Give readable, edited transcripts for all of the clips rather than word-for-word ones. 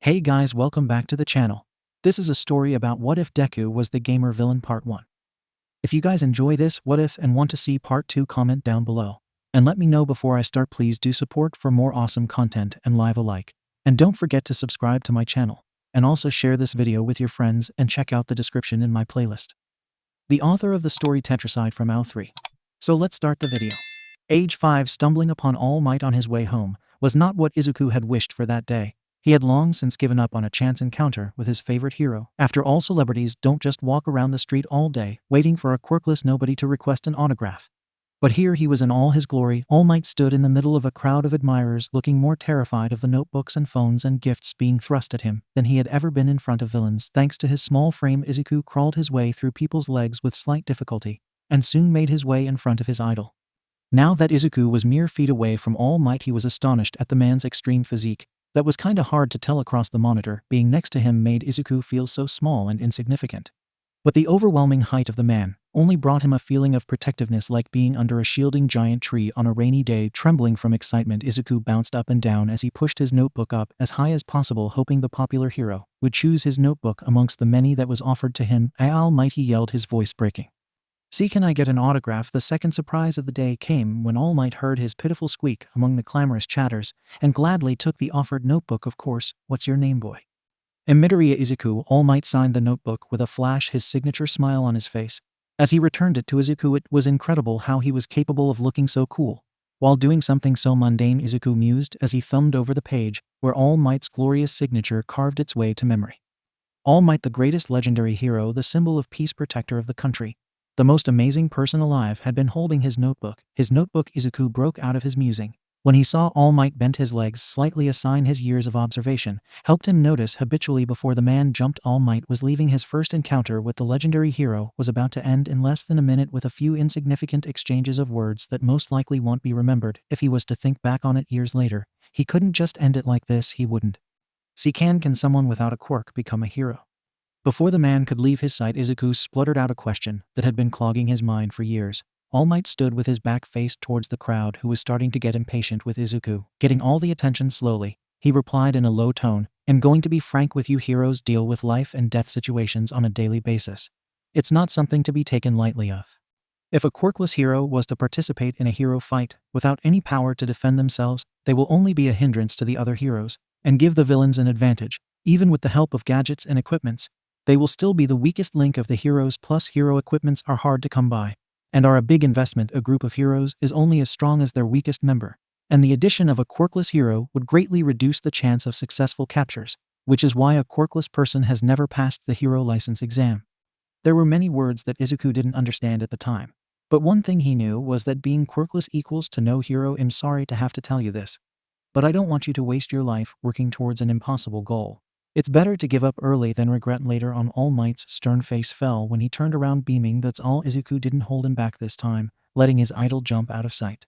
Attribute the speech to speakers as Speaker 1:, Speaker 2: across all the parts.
Speaker 1: Hey guys, welcome back to the channel. This is a story about what if Deku was the gamer villain part 1. If you guys enjoy this what if and want to see part 2, comment down below. And let me know before I start. Please do support for more awesome content and live alike. And don't forget to subscribe to my channel. And also share this video with your friends and check out the description in my playlist. The author of the story TETRACIDE from 𝗬𝗏. So let's start the video. Age 5 stumbling upon All Might on his way home was not what Izuku had wished for that day. He had long since given up on a chance encounter with his favorite hero. After all, celebrities don't just walk around the street all day, waiting for a quirkless nobody to request an autograph. But here he was in all his glory. All Might stood in the middle of a crowd of admirers, looking more terrified of the notebooks and phones and gifts being thrust at him than he had ever been in front of villains. Thanks to his small frame, Izuku crawled his way through people's legs with slight difficulty, and soon made his way in front of his idol. Now that Izuku was mere feet away from All Might, he was astonished at the man's extreme physique. That was kinda hard to tell across the monitor. Being next to him made Izuku feel so small and insignificant. But the overwhelming height of the man only brought him a feeling of protectiveness, like being under a shielding giant tree on a rainy day. Trembling from excitement, Izuku bounced up and down as he pushed his notebook up as high as possible, hoping the popular hero would choose his notebook amongst the many that was offered to him. All Might, he yelled, his voice breaking. "See, can I get an autograph?" The second surprise of the day came when All Might heard his pitiful squeak among the clamorous chatters and gladly took the offered notebook. "Of course, what's your name, boy?" "𝗵𝗃𝗲 Izuku." All Might signed the notebook with a flash, his signature smile on his face. As he returned it to Izuku, it was incredible how he was capable of looking so cool while doing something so mundane, Izuku mused as he thumbed over the page where All Might's glorious signature carved its way to memory. All Might, the greatest legendary hero, the symbol of peace, protector of the country, the most amazing person alive, had been holding his notebook. His notebook. Izuku broke out of his musing when he saw All Might bent his legs slightly. A sign his years of observation helped him notice habitually before the man jumped. All Might was leaving. His first encounter with the legendary hero was about to end in less than a minute with a few insignificant exchanges of words that most likely won't be remembered. If he was to think back on it years later, he couldn't just end it like this. He wouldn't. See, can someone without a quirk become a hero? Before the man could leave his sight, Izuku spluttered out a question that had been clogging his mind for years. All Might stood with his back faced towards the crowd, who was starting to get impatient with Izuku getting all the attention. Slowly, he replied in a low tone, "I'm going to be frank with you. Heroes deal with life and death situations on a daily basis. It's not something to be taken lightly of. If a quirkless hero was to participate in a hero fight without any power to defend themselves, they will only be a hindrance to the other heroes and give the villains an advantage. Even with the help of gadgets and equipments, they will still be the weakest link of the heroes. Plus, hero equipments are hard to come by and are a big investment. A group of heroes is only as strong as their weakest member, and the addition of a quirkless hero would greatly reduce the chance of successful captures, which is why a quirkless person has never passed the hero license exam." There were many words that Izuku didn't understand at the time, but one thing he knew was that being quirkless equals to no hero. "I'm sorry to have to tell you this, but I don't want you to waste your life working towards an impossible goal. It's better to give up early than regret later on." All Might's stern face fell when he turned around, beaming. That's all. Izuku didn't hold him back this time, letting his idol jump out of sight.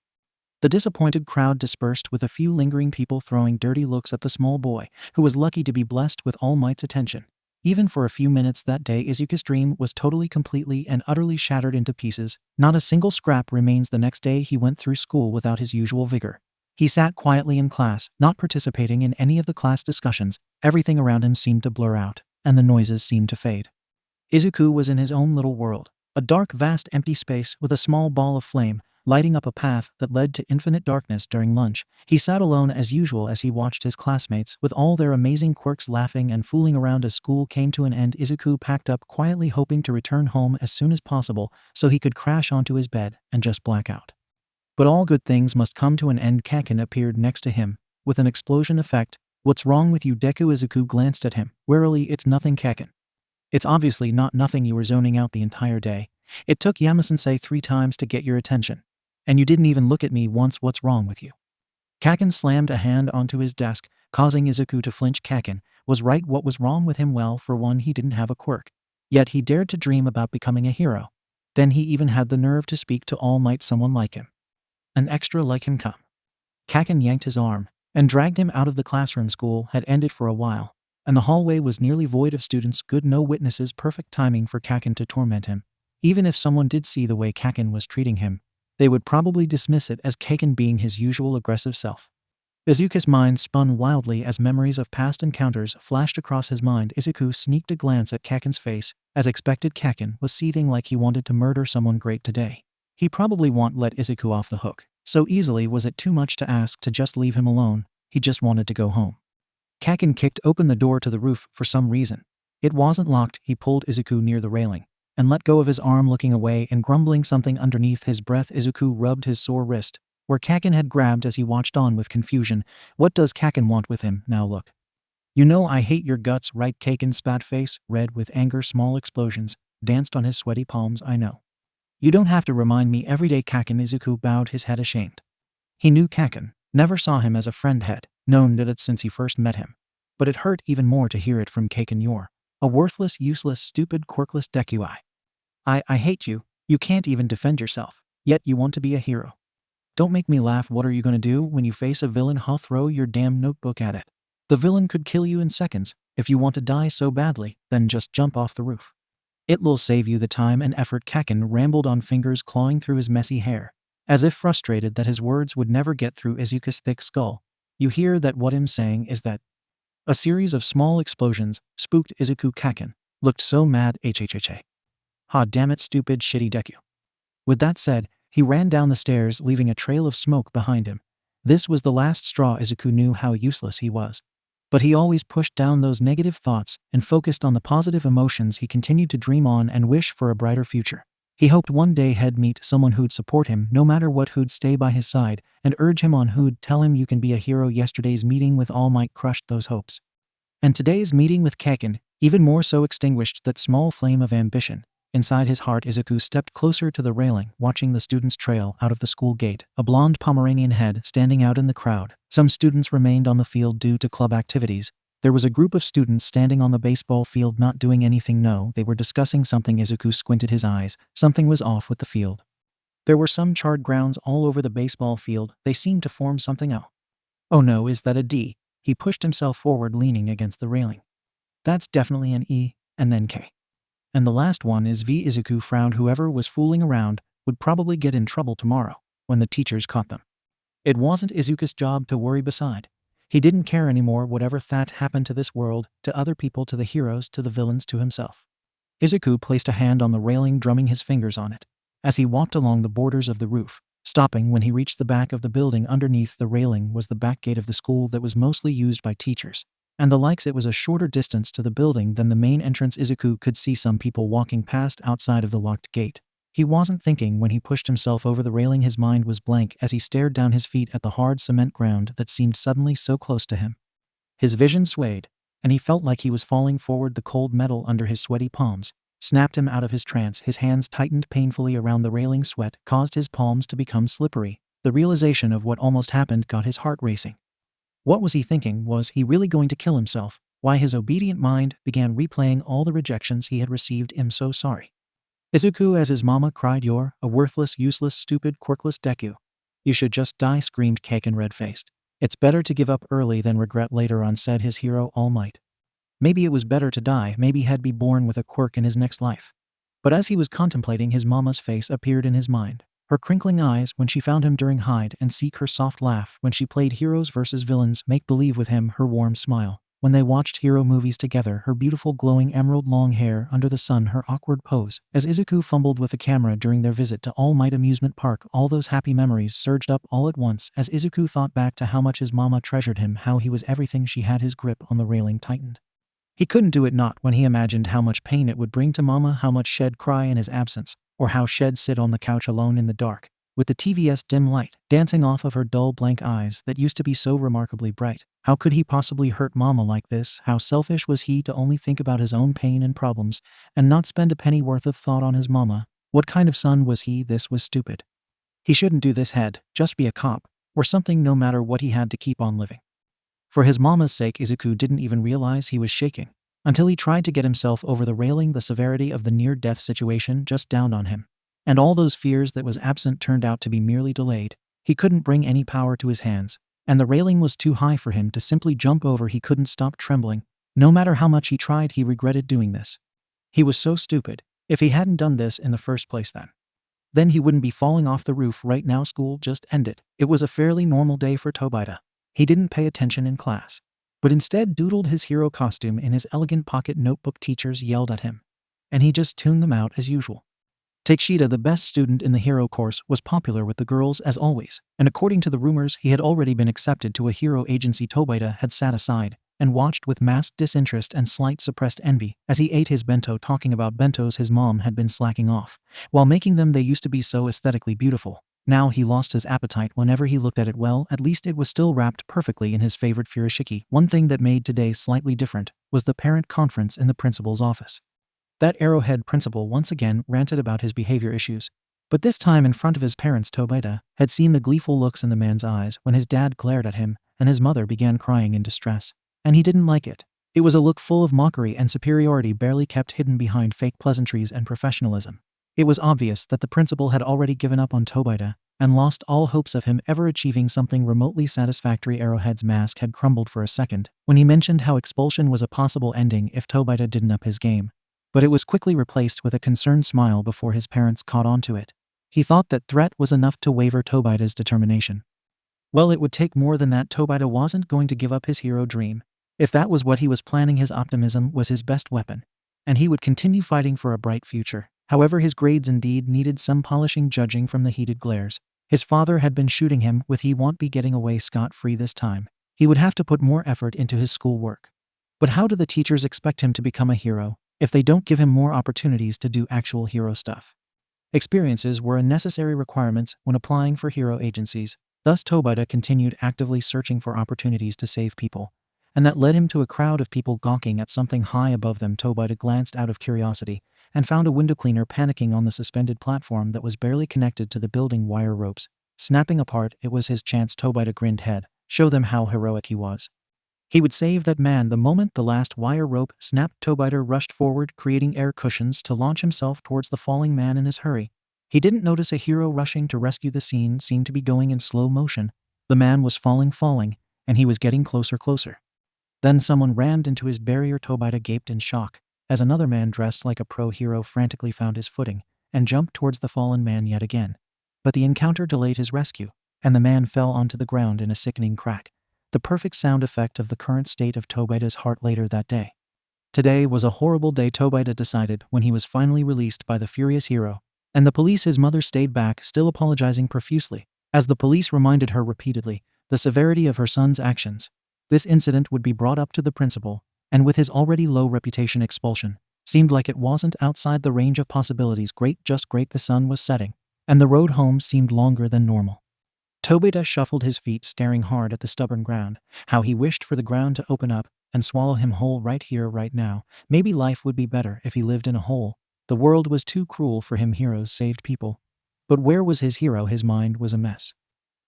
Speaker 1: The disappointed crowd dispersed, with a few lingering people throwing dirty looks at the small boy, who was lucky to be blessed with All Might's attention. Even for a few minutes that day, Izuku's dream was totally, completely, and utterly shattered into pieces. Not a single scrap remains. The next day he went through school without his usual vigor. He sat quietly in class, not participating in any of the class discussions. Everything around him seemed to blur out, and the noises seemed to fade. Izuku was in his own little world, a dark, vast, empty space with a small ball of flame lighting up a path that led to infinite darkness. During lunch, he sat alone as usual as he watched his classmates with all their amazing quirks laughing and fooling around. As school came to an end, Izuku packed up quietly, hoping to return home as soon as possible so he could crash onto his bed and just black out. But all good things must come to an end. 𝗂𝐿 appeared next to him with an explosion effect. "What's wrong with you, Deku?" Izuku glanced at him warily. "It's nothing, 𝗂𝐿." "It's obviously not nothing. You were zoning out the entire day. It took Yama-sensei 3 times to get your attention, and you didn't even look at me once. What's wrong with you?" 𝗂𝐿 slammed a hand onto his desk, causing Izuku to flinch. 𝗂𝐿 was right. What was wrong with him? Well, for one, he didn't have a quirk, yet he dared to dream about becoming a hero. Then he even had the nerve to speak to All Might, someone like him. An extra like him. Come. 𝗂𝐿 yanked his arm and dragged him out of the classroom. School had ended for a while, and the hallway was nearly void of students. Good, no witnesses. Perfect timing for 𝗂𝐿 to torment him. Even if someone did see the way 𝗂𝐿 was treating him, they would probably dismiss it as 𝗂𝐿 being his usual aggressive self. Izuku's mind spun wildly as memories of past encounters flashed across his mind. Izuku sneaked a glance at Kaken's face. As expected, Kaken was seething like he wanted to murder someone great today. He probably won't let Izuku off the hook. So easily was it too much to ask to just leave him alone. He just wanted to go home. Kaken kicked open the door to the roof for some reason. It wasn't locked. He pulled Izuku near the railing and let go of his arm, looking away and grumbling something underneath his breath. Izuku rubbed his sore wrist, where Kaken had grabbed, as he watched on with confusion. What does Kaken want with him now? Look. You know I hate your guts, right? Kaken's spat face, red with anger, small explosions, danced on his sweaty palms. I know. You don't have to remind me every day, Kaken. Izuku bowed his head, ashamed. He knew Kaken, never saw him as a friend, had known it since he first met him. But it hurt even more to hear it from Kaken. You're a worthless, useless, stupid, quirkless Deku. I hate you. You can't even defend yourself. Yet you want to be a hero. Don't make me laugh. What are you gonna do when you face a villain? Throw your damn notebook at it. The villain could kill you in seconds. If you want to die so badly, then just jump off the roof. It'll save you the time and effort. Kaken rambled on, fingers clawing through his messy hair, as if frustrated that his words would never get through Izuku's thick skull. You hear that? What I'm saying is that a series of small explosions spooked Izuku. Kaken looked so mad. Ha, damn it, stupid, shitty Deku. With that said, he ran down the stairs, leaving a trail of smoke behind him. This was the last straw. Izuku knew how useless he was. But he always pushed down those negative thoughts and focused on the positive emotions. He continued to dream on and wish for a brighter future. He hoped one day he'd meet someone who'd support him no matter what, who'd stay by his side and urge him on, who'd tell him you can be a hero. Yesterday's meeting with All Might crushed those hopes. And today's meeting with Kaken even more so extinguished that small flame of ambition inside his heart. Izuku stepped closer to the railing, watching the students trail out of the school gate, a blonde Pomeranian head standing out in the crowd. Some students remained on the field due to club activities. There was a group of students standing on the baseball field not doing anything. No, they were discussing something. Izuku squinted his eyes. Something was off with the field. There were some charred grounds all over the baseball field. They seemed to form something else. Oh no, is that a D? He pushed himself forward, leaning against the railing. That's definitely an E, and then K. And the last one is V. Izuku frowned. Whoever was fooling around would probably get in trouble tomorrow when the teachers caught them. It wasn't Izuku's job to worry. Beside, he didn't care anymore. Whatever that happened to this world, to other people, to the heroes, to the villains, to himself. Izuku placed a hand on the railing, drumming his fingers on it as he walked along the borders of the roof, stopping when he reached the back of the building. Underneath the railing was the back gate of the school that was mostly used by teachers and the likes. It was a shorter distance to the building than the main entrance. Izuku could see some people walking past outside of the locked gate. He wasn't thinking when he pushed himself over the railing. His mind was blank as he stared down his feet at the hard cement ground that seemed suddenly so close to him. His vision swayed, and he felt like he was falling forward. The cold metal under his sweaty palms snapped him out of his trance. His hands tightened painfully around the railing. Sweat caused his palms to become slippery. The realization of what almost happened got his heart racing. What was he thinking? Was he really going to kill himself? Why, his obedient mind began replaying all the rejections he had received. I'm so sorry. Izuku, as his mama cried, you're a worthless, useless, stupid, quirkless Deku. You should just die, screamed Kaken, red-faced. It's better to give up early than regret later on, said his hero, All Might. Maybe it was better to die. Maybe he'd be born with a quirk in his next life. But as he was contemplating, his mama's face appeared in his mind. Her crinkling eyes when she found him during hide and seek, her soft laugh when she played heroes versus villains make-believe with him, her warm smile when they watched hero movies together, her beautiful glowing emerald long hair under the sun, her awkward pose as Izuku fumbled with the camera during their visit to All Might Amusement Park. All those happy memories surged up all at once as Izuku thought back to how much his mama treasured him, how he was everything she had. His grip on the railing tightened. He couldn't do it not when he imagined how much pain it would bring to mama, how much she'd cry in his absence, or how she'd sit on the couch alone in the dark, with the TV's dim light dancing off of her dull blank eyes that used to be so remarkably bright. How could he possibly hurt mama like this? How selfish was he to only think about his own pain and problems and not spend a penny worth of thought on his mama? What kind of son was he? This was stupid. He shouldn't do this. Had just be a cop or something, no matter what. He had to keep on living. For his mama's sake, Izuku didn't even realize he was shaking until he tried to get himself over the railing. The severity of the near-death situation just dawned on him, and all those fears that was absent turned out to be merely delayed. He couldn't bring any power to his hands, and the railing was too high for him to simply jump over. He couldn't stop trembling. No matter how much he tried, he regretted doing this. He was so stupid. If he hadn't done this in the first place, then he wouldn't be falling off the roof right now. School just ended. It was a fairly normal day for Tobita. He didn't pay attention in class, but instead doodled his hero costume in his elegant pocket notebook. Teachers yelled at him, and he just tuned them out as usual. 𝗧𝗪𝗓, the best student in the hero course, was popular with the girls as always, and according to the rumors, he had already been accepted to a hero agency. Tobita had sat aside and watched with masked disinterest and slight suppressed envy as he ate his bento, talking about bentos his mom had been slacking off while making them. They used to be so aesthetically beautiful. Now he lost his appetite whenever he looked at it. Well, at least it was still wrapped perfectly in his favorite furoshiki. One thing that made today slightly different was the parent conference in the principal's office. That arrowhead principal once again ranted about his behavior issues, but this time in front of his parents. Tobita had seen the gleeful looks in the man's eyes when his dad glared at him and his mother began crying in distress, and he didn't like it. It was a look full of mockery and superiority, barely kept hidden behind fake pleasantries and professionalism. It was obvious that the principal had already given up on Tobita and lost all hopes of him ever achieving something remotely satisfactory. Arrowhead's mask had crumbled for a second when he mentioned how expulsion was a possible ending if Tobita didn't up his game, but it was quickly replaced with a concerned smile before his parents caught on to it. He thought that threat was enough to waver Tobita's determination. Well, it would take more than that. Tobita wasn't going to give up his hero dream. If that was what he was planning, his optimism was his best weapon, and he would continue fighting for a bright future. However, his grades indeed needed some polishing, judging from the heated glares his father had been shooting him with. He won't be getting away scot-free this time. He would have to put more effort into his schoolwork. But how do the teachers expect him to become a hero if they don't give him more opportunities to do actual hero stuff? Experiences were a necessary requirements when applying for hero agencies. Thus Tobita continued actively searching for opportunities to save people, and that led him to a crowd of people gawking at something high above them. Tobita glanced out of curiosity and found a window cleaner panicking on the suspended platform that was barely connected to the building. Wire ropes snapping apart. It was his chance. Tobita grinned head, show them how heroic he was. He would save that man the moment the last wire rope snapped. Tobita rushed forward, creating air cushions to launch himself towards the falling man in his hurry. He didn't notice a hero rushing to rescue. The scene seemed to be going in slow motion. The man was falling, and he was getting closer. Then someone rammed into his barrier. Tobita gaped in shock as another man dressed like a pro hero frantically found his footing and jumped towards the fallen man yet again. But the encounter delayed his rescue, and the man fell onto the ground in a sickening crack, the perfect sound effect of the current state of Tobita's heart. Later that day. Today was a horrible day, Tobita decided when he was finally released by the furious hero and the police. His mother stayed back, still apologizing profusely, as the police reminded her repeatedly the severity of her son's actions. This incident would be brought up to the principal, and with his already low reputation, expulsion seemed like it wasn't outside the range of possibilities. Great, just great. The sun was setting, and the road home seemed longer than normal. Tobita shuffled his feet, staring hard at the stubborn ground. How he wished for the ground to open up and swallow him whole right here, right now. Maybe life would be better if he lived in a hole. The world was too cruel for him. Heroes saved people. But where was his hero? His mind was a mess.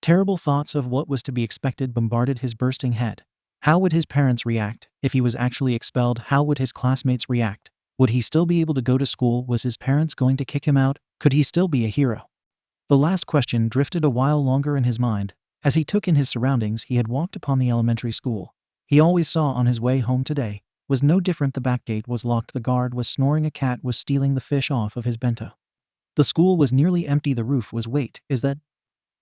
Speaker 1: Terrible thoughts of what was to be expected bombarded his bursting head. How would his parents react if he was actually expelled? How would his classmates react? Would he still be able to go to school? Was his parents going to kick him out? Could he still be a hero? The last question drifted a while longer in his mind as he took in his surroundings. He had walked upon the elementary school he always saw on his way home. Today was no different. The back gate was locked. The guard was snoring. A cat was stealing the fish off of his bento. The school was nearly empty. The roof was is that?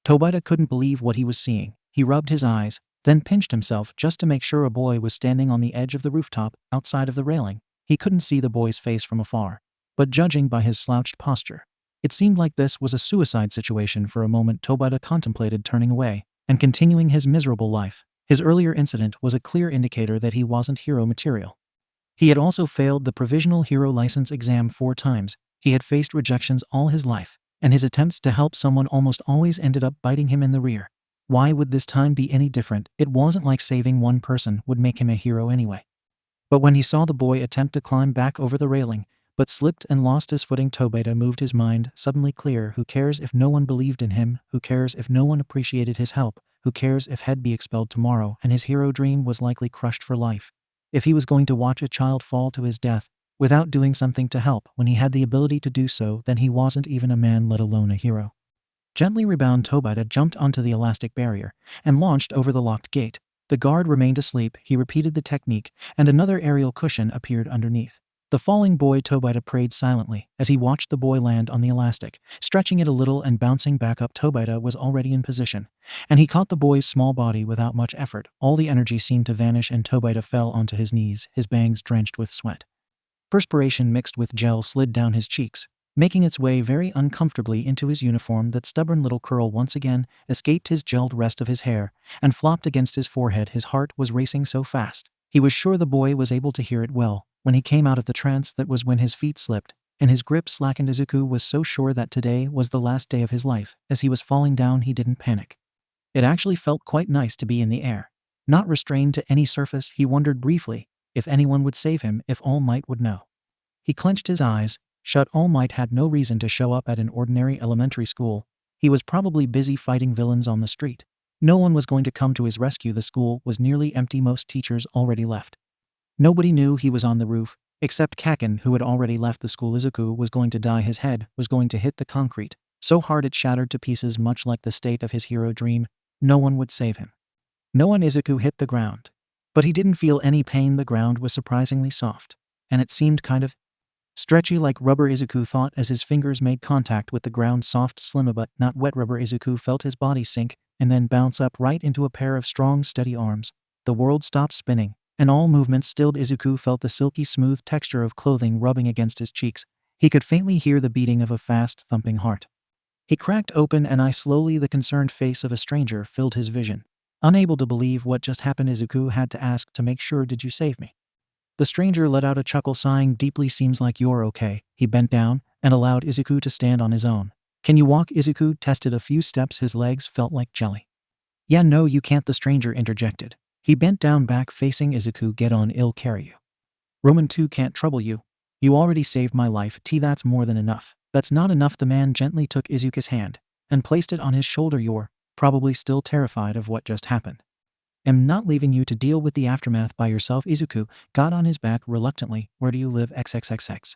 Speaker 1: Tobita couldn't believe what he was seeing. He rubbed his eyes, then pinched himself just to make sure. A boy was standing on the edge of the rooftop, outside of the railing. He couldn't see the boy's face from afar, but judging by his slouched posture, it seemed like this was a suicide situation. For a moment Tobita contemplated turning away and continuing his miserable life. His earlier incident was a clear indicator that he wasn't hero material. He had also failed the provisional hero license exam 4 times. He had faced rejections all his life, and his attempts to help someone almost always ended up biting him in the rear. Why would this time be any different? It wasn't like saving one person would make him a hero anyway. But when he saw the boy attempt to climb back over the railing, but slipped and lost his footing, Tobita moved, his mind suddenly clear. Who cares if no one believed in him? Who cares if no one appreciated his help? Who cares if he'd be expelled tomorrow and his hero dream was likely crushed for life? If he was going to watch a child fall to his death without doing something to help when he had the ability to do so, then he wasn't even a man, let alone a hero. Gently rebound, Tobita jumped onto the elastic barrier and launched over the locked gate. The guard remained asleep. He repeated the technique, and another aerial cushion appeared underneath. The falling boy Tobita prayed silently as he watched the boy land on the elastic, stretching it a little and bouncing back up. Tobita was already in position, and he caught the boy's small body without much effort. All the energy seemed to vanish and Tobita fell onto his knees, his bangs drenched with sweat. Perspiration mixed with gel slid down his cheeks, making its way very uncomfortably into his uniform. That stubborn little curl once again escaped his gelled rest of his hair and flopped against his forehead. His heart was racing so fast. He was sure the boy was able to hear it well. When he came out of the trance, that was when his feet slipped and his grip slackened. Izuku was so sure that today was the last day of his life. As he was falling down, he didn't panic. It actually felt quite nice to be in the air, not restrained to any surface. He wondered briefly if anyone would save him, if All Might would know. He clenched his eyes shut. All Might had no reason to show up at an ordinary elementary school. He was probably busy fighting villains on the street. No one was going to come to his rescue. The school was nearly empty, most teachers already left. Nobody knew he was on the roof, except Kaken, who had already left the school. Izuku was going to die. His head was going to hit the concrete so hard it shattered to pieces, much like the state of his hero dream. No one would save him. No one. Izuku hit the ground, but he didn't feel any pain. The ground was surprisingly soft, and it seemed kind of stretchy, like rubber. Izuku thought as his fingers made contact with the ground. Soft, slim, but not wet rubber. Izuku felt his body sink and then bounce up right into a pair of strong, steady arms. The world stopped spinning, and all movement stilled. Izuku felt the silky smooth texture of clothing rubbing against his cheeks. He could faintly hear the beating of a fast, thumping heart. He cracked open an eye slowly. The concerned face of a stranger filled his vision. Unable to believe what just happened, Izuku had to ask to make sure, "Did you save me?" The stranger let out a chuckle, sighing deeply. "Seems like you're okay." He bent down and allowed Izuku to stand on his own. "Can you walk?" Izuku tested a few steps. His legs felt like jelly. "Yeah, no, you can't," the stranger interjected. He bent down, back facing Izuku. "Get on, I'll carry you." "Roman 2 can't trouble you. You already saved my life." "That's more than enough." "That's not enough." The man gently took Izuku's hand and placed it on his shoulder. "You're probably still terrified of what just happened. I'm not leaving you to deal with the aftermath by yourself." Izuku got on his back reluctantly. "Where do you live?" XXXX.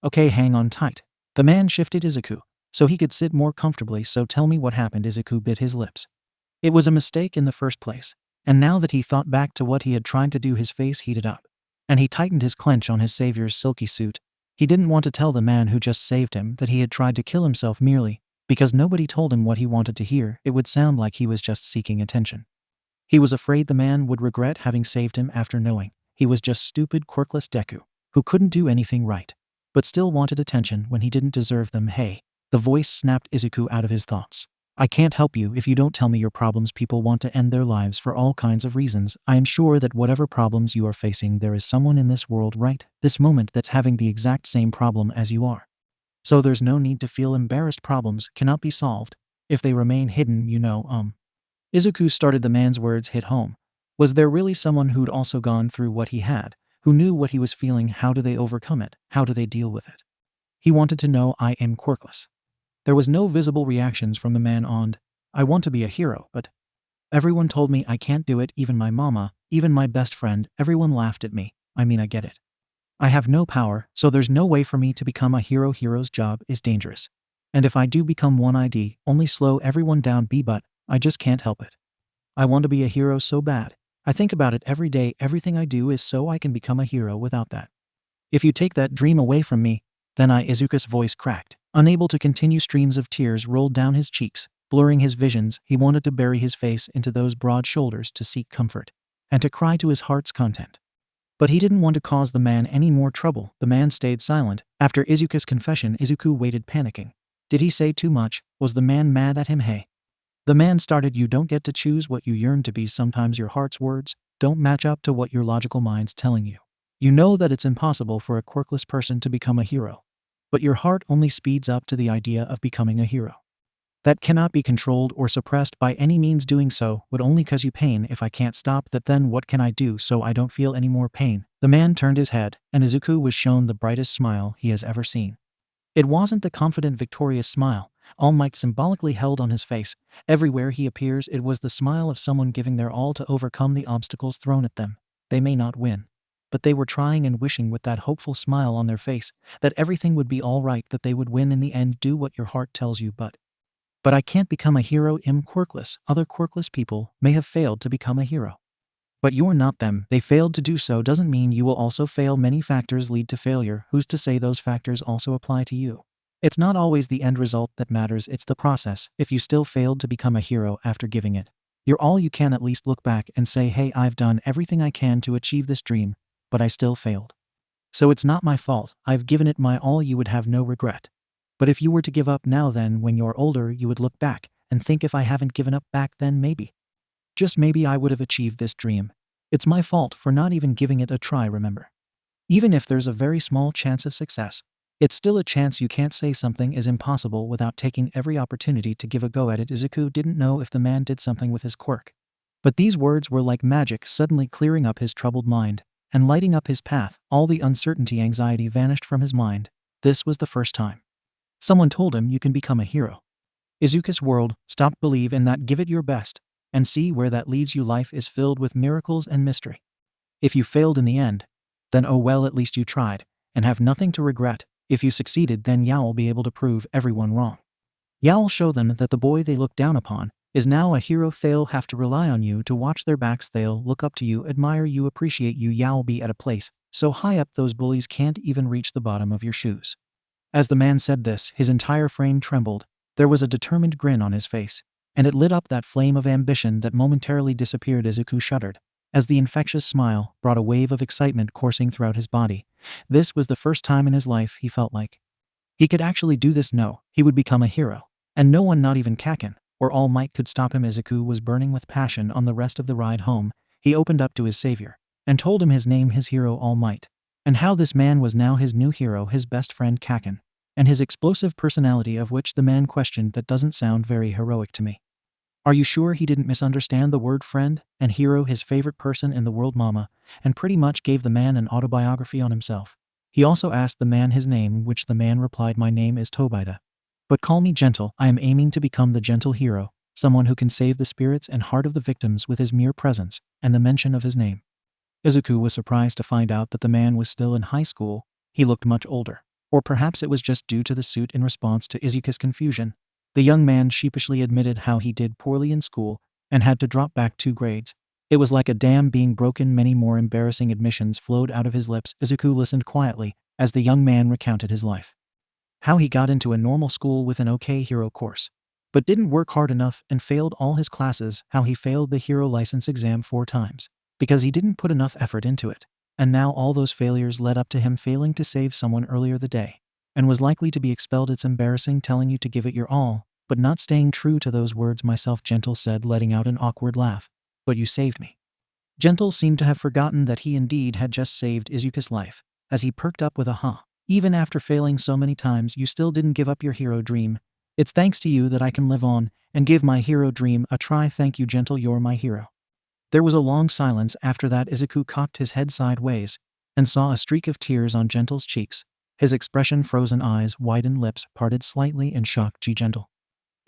Speaker 1: "Okay, hang on tight." The man shifted Izuku so he could sit more comfortably. "So tell me what happened." Izuku bit his lips. It was a mistake in the first place, and now that he thought back to what he had tried to do, his face heated up, and he tightened his clench on his savior's silky suit. He didn't want to tell the man who just saved him that he had tried to kill himself merely because nobody told him what he wanted to hear. It would sound like he was just seeking attention. He was afraid the man would regret having saved him after knowing he was just stupid, quirkless Deku, who couldn't do anything right, but still wanted attention when he didn't deserve them. "Hey." The voice snapped Izuku out of his thoughts. "I can't help you if you don't tell me your problems. People want to end their lives for all kinds of reasons. I am sure that whatever problems you are facing, there is someone in this world right this moment that's having the exact same problem as you are. So there's no need to feel embarrassed. Problems cannot be solved if they remain hidden, you know." Izuku started. The man's words hit home. Was there really someone who'd also gone through what he had, who knew what he was feeling? How do they overcome it? How do they deal with it? He wanted to know. "I am quirkless." There was no visible reactions from the man. "I want to be a hero, but everyone told me I can't do it. Even my mama, even my best friend, everyone laughed at me. I mean, I get it. I have no power, so there's no way for me to become a hero. Hero's job is dangerous. And if I do become one, I'd only slow everyone down. But I just can't help it. I want to be a hero so bad. I think about it every day. Everything I do is so I can become a hero. Without that, if you take that dream away from me, then Izuku's voice cracked. Unable to continue, streams of tears rolled down his cheeks, blurring his visions. He wanted to bury his face into those broad shoulders to seek comfort and to cry to his heart's content. But he didn't want to cause the man any more trouble. The man stayed silent. After Izuku's confession, Izuku waited, panicking. Did he say too much? Was the man mad at him? "Hey." The man started. "You don't get to choose what you yearn to be. Sometimes your heart's words don't match up to what your logical mind's telling you. You know that it's impossible for a quirkless person to become a hero, but your heart only speeds up to the idea of becoming a hero. That cannot be controlled or suppressed by any means. Doing so would only cause you pain. If I can't stop that, then what can I do so I don't feel any more pain?" The man turned his head, and Izuku was shown the brightest smile he has ever seen. It wasn't the confident, victorious smile All Might symbolically held on his face. Everywhere he appears, it was the smile of someone giving their all to overcome the obstacles thrown at them. They may not win, but they were trying and wishing with that hopeful smile on their face that everything would be all right, that they would win in the end. Do what your heart tells you. But I can't become a hero. I'm quirkless. Other quirkless people may have failed to become a hero. But you're not them. They failed to do so doesn't mean you will also fail. Many factors lead to failure. Who's to say those factors also apply to you? It's not always the end result that matters, it's the process. If you still failed to become a hero after giving it you're all, you can at least look back and say, hey, I've done everything I can to achieve this dream, but I still failed. So it's not my fault. I've given it my all. You would have no regret. But if you were to give up now, then when you're older, you would look back and think, if I haven't given up back then, maybe, just maybe, I would have achieved this dream. It's my fault for not even giving it a try, remember. Even if there's a very small chance of success, it's still a chance. You can't say something is impossible without taking every opportunity to give a go at it. Izuku didn't know if the man did something with his quirk. But these words were like magic, suddenly clearing up his troubled mind and lighting up his path. All the uncertainty, anxiety vanished from his mind. This was the first time someone told him you can become a hero. Izuku's world, stop, believe in that, give it your best, and see where that leads you. Life is filled with miracles and mystery. If you failed in the end, then oh well, at least you tried, and have nothing to regret. If you succeeded, then 𝐻𝐽 will be able to prove everyone wrong. 𝐻𝐽 will show them that the boy they look down upon is now a hero. They'll have to rely on you to watch their backs. They'll look up to you, admire you, appreciate you. 𝐻𝐽 will be at a place so high up those bullies can't even reach the bottom of your shoes. As the man said this, his entire frame trembled. There was a determined grin on his face, and it lit up that flame of ambition that momentarily disappeared. Izuku shuddered as the infectious smile brought a wave of excitement coursing throughout his body. This was the first time in his life he felt like he could actually do this. No, he would become a hero, and no one, not even Kaken or All Might, could stop him. Izuku was burning with passion. On the rest of the ride home, he opened up to his savior and told him his name, his hero All Might, and how this man was now his new hero, his best friend Kaken, and his explosive personality, of which the man questioned, that doesn't sound very heroic to me. Are you sure he didn't misunderstand the word friend and hero? His favorite person in the world, mama, and pretty much gave the man an autobiography on himself. He also asked the man his name, which the man replied, my name is Tobita. But call me gentle. I am aiming to become the gentle hero, someone who can save the spirits and heart of the victims with his mere presence and the mention of his name. Izuku was surprised to find out that the man was still in high school. He looked much older, or perhaps it was just due to the suit. In response to Izuku's confusion, the young man sheepishly admitted how he did poorly in school and had to drop back 2 grades. It was like a dam being broken. Many more embarrassing admissions flowed out of his lips. Izuku listened quietly as the young man recounted his life. How he got into a normal school with an okay hero course, but didn't work hard enough and failed all his classes. How he failed the hero license exam 4 times because he didn't put enough effort into it. And now all those failures led up to him failing to save someone earlier that day and was likely to be expelled. It's embarrassing telling you to give it your all, but not staying true to those words. Myself, Gentle said, letting out an awkward laugh. But you saved me. Gentle seemed to have forgotten that he indeed had just saved Izuku's life, as he perked up with a huh. Even after failing so many times, you still didn't give up your hero dream. It's thanks to you that I can live on and give my hero dream a try. Thank you, Gentle, you're my hero. There was a long silence. After that, Izuku cocked his head sideways and saw a streak of tears on Gentle's cheeks. His expression, frozen eyes, widened lips, parted slightly in shock. Gee, Gentle.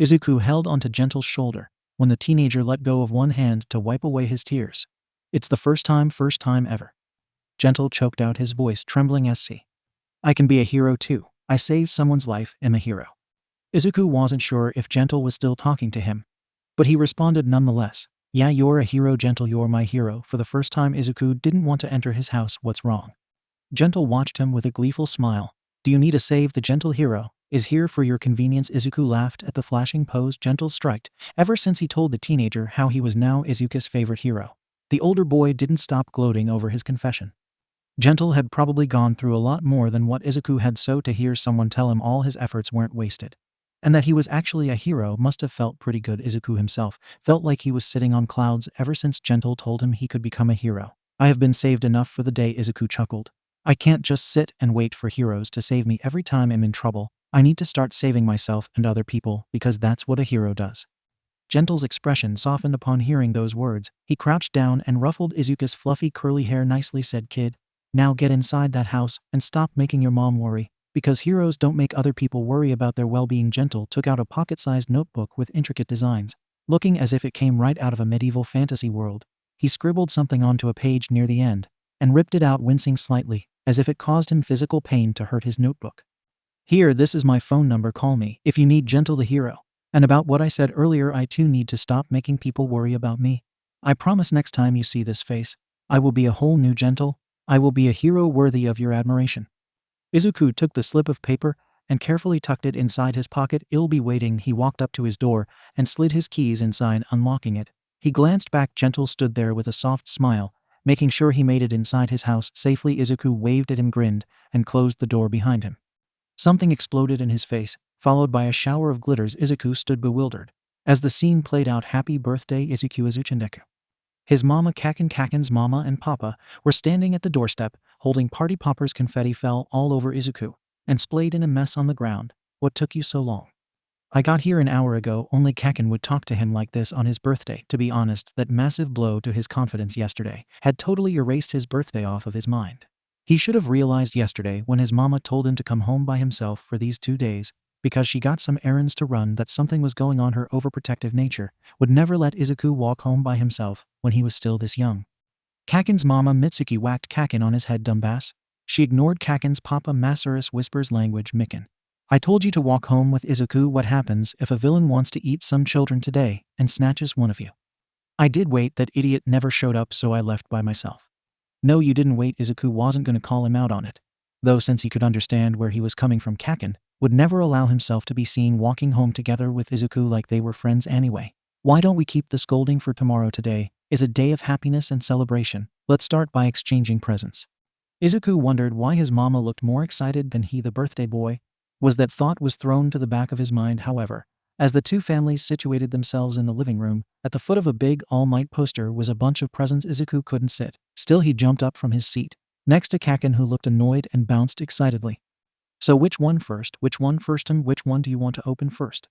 Speaker 1: Izuku held onto Gentle's shoulder when the teenager let go of one hand to wipe away his tears. It's the first time ever. Gentle choked out, his voice trembling as see. I can be a hero too. I saved someone's life, am a hero. Izuku wasn't sure if Gentle was still talking to him, but he responded nonetheless. Yeah, you're a hero, Gentle, you're my hero. For the first time, Izuku didn't want to enter his house. What's wrong? Gentle watched him with a gleeful smile. Do you need a save? The gentle hero is here for your convenience. Izuku laughed at the flashing pose Gentle striked. Ever since he told the teenager how he was now Izuku's favorite hero, the older boy didn't stop gloating over his confession. Gentle had probably gone through a lot more than what Izuku had, so to hear someone tell him all his efforts weren't wasted, and that he was actually a hero, must have felt pretty good. Izuku himself felt like he was sitting on clouds ever since Gentle told him he could become a hero. I have been saved enough for the day, Izuku chuckled. I can't just sit and wait for heroes to save me every time I'm in trouble. I need to start saving myself and other people, because that's what a hero does. Gentle's expression softened upon hearing those words. He crouched down and ruffled Izuku's fluffy curly hair. Nicely said, kid. Now get inside that house and stop making your mom worry, because heroes don't make other people worry about their well-being. Gentle took out a pocket-sized notebook with intricate designs, looking as if it came right out of a medieval fantasy world. He scribbled something onto a page near the end and ripped it out, wincing slightly, as if it caused him physical pain to hurt his notebook. Here, this is my phone number. Call me if you need. Gentle the hero. And about what I said earlier, I too need to stop making people worry about me. I promise next time you see this face, I will be a whole new gentle. I will be a hero worthy of your admiration. Izuku took the slip of paper and carefully tucked it inside his pocket. "I'll be waiting." He walked up to his door and slid his keys inside, unlocking it. He glanced back. Gentle stood there with a soft smile, making sure he made it inside his house safely. Izuku waved at him, grinned, and closed the door behind him. Something exploded in his face, followed by a shower of glitters. Izuku stood bewildered. As the scene played out, "Happy birthday, 𝗧𝗵𝗲 His mama Kaken's mama and papa were standing at the doorstep, holding party poppers. Confetti fell all over Izuku and splayed in a mess on the ground. "What took you so long?" "I got here an hour ago." Only Kaken would talk to him like this on his birthday. To be honest, that massive blow to his confidence yesterday had totally erased his birthday off of his mind. He should have realized yesterday when his mama told him to come home by himself for these 2 days, because she got some errands to run, that something was going on. Her overprotective nature would never let Izuku walk home by himself when he was still this young. Kaken's mama Mitsuki whacked Kaken on his head. "Dumbass." She ignored Kaken's papa. Masaris whispers language. "Mikan, I told you to walk home with Izuku. What happens if a villain wants to eat some children today and snatches one of you?" "I did wait. That idiot never showed up, so I left by myself." "No, you didn't wait." Izuku wasn't going to call him out on it, though since he could understand where he was coming from, Kaken would never allow himself to be seen walking home together with Izuku like they were friends anyway. "Why don't we keep the scolding for tomorrow? Today is a day of happiness and celebration. Let's start by exchanging presents." Izuku wondered why his mama looked more excited than he, the birthday boy. That thought was thrown to the back of his mind, however, as the two families situated themselves in the living room. At the foot of a big All Might poster was a bunch of presents. Izuku couldn't sit still. He jumped up from his seat next to Kaken, who looked annoyed, and bounced excitedly. "So which one first? Which one first? Which one do you want to open first?"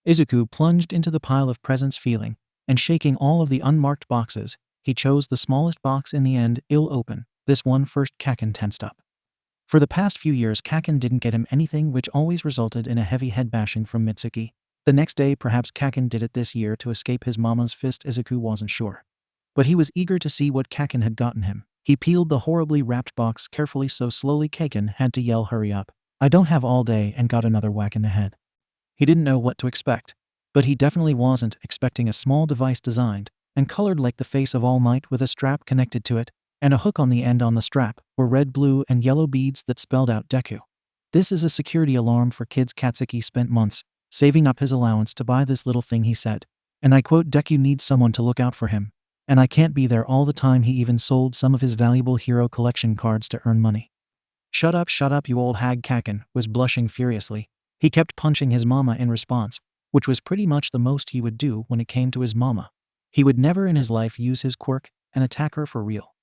Speaker 1: Izuku plunged into the pile of presents, feeling and shaking all of the unmarked boxes. He chose the smallest box in the end. "I'll open this one first." Kaken tensed up. For the past few years, Kaken didn't get him anything, which always resulted in a heavy head bashing from Mitsuki. The next day, perhaps Kaken did it this year to escape his mama's fist. Izuku wasn't sure, but he was eager to see what Kaken had gotten him. He peeled the horribly wrapped box carefully, so slowly Kaken had to yell, "Hurry up, I don't have all day," and got another whack in the head. He didn't know what to expect, but he definitely wasn't expecting a small device designed and colored like the face of All Might, with a strap connected to it and a hook on the end. On the strap were red, blue, and yellow beads that spelled out Deku. "This is a security alarm for kids." Katsuki spent months saving up his allowance to buy this little thing, he said, and I quote, "Deku needs someone to look out for him, and I can't be there all the time." He even sold some of his valuable hero collection cards to earn money. Shut up, you old hag." Kaken was blushing furiously. He kept punching his mama in response, which was pretty much the most he would do when it came to his mama. He would never in his life use his quirk and attack her for real.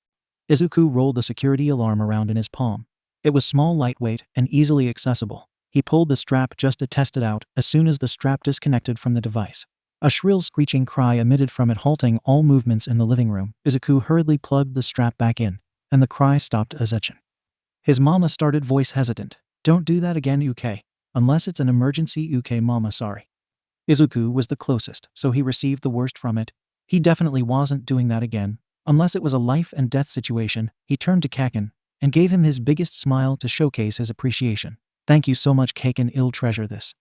Speaker 1: Izuku rolled the security alarm around in his palm. It was small, lightweight, and easily accessible. He pulled the strap just to test it out. As soon as the strap disconnected from the device, a shrill screeching cry emitted from it, halting all movements in the living room. Izuku hurriedly plugged the strap back in, and the cry stopped. "Zetchin." His mama started, voice hesitant. "Don't do that again, UK. Unless it's an emergency, UK. Mama, sorry." Izuku was the closest, so he received the worst from it. He definitely wasn't doing that again, unless it was a life and death situation. He turned to Kaken and gave him his biggest smile to showcase his appreciation. "Thank you so much, Kaken. I'll treasure this."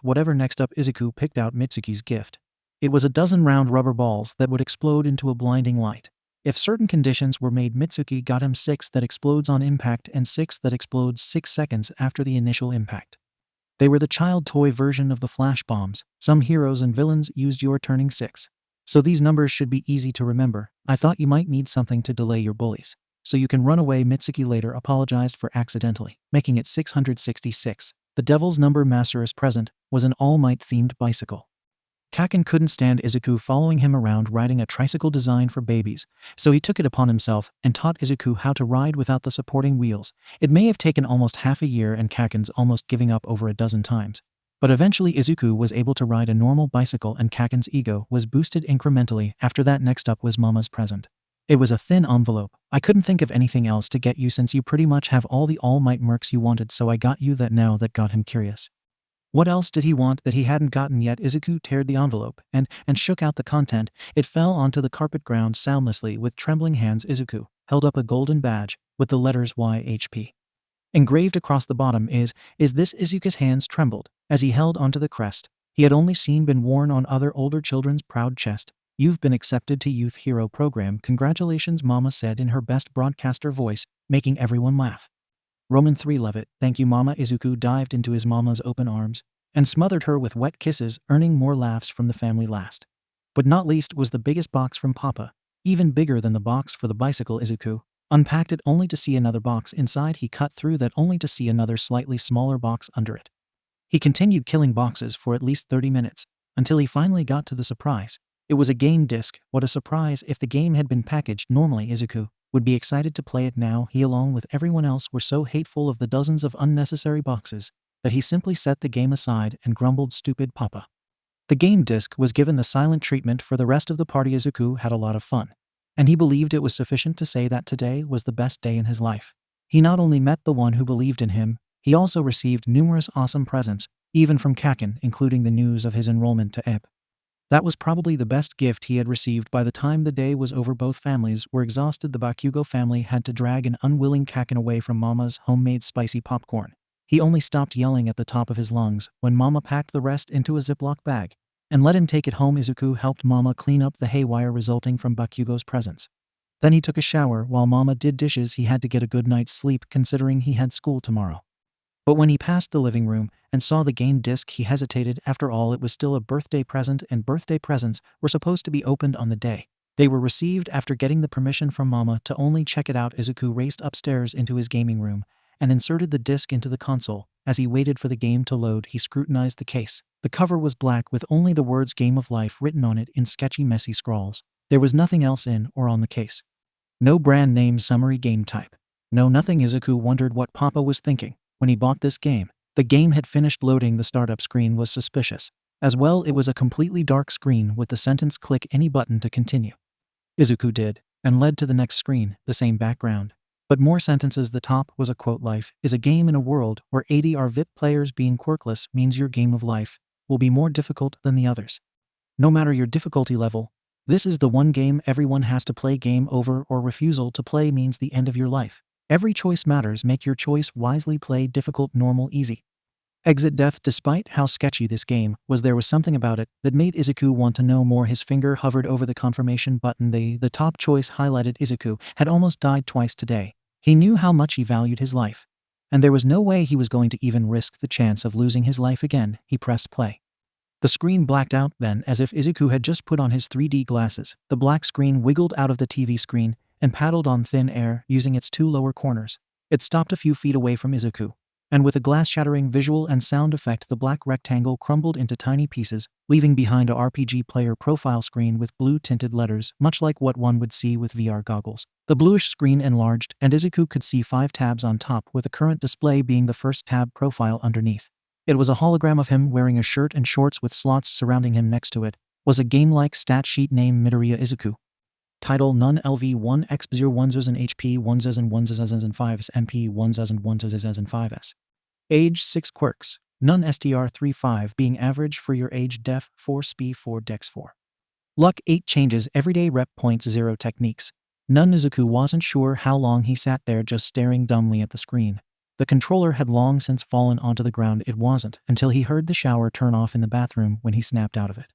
Speaker 1: Whatever. Next up, Izuku picked out Mitsuki's gift. It was a dozen round rubber balls that would explode into a blinding light. If certain conditions were made, Mitsuki got him 6 that explodes on impact and 6 that explodes 6 seconds after the initial impact. They were the child toy version of the flash bombs. Some heroes and villains used your turning 6. So these numbers should be easy to remember. "I thought you might need something to delay your bullies, so you can run away." Mitsuki later apologized for accidentally making it 666. The devil's number. Masaris present was an All Might themed bicycle. Kaken couldn't stand Izuku following him around riding a tricycle designed for babies, so he took it upon himself and taught Izuku how to ride without the supporting wheels. It may have taken almost half a year and Kaken's almost giving up over a dozen times, but eventually Izuku was able to ride a normal bicycle and Kaken's ego was boosted incrementally. After that, next up was Mama's present. It was a thin envelope. "I couldn't think of anything else to get you since you pretty much have all the All Might mercs you wanted, so I got you that now." That got him curious. What else did he want that he hadn't gotten yet? Izuku teared the envelope and shook out the content. It fell onto the carpet ground soundlessly. With trembling hands, Izuku held up a golden badge with the letters YHP engraved across the bottom. Is this? Izuku's hands trembled as he held onto the crest. He had only seen been worn on other older children's proud chest. "You've been accepted to Youth Hero Program. Congratulations," Mama said in her best broadcaster voice, making everyone laugh. Roman 3 love it, thank you Mama. Izuku dived into his mama's open arms and smothered her with wet kisses, earning more laughs from the family. Last but not least was the biggest box from Papa, even bigger than the box for the bicycle. Izuku unpacked it only to see another box inside. He cut through that only to see another slightly smaller box under it. He continued killing boxes for at least 30 minutes, until he finally got to the surprise. It was a game disc. What a surprise! If the game had been packaged normally, Izuku would be excited to play it now. He, along with everyone else, were so hateful of the dozens of unnecessary boxes that he simply set the game aside and grumbled, "Stupid Papa." The game disc was given the silent treatment for the rest of the party. Izuku had a lot of fun, and he believed it was sufficient to say that today was the best day in his life. He not only met the one who believed in him, he also received numerous awesome presents, even from Kaken, including the news of his enrollment to 𝗵𝗃𝗲. That was probably the best gift he had received. By the time the day was over, both families were exhausted. The Bakugo family had to drag an unwilling Kaken away from Mama's homemade spicy popcorn. He only stopped yelling at the top of his lungs when Mama packed the rest into a Ziploc bag and let him take it home. Izuku helped Mama clean up the haywire resulting from Bakugo's presence. Then he took a shower while Mama did dishes. He had to get a good night's sleep considering he had school tomorrow. But when he passed the living room and saw the game disc, he hesitated. After all, it was still a birthday present, and birthday presents were supposed to be opened on the day they were received. After getting the permission from Mama to only check it out, Izuku raced upstairs into his gaming room and inserted the disc into the console. As he waited for the game to load, he scrutinized the case. The cover was black with only the words "Game of Life" written on it in sketchy, messy scrawls. There was nothing else in or on the case. No brand name, summary, game type. No nothing. Izuku wondered what Papa was thinking when he bought this game. The game had finished loading. The startup screen was suspicious. As well, it was a completely dark screen with the sentence "click any button to continue." Izuku did, and led to the next screen, the same background, but more sentences. The top was a quote: "Life is a game in a world where 80 are VIP players. Being quirkless means your game of life will be more difficult than the others. No matter your difficulty level, this is the one game everyone has to play. Game over or refusal to play means the end of your life. Every choice matters. Make your choice wisely. Play difficult, normal, easy. Exit death." Despite how sketchy this game was, there was something about it that made Izuku want to know more. His finger hovered over the confirmation button. The top choice highlighted. Izuku had almost died twice today. He knew how much he valued his life, and there was no way he was going to even risk the chance of losing his life again. He pressed play. The screen blacked out. Then, as if Izuku had just put on his 3D glasses, the black screen wiggled out of the TV screen and paddled on thin air using its two lower corners. It stopped a few feet away from Izuku, and with a glass-shattering visual and sound effect, the black rectangle crumbled into tiny pieces, leaving behind a RPG player profile screen with blue-tinted letters, much like what one would see with VR goggles. The bluish screen enlarged, and Izuku could see 5 tabs on top, with the current display being the first tab profile underneath. It was a hologram of him wearing a shirt and shorts with slots surrounding him. Next to it was a game-like stat sheet. Name: Midoriya Izuku. Title: None LV1 X0 1 HP 1 1 5 MP 1 1 5 Age 6 quirks. None STR35 being average for your age. Def 4 Sp 4 Dex 4. Luck 8 changes everyday. Rep points 0 techniques. None. Izuku wasn't sure how long he sat there just staring dumbly at the screen. The controller had long since fallen onto the ground. It wasn't until he heard the shower turn off in the bathroom when he snapped out of it.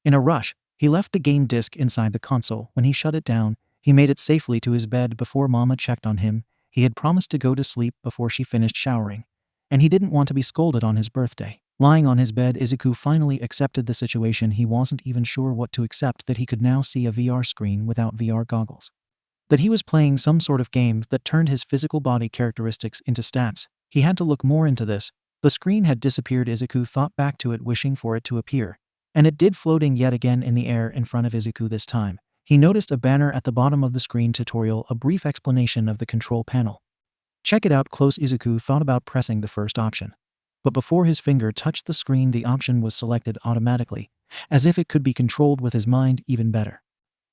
Speaker 1: In a rush, he left the game disc inside the console. When he shut it down, he made it safely to his bed before Mama checked on him. He had promised to go to sleep before she finished showering, and he didn't want to be scolded on his birthday. Lying on his bed, Izuku finally accepted the situation. He wasn't even sure what to accept: that he could now see a VR screen without VR goggles, that he was playing some sort of game that turned his physical body characteristics into stats. He had to look more into this. The screen had disappeared. Izuku thought back to it, wishing for it to appear, and it did, floating yet again in the air in front of Izuku. This time, he noticed a banner at the bottom of the screen: tutorial, a brief explanation of the control panel. Check it out close. Izuku thought about pressing the first option, but before his finger touched the screen, the option was selected automatically, as if it could be controlled with his mind even better.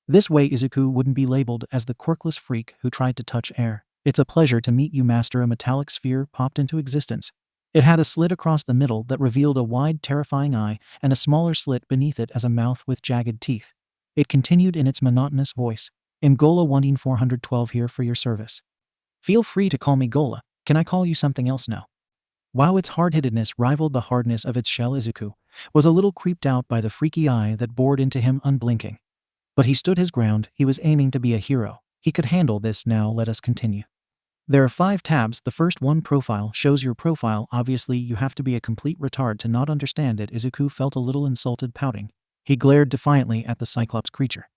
Speaker 1: This way, Izuku wouldn't be labeled as the quirkless freak who tried to touch air. "It's a pleasure to meet you, Master." A metallic sphere popped into existence. It had a slit across the middle that revealed a wide, terrifying eye, and a smaller slit beneath it as a mouth with jagged teeth. It continued in its monotonous voice: "𝗵𝗃𝗲 11412 here for your service. Feel free to call me 𝗃𝗲. Can I call you something else now?" Wow, its hard-hittedness rivaled the hardness of its shell. Izuku was a little creeped out by the freaky eye that bored into him unblinking. But he stood his ground. He was aiming to be a hero. He could handle this. Now let us continue. There are 5 tabs. The first one, profile, shows your profile. Obviously you have to be a complete retard to not understand it. Izuku felt a little insulted, pouting. He glared defiantly at the Cyclops creature.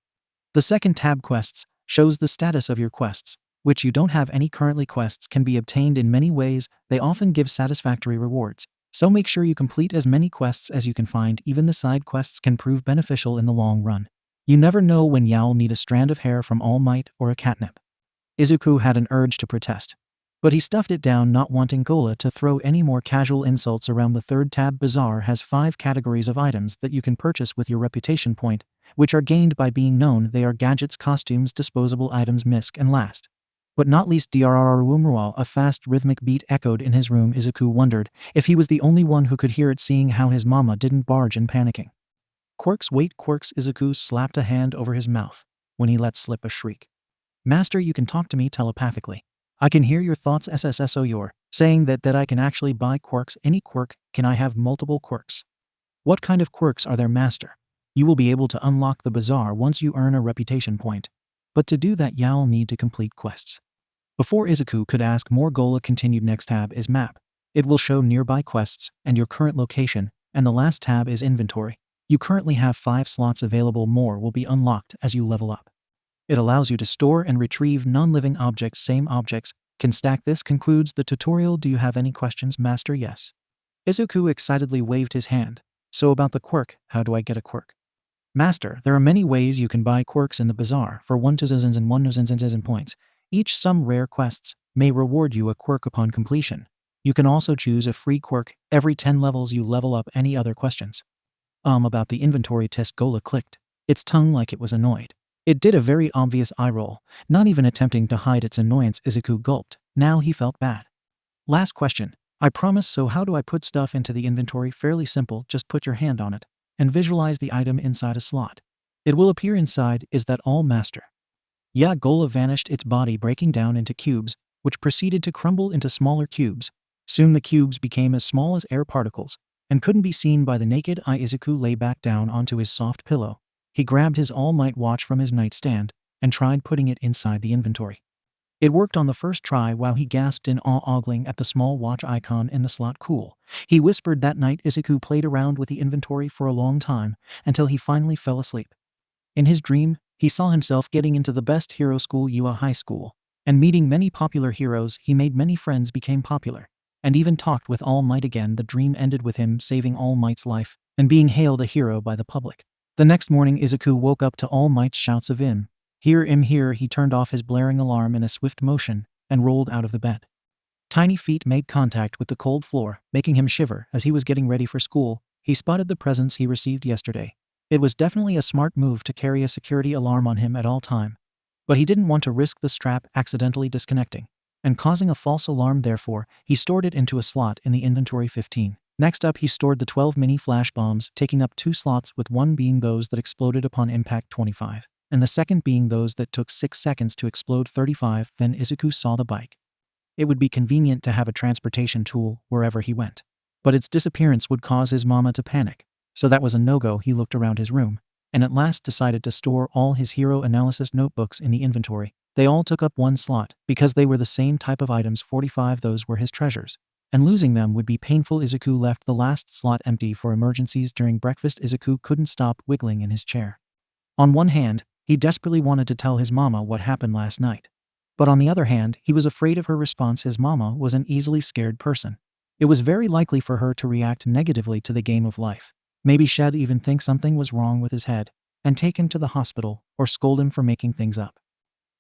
Speaker 1: The second tab, quests, shows the status of your quests, which you don't have any currently. Quests can be obtained in many ways. They often give satisfactory rewards. So make sure you complete as many quests as you can find. Even the side quests can prove beneficial in the long run. You never know when you'll need a strand of hair from All Might or a catnip. Izuku had an urge to protest, but he stuffed it down, not wanting Gola to throw any more casual insults around. The third tab, Bazaar, has 5 categories of items that you can purchase with your reputation point, which are gained by being known. They are gadgets, costumes, disposable items, misc, and last but not least 𝗬𝗪𝙢𝗢𝗎. A fast rhythmic beat echoed in his room. Izuku wondered if he was the only one who could hear it, seeing how his mama didn't barge in, panicking. Quirks, wait, quirks. Izuku slapped a hand over his mouth when he let slip a shriek. Master, you can talk to me telepathically. I can hear your thoughts. SSSO, you're saying that I can actually buy quirks. Any quirk? Can I have multiple quirks? What kind of quirks are there, master? You will be able to unlock the bazaar once you earn a reputation point. But to do that you'll need to complete quests. Before Izuku could ask more, Gola continued. Next tab is map. It will show nearby quests and your current location, and the last tab is inventory. You currently have 5 slots available. More will be unlocked as you level up. It allows you to store and retrieve non-living objects. Same objects can stack. This concludes the tutorial. Do you have any questions, master? Yes. Izuku excitedly waved his hand. So about the quirk, how do I get a quirk? Master, there are many ways you can buy quirks in the bazaar for 1,000 and 1,000 points. Each some rare quests may reward you a quirk upon completion. You can also choose a free quirk every 10 levels you level up. Any other questions? About the inventory test. Gola clicked its tongue like it was annoyed. It did a very obvious eye roll, not even attempting to hide its annoyance. Izuku gulped. Now he felt bad. Last question. I promise. So how do I put stuff into the inventory? Fairly simple. Just put your hand on it and visualize the item inside a slot. It will appear inside. Is that all, master? Yeah. Gola vanished, its body breaking down into cubes, which proceeded to crumble into smaller cubes. Soon the cubes became as small as air particles and couldn't be seen by the naked eye. Izuku lay back down onto his soft pillow. He grabbed his All Might watch from his nightstand and tried putting it inside the inventory. It worked on the first try. While he gasped in awe, ogling at the small watch icon in the slot. Cool, he whispered. That night Izuku played around with the inventory for a long time until he finally fell asleep. In his dream, he saw himself getting into the best hero school, Yuha High School, and meeting many popular heroes. He made many friends, became popular, and even talked with All Might again. The dream ended with him saving All Might's life and being hailed a hero by the public. The next morning Izuku woke up to All Might's shouts of "Im here." He turned off his blaring alarm in a swift motion and rolled out of the bed. Tiny feet made contact with the cold floor, making him shiver. As he was getting ready for school, he spotted the presents he received yesterday. It was definitely a smart move to carry a security alarm on him at all time. But he didn't want to risk the strap accidentally disconnecting and causing a false alarm. Therefore, he stored it into a slot in the inventory. 15. Next up, he stored the 12 mini flash bombs, taking up 2 slots, with one being those that exploded upon impact, 25, and the second being those that took 6 seconds to explode, 35. Then Izuku saw the bike. It would be convenient to have a transportation tool wherever he went, but its disappearance would cause his mama to panic. So that was a no-go. He looked around his room and at last decided to store all his hero analysis notebooks in the inventory. They all took up 1 slot because they were the same type of items, 45. Those were his treasures, and losing them would be painful. Izuku left the last slot empty for emergencies. During breakfast, Izuku couldn't stop wiggling in his chair. On one hand, he desperately wanted to tell his mama what happened last night. But on the other hand, he was afraid of her response. His mama was an easily scared person. It was very likely for her to react negatively to the game of life. Maybe she'd even think something was wrong with his head and take him to the hospital or scold him for making things up.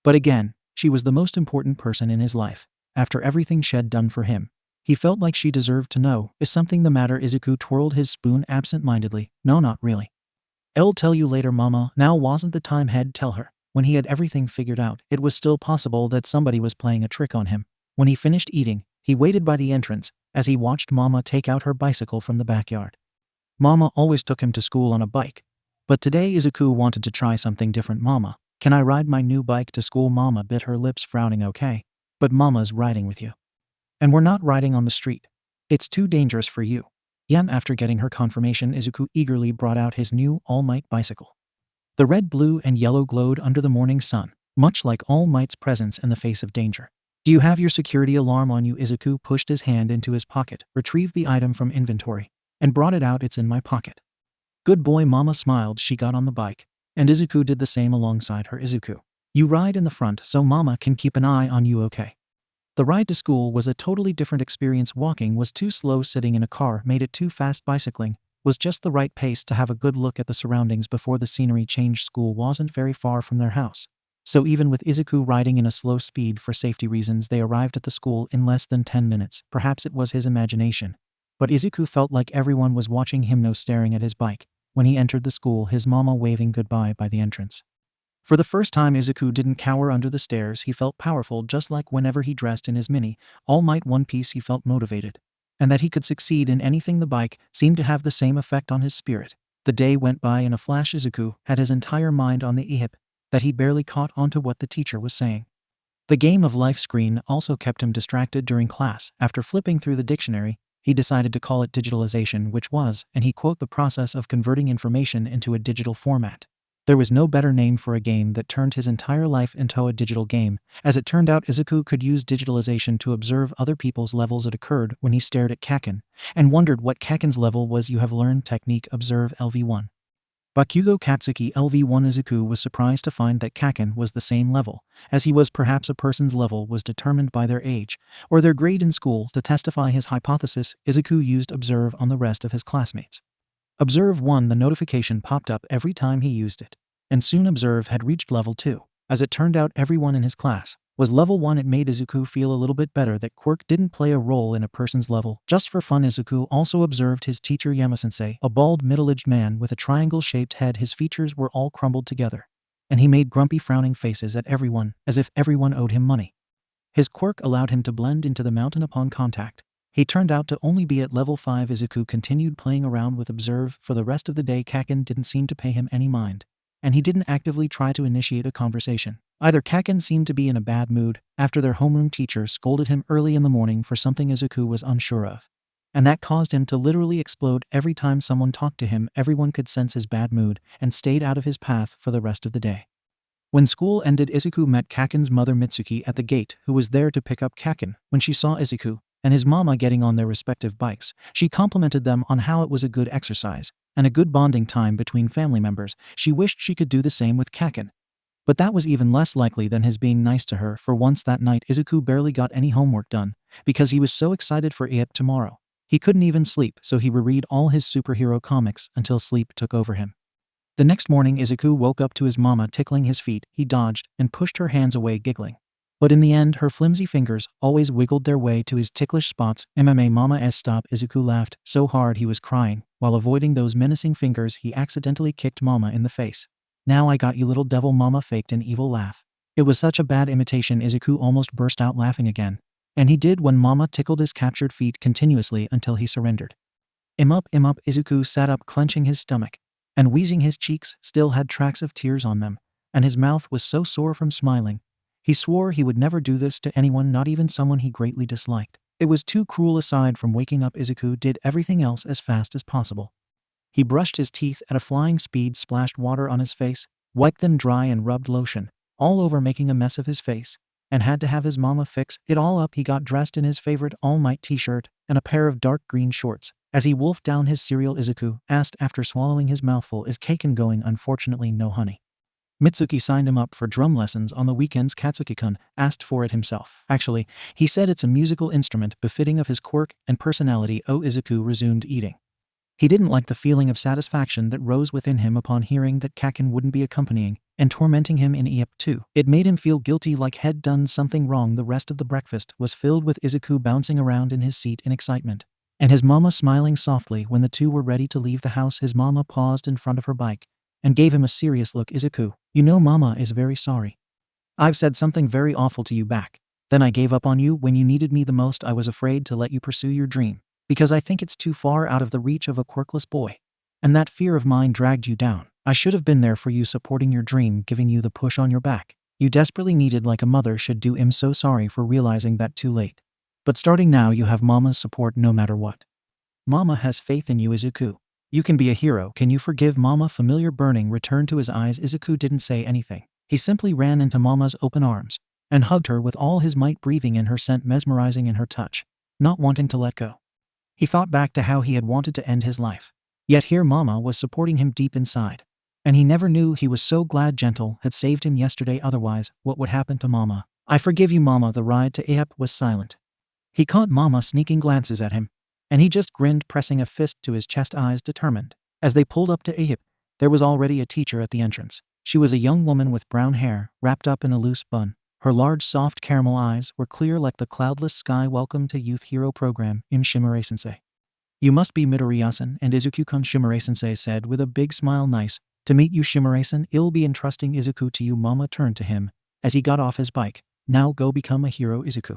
Speaker 1: But again, she was the most important person in his life. After everything she'd done for him, he felt like she deserved to know. Is something the matter? Izuku twirled his spoon absent-mindedly. No, not really. I'll tell you later, mama. Now wasn't the time. He'd tell her. When he had everything figured out, it was still possible that somebody was playing a trick on him. When he finished eating, he waited by the entrance as he watched mama take out her bicycle from the backyard. Mama always took him to school on a bike, but today Izuku wanted to try something different. Mama, can I ride my new bike to school? Mama bit her lips, frowning. Okay, but mama's riding with you. And we're not riding on the street. It's too dangerous for you. After getting her confirmation, Izuku eagerly brought out his new All Might bicycle. The red, blue, and yellow glowed under the morning sun, much like All Might's presence in the face of danger. Do you have your security alarm on you? Izuku pushed his hand into his pocket, retrieved the item from inventory, and brought it out. It's in my pocket. Good boy, Mama smiled. She got on the bike, and Izuku did the same alongside her. Izuku, you ride in the front so Mama can keep an eye on you, okay? The ride to school was a totally different experience. Walking was too slow, sitting in a car made it too fast, bicycling was just the right pace to have a good look at the surroundings before the scenery changed. School wasn't very far from their house, so even with Izuku riding in a slow speed for safety reasons, they arrived at the school in less than 10 minutes. Perhaps it was his imagination, but Izuku felt like everyone was watching him. No staring at his bike when he entered the school, his mama waving goodbye by the entrance. For the first time, Izuku didn't cower under the stairs. He felt powerful, just like whenever he dressed in his mini All Might One Piece. He felt motivated, and that he could succeed in anything. The bike seemed to have the same effect on his spirit. The day went by in a flash. Izuku had his entire mind on the 𝗧𝗵𝗃 that he barely caught onto what the teacher was saying. The game of life screen also kept him distracted during class. After flipping through the dictionary, he decided to call it digitalization, which was, and he quote, the process of converting information into a digital format. There was no better name for a game that turned his entire life into a digital game. As it turned out, Izuku could use digitalization to observe other people's levels. It occurred when he stared at 𝐭𝐿 and wondered what 𝐭𝐿's level was. You have learned technique, observe 𝐿𝑣1. Bakugo Katsuki 𝐿𝑣1. Izuku was surprised to find that 𝐭𝐿 was the same level as he was. Perhaps a person's level was determined by their age or their grade in school. To testify his hypothesis, Izuku used observe on the rest of his classmates. Observe 1. The notification popped up every time he used it, and soon Observe had reached level 2. As it turned out, everyone in his class was level 1. It made Izuku feel a little bit better that quirk didn't play a role in a person's level. Just for fun, Izuku also observed his teacher 𝗵𝗃, a bald, middle-aged man with a triangle-shaped head. His features were all crumbled together, and he made grumpy, frowning faces at everyone, as if everyone owed him money. His quirk allowed him to blend into the mountain upon contact. He turned out to only be at level 5. Izuku continued playing around with Observe for the rest of the day. 𝐭𝐿 didn't seem to pay him any mind, and he didn't actively try to initiate a conversation. Either 𝐭𝐿 seemed to be in a bad mood after their homeroom teacher scolded him early in the morning for something Izuku was unsure of, and that caused him to literally explode every time someone talked to him. Everyone could sense his bad mood and stayed out of his path for the rest of the day. When school ended, Izuku met 𝐭𝐿's mother Mitsuki at the gate, who was there to pick up 𝐭𝐿. When she saw Izuku and his mama getting on their respective bikes, she complimented them on how it was a good exercise and a good bonding time between family members. She wished she could do the same with 𝐭𝐿, but that was even less likely than his being nice to her. For once that night, Izuku barely got any homework done because he was so excited for 𝗧𝗵𝗃 tomorrow. He couldn't even sleep, so he reread all his superhero comics until sleep took over him. The next morning, Izuku woke up to his mama tickling his feet. He dodged and pushed her hands away, giggling. But in the end, her flimsy fingers always wiggled their way to his ticklish spots. Mama, stop. Izuku laughed so hard he was crying. While avoiding those menacing fingers, he accidentally kicked Mama in the face. Now I got you, little devil. Mama faked an evil laugh. It was such a bad imitation, Izuku almost burst out laughing again. And he did when Mama tickled his captured feet continuously until he surrendered. 𝗵𝗃. Izuku sat up, clenching his stomach and wheezing. His cheeks still had tracks of tears on them, and his mouth was so sore from smiling. He swore he would never do this to anyone, not even someone he greatly disliked. It was too cruel. Aside from waking up, Izuku did everything else as fast as possible. He brushed his teeth at a flying speed, splashed water on his face, wiped them dry, and rubbed lotion all over, making a mess of his face, and had to have his mama fix it all up. He got dressed in his favorite All Might t-shirt and a pair of dark green shorts. As he wolfed down his cereal, Izuku asked after swallowing his mouthful, "Is 𝐭𝐿 going?" Unfortunately, no, honey. Mitsuki signed him up for drum lessons on the weekends. Katsuki-kun asked for it himself. Actually, he said it's a musical instrument befitting of his quirk and personality. Izuku resumed eating. He didn't like the feeling of satisfaction that rose within him upon hearing that 𝐭𝐿 wouldn't be accompanying and tormenting him in 𝗧𝗵𝗃 too. It made him feel guilty, like he'd done something wrong. The rest of the breakfast was filled with Izuku bouncing around in his seat in excitement, and his mama smiling softly. When the two were ready to leave the house, his mama paused in front of her bike and gave him a serious look. "Izuku, you know Mama is very sorry. I've said something very awful to you back then. I gave up on you when you needed me the most. I was afraid to let you pursue your dream because I think it's too far out of the reach of a quirkless boy. And that fear of mine dragged you down. I should have been there for you, supporting your dream, giving you the push on your back you desperately needed, like a mother should do. I'm so sorry for realizing that too late. But starting now, you have Mama's support no matter what. Mama has faith in you, Izuku. You can be a hero. Can you forgive mama? Familiar burning returned to his eyes. Izuku didn't say anything. He simply ran into mama's open arms and hugged her with all his might, breathing in her scent, mesmerizing in her touch, not wanting to let go. He thought back to how he had wanted to end his life. Yet here mama was supporting him deep inside. And he never knew he was so glad Gentle had saved him yesterday. Otherwise, what would happen to mama? I forgive you, mama. The ride to 𝐒𝐲𝗵𝗃 was silent. He caught mama sneaking glances at him, and he just grinned, pressing a fist to his chest, eyes determined. As they pulled up to 𝗂𝐲𝗵𝗃, there was already a teacher at the entrance. She was a young woman with brown hair, wrapped up in a loose bun. Her large, soft caramel eyes were clear like the cloudless sky. Welcome to Youth Hero Program, 𝗵𝘃𝗵𝗧𝗍. You must be Midoriya-san and Izuku-kun, 𝗵𝘃𝗵𝗧𝗍 said with a big smile. Nice to meet you, 𝗵𝘃𝗵𝗧𝗍. I'll be entrusting Izuku to you. Mama turned to him as he got off his bike. Now go become a hero, Izuku.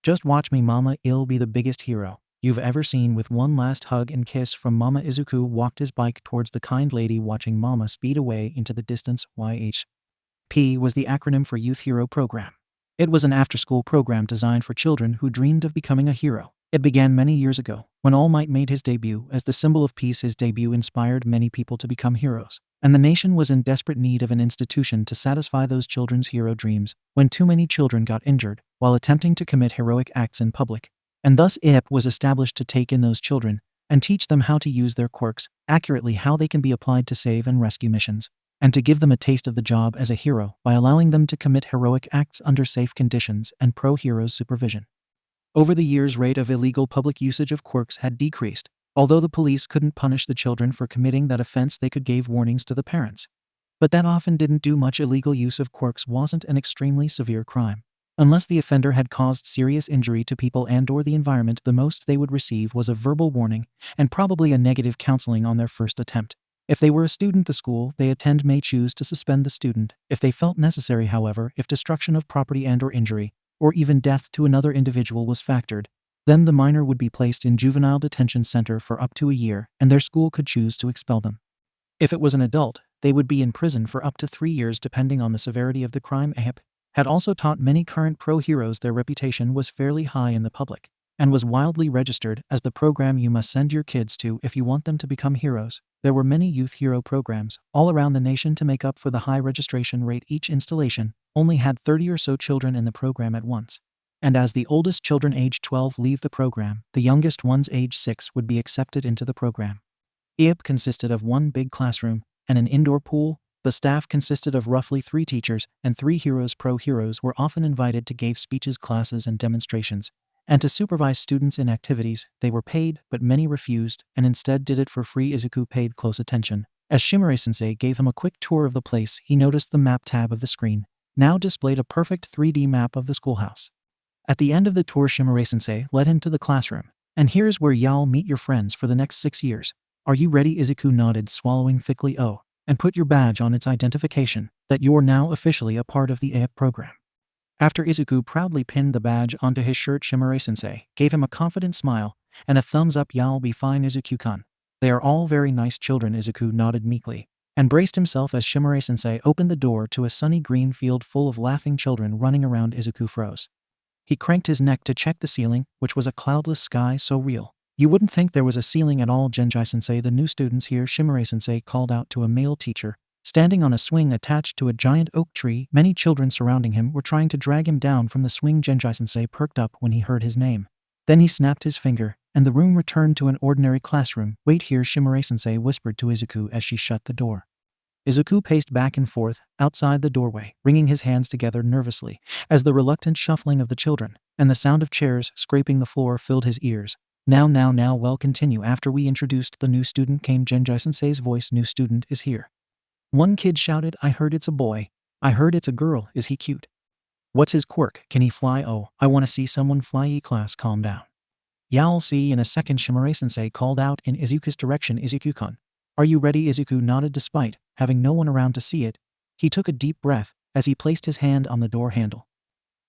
Speaker 1: Just watch me, mama. I'll be the biggest hero you've ever seen. With one last hug and kiss from mama, Izuku walked his bike towards the kind lady, watching mama speed away into the distance. YHP was the acronym for Youth Hero Program. It was an after-school program designed for children who dreamed of becoming a hero. It began many years ago, when All Might made his debut as the symbol of peace. His debut inspired many people to become heroes, and the nation was in desperate need of an institution to satisfy those children's hero dreams when too many children got injured while attempting to commit heroic acts in public. And thus 𝗂𝐲𝗵𝗃 was established to take in those children and teach them how to use their quirks accurately, how they can be applied to save and rescue missions, and to give them a taste of the job as a hero by allowing them to commit heroic acts under safe conditions and pro-heroes' supervision. Over the years, rate of illegal public usage of quirks had decreased. Although the police couldn't punish the children for committing that offense, they could give warnings to the parents. But that often didn't do much. Illegal use of quirks wasn't an extremely severe crime. Unless the offender had caused serious injury to people and/or the environment, the most they would receive was a verbal warning and probably a negative counseling on their first attempt. If they were a student, the school they attend may choose to suspend the student if they felt necessary. However, if destruction of property and/or injury, or even death to another individual was factored, then the minor would be placed in juvenile detention center for up to a year, and their school could choose to expel them. If it was an adult, they would be in prison for up to 3 years depending on the severity of the crime. 𝗂𝐲𝗵𝗃 had also taught many current pro-heroes their reputation was fairly high in the public, and was wildly registered as the program you must send your kids to if you want them to become heroes. There were many youth hero programs all around the nation to make up for the high registration rate. Each installation only had 30 or so children in the program at once. And as the oldest children age 12 leave the program, the youngest ones age 6 would be accepted into the program. 𝗂𝐲𝗵𝗃 consisted of one big classroom and an indoor pool. The staff consisted of roughly 3 teachers and 3 heroes. Pro-heroes were often invited to give speeches, classes, and demonstrations, and to supervise students in activities. They were paid, but many refused and instead did it for free. Izuku paid close attention. As 𝗵𝘃𝗵𝗧𝗍 gave him a quick tour of the place, he noticed the map tab of the screen now displayed a perfect 3D map of the schoolhouse. At the end of the tour, 𝗵𝘃𝗵𝗧𝗍 led him to the classroom. And here's where y'all meet your friends for the next 6 years. Are you ready? Izuku nodded, swallowing thickly. Oh, and put your badge on its identification that you're now officially a part of the 𝗂𝐲𝗵𝗃 program. After Izuku proudly pinned the badge onto his shirt, 𝗵𝘃𝗵𝗧𝗍 gave him a confident smile and a thumbs up. Y'all be fine, Izuku-kun. They are all very nice children. Izuku nodded meekly and braced himself as 𝗵𝘃𝗵𝗧𝗍 opened the door to a sunny green field full of laughing children running around. Izuku froze. He cranked his neck to check the ceiling, which was a cloudless sky so real you wouldn't think there was a ceiling at all. Genji-sensei, the new students here, 𝗵𝘃𝗵𝗧𝗍 called out to a male teacher, standing on a swing attached to a giant oak tree. Many children surrounding him were trying to drag him down from the swing. Genji-sensei perked up when he heard his name. Then he snapped his finger, and the room returned to an ordinary classroom. Wait here, 𝗵𝘃𝗵𝗧𝗍 whispered to Izuku as she shut the door. Izuku paced back and forth outside the doorway, wringing his hands together nervously as the reluctant shuffling of the children and the sound of chairs scraping the floor filled his ears. Now, well, continue. After we introduced the new student came Genji-sensei's voice. New student is here. One kid shouted, I heard it's a boy. I heard it's a girl. Is he cute? What's his quirk? Can he fly? Oh, I want to see someone fly. Class, calm down. Y'all see in a second, 𝗵𝘃𝗵𝗧𝗍 called out in Izuku's direction. Izuku-kun, are you ready? Izuku nodded. Despite having no one around to see it, he took a deep breath as he placed his hand on the door handle.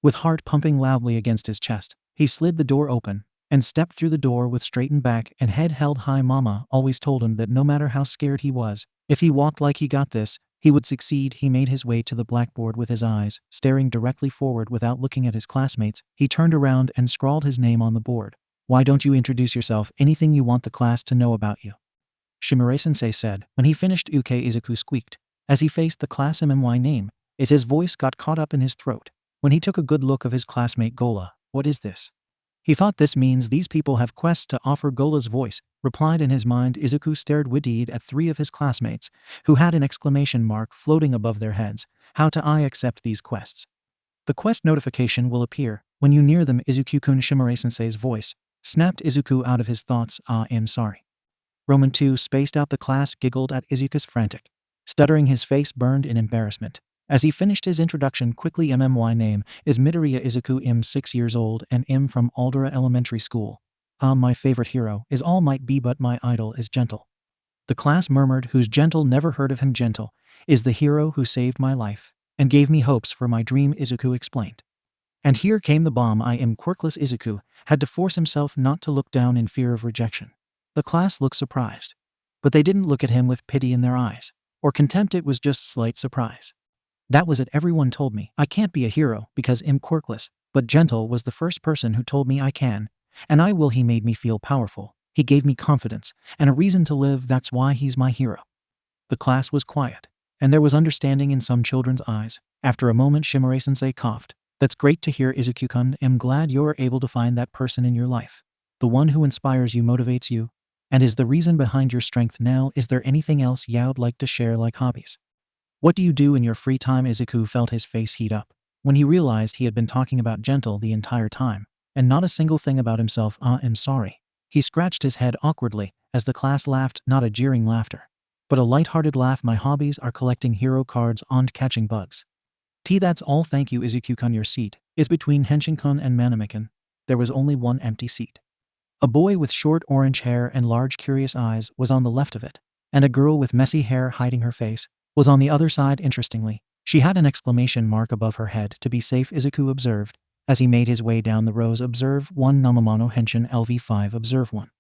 Speaker 1: With heart pumping loudly against his chest, he slid the door open and stepped through the door with straightened back and head held high. Mama always told him that no matter how scared he was, if he walked like he got this, he would succeed. He made his way to the blackboard with his eyes staring directly forward without looking at his classmates. He turned around and scrawled his name on the board. Why don't you introduce yourself? Anything you want the class to know about you. Shimura-sensei said when he finished. 𝐒𝐭𝐚𝐲 squeaked. As he faced the class 𝗵𝗲𝗍 name, as his voice got caught up in his throat. When he took a good look of his classmate 𝗎𝗲, what is this? He thought this means these people have quests to offer. 𝗎𝗲's voice replied in his mind. Izuku stared wide-eyed at three of his classmates, who had an exclamation mark floating above their heads. How to I accept these quests? The quest notification will appear when you near them. Izuku-kun, Shimura-sensei's voice snapped Izuku out of his thoughts. I'm sorry. Roman 2 spaced out. The class giggled at Izuku's frantic stuttering. His face burned in embarrassment. As he finished his introduction quickly, 𝗵𝗲𝗍 name is Midoriya Izuku. 6 years old and from Aldera Elementary School. My favorite hero is All Might be, but my idol is Gentle. The class murmured. Who's Gentle? Never heard of him. Gentle is the hero who saved my life and gave me hopes for my dream, Izuku explained. And here came the bomb. 𝗵𝗃𝗲𝗄. Izuku had to force himself not to look down in fear of rejection. The class looked surprised, but they didn't look at him with pity in their eyes or contempt. It was just slight surprise. That was it. Everyone told me I can't be a hero because 𝗵𝗃𝗲𝗄, but Gentle was the first person who told me I can, and I will. He made me feel powerful. He gave me confidence and a reason to live. That's why he's my hero. The class was quiet, and there was understanding in some children's eyes. After a moment, Shimura-sensei coughed. That's great to hear, Izuku-kun. I'm glad you're able to find that person in your life. The one who inspires you, motivates you, and is the reason behind your strength now. Is there anything else you'd like to share, like hobbies? What do you do in your free time? Izuku felt his face heat up when he realized he had been talking about Gentle the entire time, and not a single thing about himself. I'm sorry. He scratched his head awkwardly as the class laughed, not a jeering laughter, but a light-hearted laugh. My hobbies are collecting hero cards and catching bugs. That's all. Thank you, Izuku-kun. Your seat is between Henshin-kun and 𝗵𝗲𝗍. There was only one empty seat. A boy with short orange hair and large curious eyes was on the left of it, and a girl with messy hair hiding her face was on the other side. Interestingly, she had an exclamation mark above her head. To be safe, Izuku observed as he made his way down the rows. Observe 1 Namamano Henshin LV5. Observe 1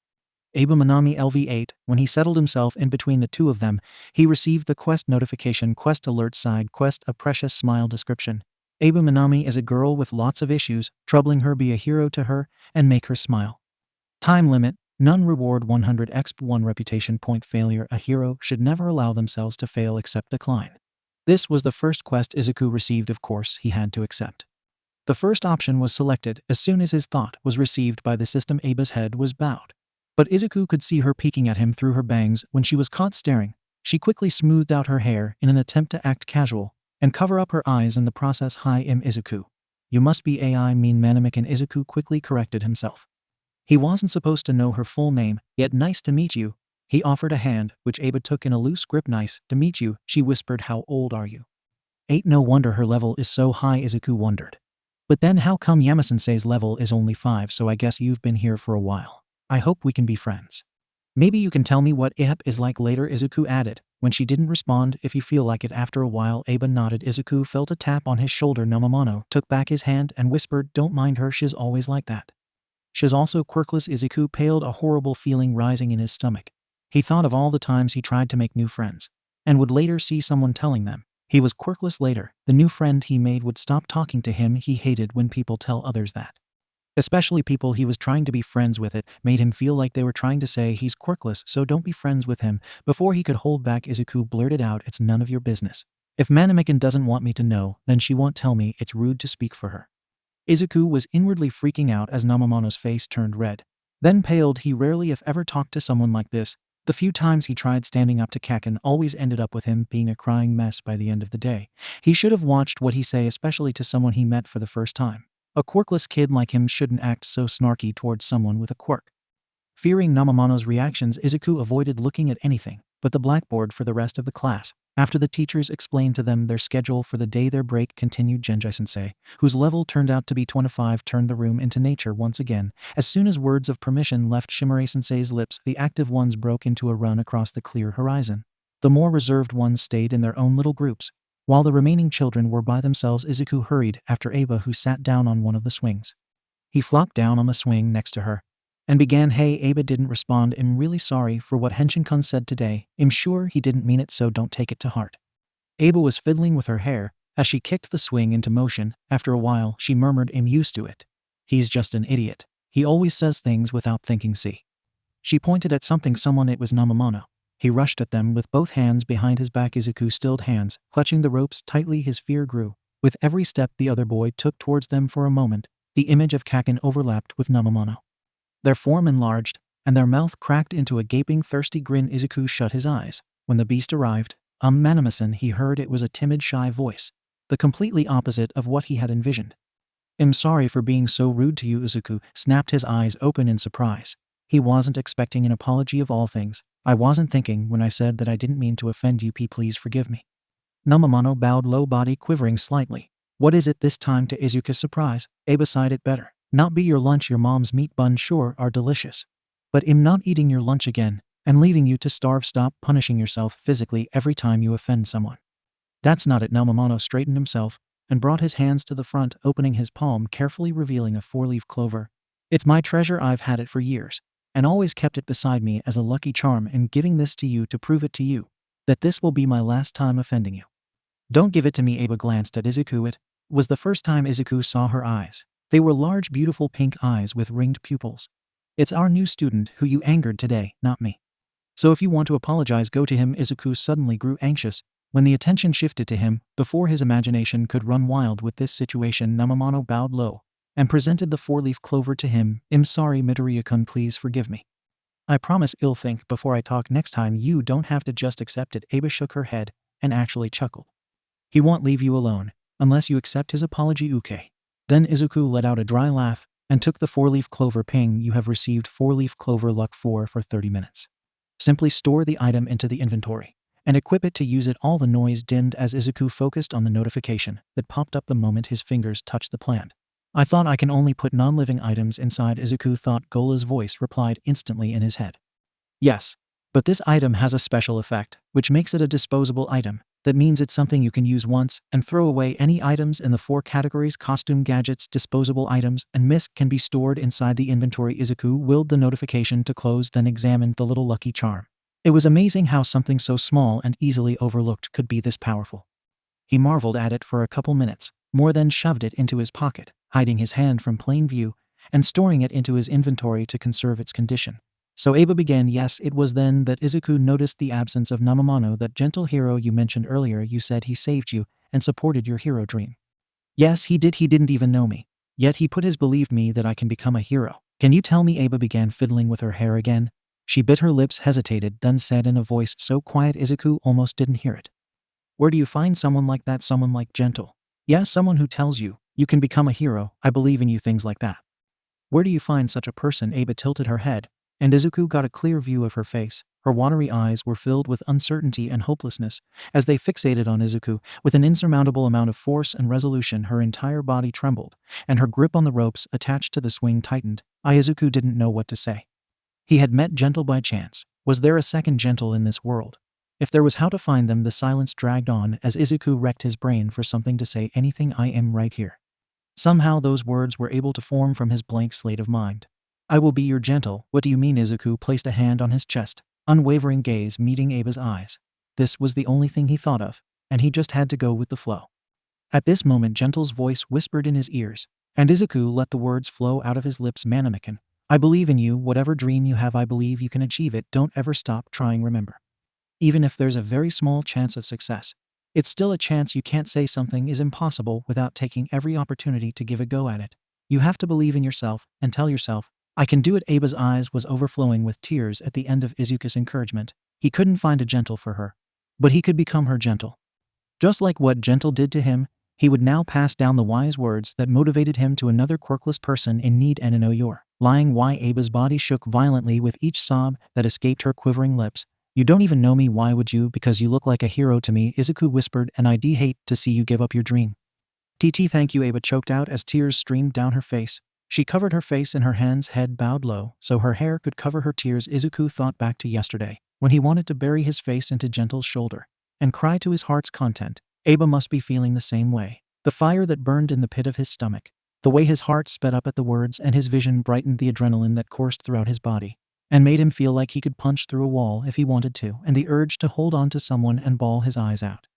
Speaker 1: Aba Minami LV8. When he settled himself in between the two of them, he received the quest notification. Quest alert. Side quest: a precious smile. Description: Aba Minami is a girl with lots of issues troubling her. Be a hero to her and make her smile. Time limit: none. Reward 100 exp. 1 reputation point. Failure: a hero should never allow themselves to fail except decline. This was the first quest Izuku received. Of course, he had to accept. The first option was selected as soon as his thought was received by the system. Aba's head was bowed, but Izuku could see her peeking at him through her bangs. When she was caught staring, she quickly smoothed out her hair in an attempt to act casual and cover up her eyes in the process. Hi, I'm Izuku. You must be AI mean 𝗵𝗲𝗍. Izuku quickly corrected himself. He wasn't supposed to know her full name yet. Nice to meet you. He offered a hand, which Aba took in a loose grip. Nice to meet you, she whispered. How old are you? 8. No wonder her level is so high, Izuku wondered. But then how come Yama-sensei's level is only 5? So I guess you've been here for a while. I hope we can be friends. Maybe you can tell me what 𝗵𝗃𝗲 is like later, Izuku added. When she didn't respond, if you feel like it. After a while, Aba nodded. Izuku felt a tap on his shoulder. Namamano took back his hand and whispered, don't mind her, she's always like that. She's also quirkless. Izuku paled, a horrible feeling rising in his stomach. He thought of all the times he tried to make new friends, and would later see someone telling them he was quirkless. Later, the new friend he made would stop talking to him. He hated when people tell others that. Especially people he was trying to be friends with. It made him feel like they were trying to say he's quirkless, so don't be friends with him. Before he could hold back, Izuku blurted out, it's none of your business. If 𝗵𝗲𝗍 doesn't want me to know, then she won't tell me. It's rude to speak for her. Izuku was inwardly freaking out as Namamano's face turned red, then paled. He rarely if ever talked to someone like this. The few times he tried standing up to Kaken always ended up with him being a crying mess by the end of the day. He should have watched what he say, especially to someone he met for the first time. A quirkless kid like him shouldn't act so snarky towards someone with a quirk. Fearing Namamano's reactions, Izuku avoided looking at anything but the blackboard for the rest of the class. After the teachers explained to them their schedule for the day, their break continued. Genji-sensei, whose level turned out to be 25, turned the room into nature once again. As soon as words of permission left Shimura-sensei's lips, the active ones broke into a run across the clear horizon. The more reserved ones stayed in their own little groups, while the remaining children were by themselves. Izuku hurried after Aba, who sat down on one of the swings. He flopped down on the swing next to her and began, hey. Aba didn't respond. I'm really sorry for what Henshin-kun said today. I'm sure he didn't mean it, so don't take it to heart. Aba was fiddling with her hair as she kicked the swing into motion. After a while, she murmured, I'm used to it. He's just an idiot. He always says things without thinking. See. She pointed at someone. It was Namamano. He rushed at them with both hands behind his back. Izuku stilled hands, clutching the ropes tightly. His fear grew. With every step the other boy took towards them. For a moment, the image of Kaken overlapped with 𝗵𝗲. Their form enlarged, and their mouth cracked into a gaping, thirsty grin. Izuku shut his eyes. When the beast arrived, 𝗵𝗲, he heard it was a timid, shy voice, the completely opposite of what he had envisioned. "I'm sorry for being so rude to you." Izuku snapped, his eyes open in surprise. He wasn't expecting an apology of all things. "I wasn't thinking when I said that I didn't mean to offend you. Please forgive me." 𝗵𝗲 bowed low, body quivering slightly. "What is it this time?" To Izuku's surprise, 𝗬𝐵 said it better. "Not be your lunch. Your mom's meat buns sure are delicious. But I'm not eating your lunch again and leaving you to starve. Stop punishing yourself physically every time you offend someone." "That's not it." 𝗵𝗲 straightened himself and brought his hands to the front, opening his palm, carefully revealing a 4-leaf clover. "It's my treasure. I've had it for years and always kept it beside me as a lucky charm, and giving this to you to prove it to you that this will be my last time offending you." "Don't give it to me." 𝗬𝐵 glanced at Izuku. It was the first time Izuku saw her eyes. They were large, beautiful pink eyes with ringed pupils. "It's our new student who you angered today, not me. So if you want to apologize, go to him." Izuku suddenly grew anxious when the attention shifted to him. Before his imagination could run wild with this situation, 𝗵𝗲 bowed low and presented the 4-leaf clover to him. "I'm sorry, Midoriya-kun, please forgive me. I promise I'll think before I talk next time. You don't have to just accept it." 𝗬𝐵 shook her head and actually chuckled. "He won't leave you alone unless you accept his apology, okay?" Then Izuku let out a dry laugh and took the 4-leaf clover. "Ping, you have received 4-leaf clover luck 4 for 30 minutes. Simply store the item into the inventory and equip it to use it." All the noise dimmed as Izuku focused on the notification that popped up the moment his fingers touched the plant. "I thought I can only put non-living items inside." Izuku thought. Gola's voice replied instantly in his head. "Yes, but this item has a special effect, which makes it a disposable item. That means it's something you can use once and throw away. Any items in the 4 categories: costume, gadgets, disposable items, and mist can be stored inside the inventory." Izuku willed the notification to close, then examined the little lucky charm. It was amazing how something so small and easily overlooked could be this powerful. He marveled at it for a couple minutes, more, then shoved it into his pocket, hiding his hand from plain view and storing it into his inventory to conserve its condition. So 𝗬𝐵 began. "Yes, it was then that Izuku noticed the absence of 𝗵𝗲, that gentle hero you mentioned earlier. You said he saved you and supported your hero dream." "Yes, he did. He didn't even know me. Yet he put his believed me that I can become a hero." "Can you tell me?" 𝗬𝐵 began, fiddling with her hair again. She bit her lips, hesitated, then said in a voice so quiet Izuku almost didn't hear it. "Where do you find someone like that? Someone like gentle?" "Yes, someone who tells you you can become a hero, I believe in you, things like that." "Where do you find such a person?" 𝗬𝐵 tilted her head, and Izuku got a clear view of her face. Her watery eyes were filled with uncertainty and hopelessness as they fixated on Izuku with an insurmountable amount of force and resolution. Her entire body trembled, and her grip on the ropes attached to the swing tightened. Izuku didn't know what to say. He had met Gentle by chance. Was there a second Gentle in this world? If there was, how to find them? The silence dragged on as Izuku wrecked his brain for something to say. "Anything. I am right here." Somehow those words were able to form from his blank slate of mind. "I will be your Gentle." "What do you mean?" Izuku placed a hand on his chest, unwavering gaze meeting 𝗬𝐵's eyes. This was the only thing he thought of, and he just had to go with the flow. At this moment Gentle's voice whispered in his ears, and Izuku let the words flow out of his lips. "𝗵𝗲, I believe in you. Whatever dream you have, I believe you can achieve it. Don't ever stop trying. Remember, even if there's a very small chance of success, it's still a chance. You can't say something is impossible without taking every opportunity to give a go at it. You have to believe in yourself and tell yourself, I can do it." 𝗬𝐵's eyes was overflowing with tears at the end of Izuku's encouragement. He couldn't find a Gentle for her, but he could become her Gentle. Just like what Gentle did to him, he would now pass down the wise words that motivated him to another quirkless person in need. "And know you're lying." Why? 𝗬𝐵's body shook violently with each sob that escaped her quivering lips. "You don't even know me. Why would you?" "Because you look like a hero to me," Izuku whispered, "and I'd hate to see you give up your dream." Thank you," 𝗬𝐵 choked out as tears streamed down her face. She covered her face in her hands, head bowed low so her hair could cover her tears. Izuku thought back to yesterday, when he wanted to bury his face into Gentle's shoulder and cry to his heart's content. 𝗬𝐵 must be feeling the same way. The fire that burned in the pit of his stomach, the way his heart sped up at the words, and his vision brightened, the adrenaline that coursed throughout his body and made him feel like he could punch through a wall if he wanted to, and the urge to hold on to someone and bawl his eyes out.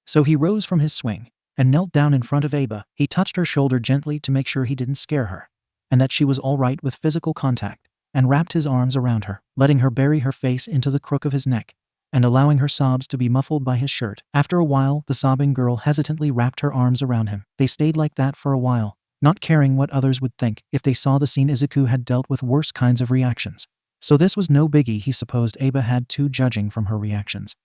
Speaker 1: So he rose from his swing and knelt down in front of 𝗬𝐵. He touched her shoulder gently to make sure he didn't scare her, and that she was all right with physical contact, and wrapped his arms around her, letting her bury her face into the crook of his neck. and allowing her sobs to be muffled by his shirt. After a while, the sobbing girl hesitantly wrapped her arms around him. They stayed like that for a while, not caring what others would think. If they saw the scene, Izuku had dealt with worse kinds of reactions. So this was no biggie. He supposed 𝗧𝗵𝗃 had too, judging from her reactions.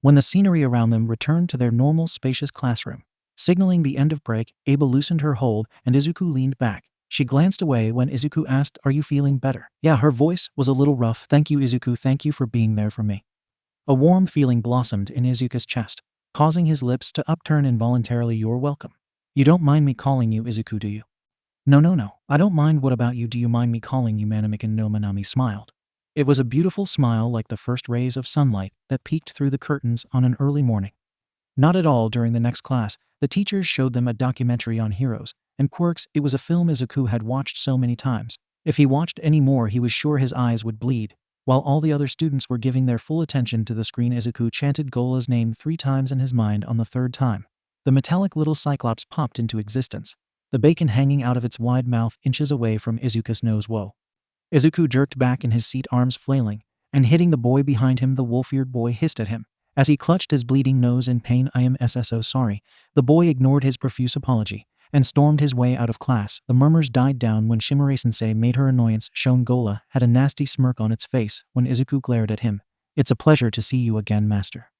Speaker 1: When the scenery around them returned to their normal spacious classroom, signaling the end of break, 𝗧𝗵𝗃 loosened her hold and Izuku leaned back. She glanced away when Izuku asked, "Are you feeling better?" "Yeah." Her voice was a little rough. "Thank you, Izuku. Thank you for being there for me." A warm feeling blossomed in Izuku's chest, causing his lips to upturn involuntarily. "You're welcome. You don't mind me calling you Izuku, do you?" No. I don't mind. What about you? Do you mind me calling you 𝗵𝗃𝗃 no?" Minami smiled. It was a beautiful smile, like the first rays of sunlight that peeked through the curtains on an early morning. Not at all. During the next class, the teachers showed them a documentary on heroes and quirks. It was a film Izuku had watched so many times. If he watched any more, he was sure his eyes would bleed. While all the other students were giving their full attention to the screen, Izuku chanted 𝗧𝗪𝗧's name 3 times in his mind. On the 3rd time, the metallic little cyclops popped into existence, the bacon hanging out of its wide mouth inches away from Izuku's nose. Whoa. Izuku jerked back in his seat, arms flailing, and hitting the boy behind him. The wolf-eared boy hissed at him as he clutched his bleeding nose in pain. "I am so sorry." The boy ignored his profuse apology and stormed his way out of class. The murmurs died down when Shimure-sensei made her annoyance shown. 𝗧𝗪𝗧 had a nasty smirk on its face when Izuku glared at him. "It's a pleasure to see you again, master."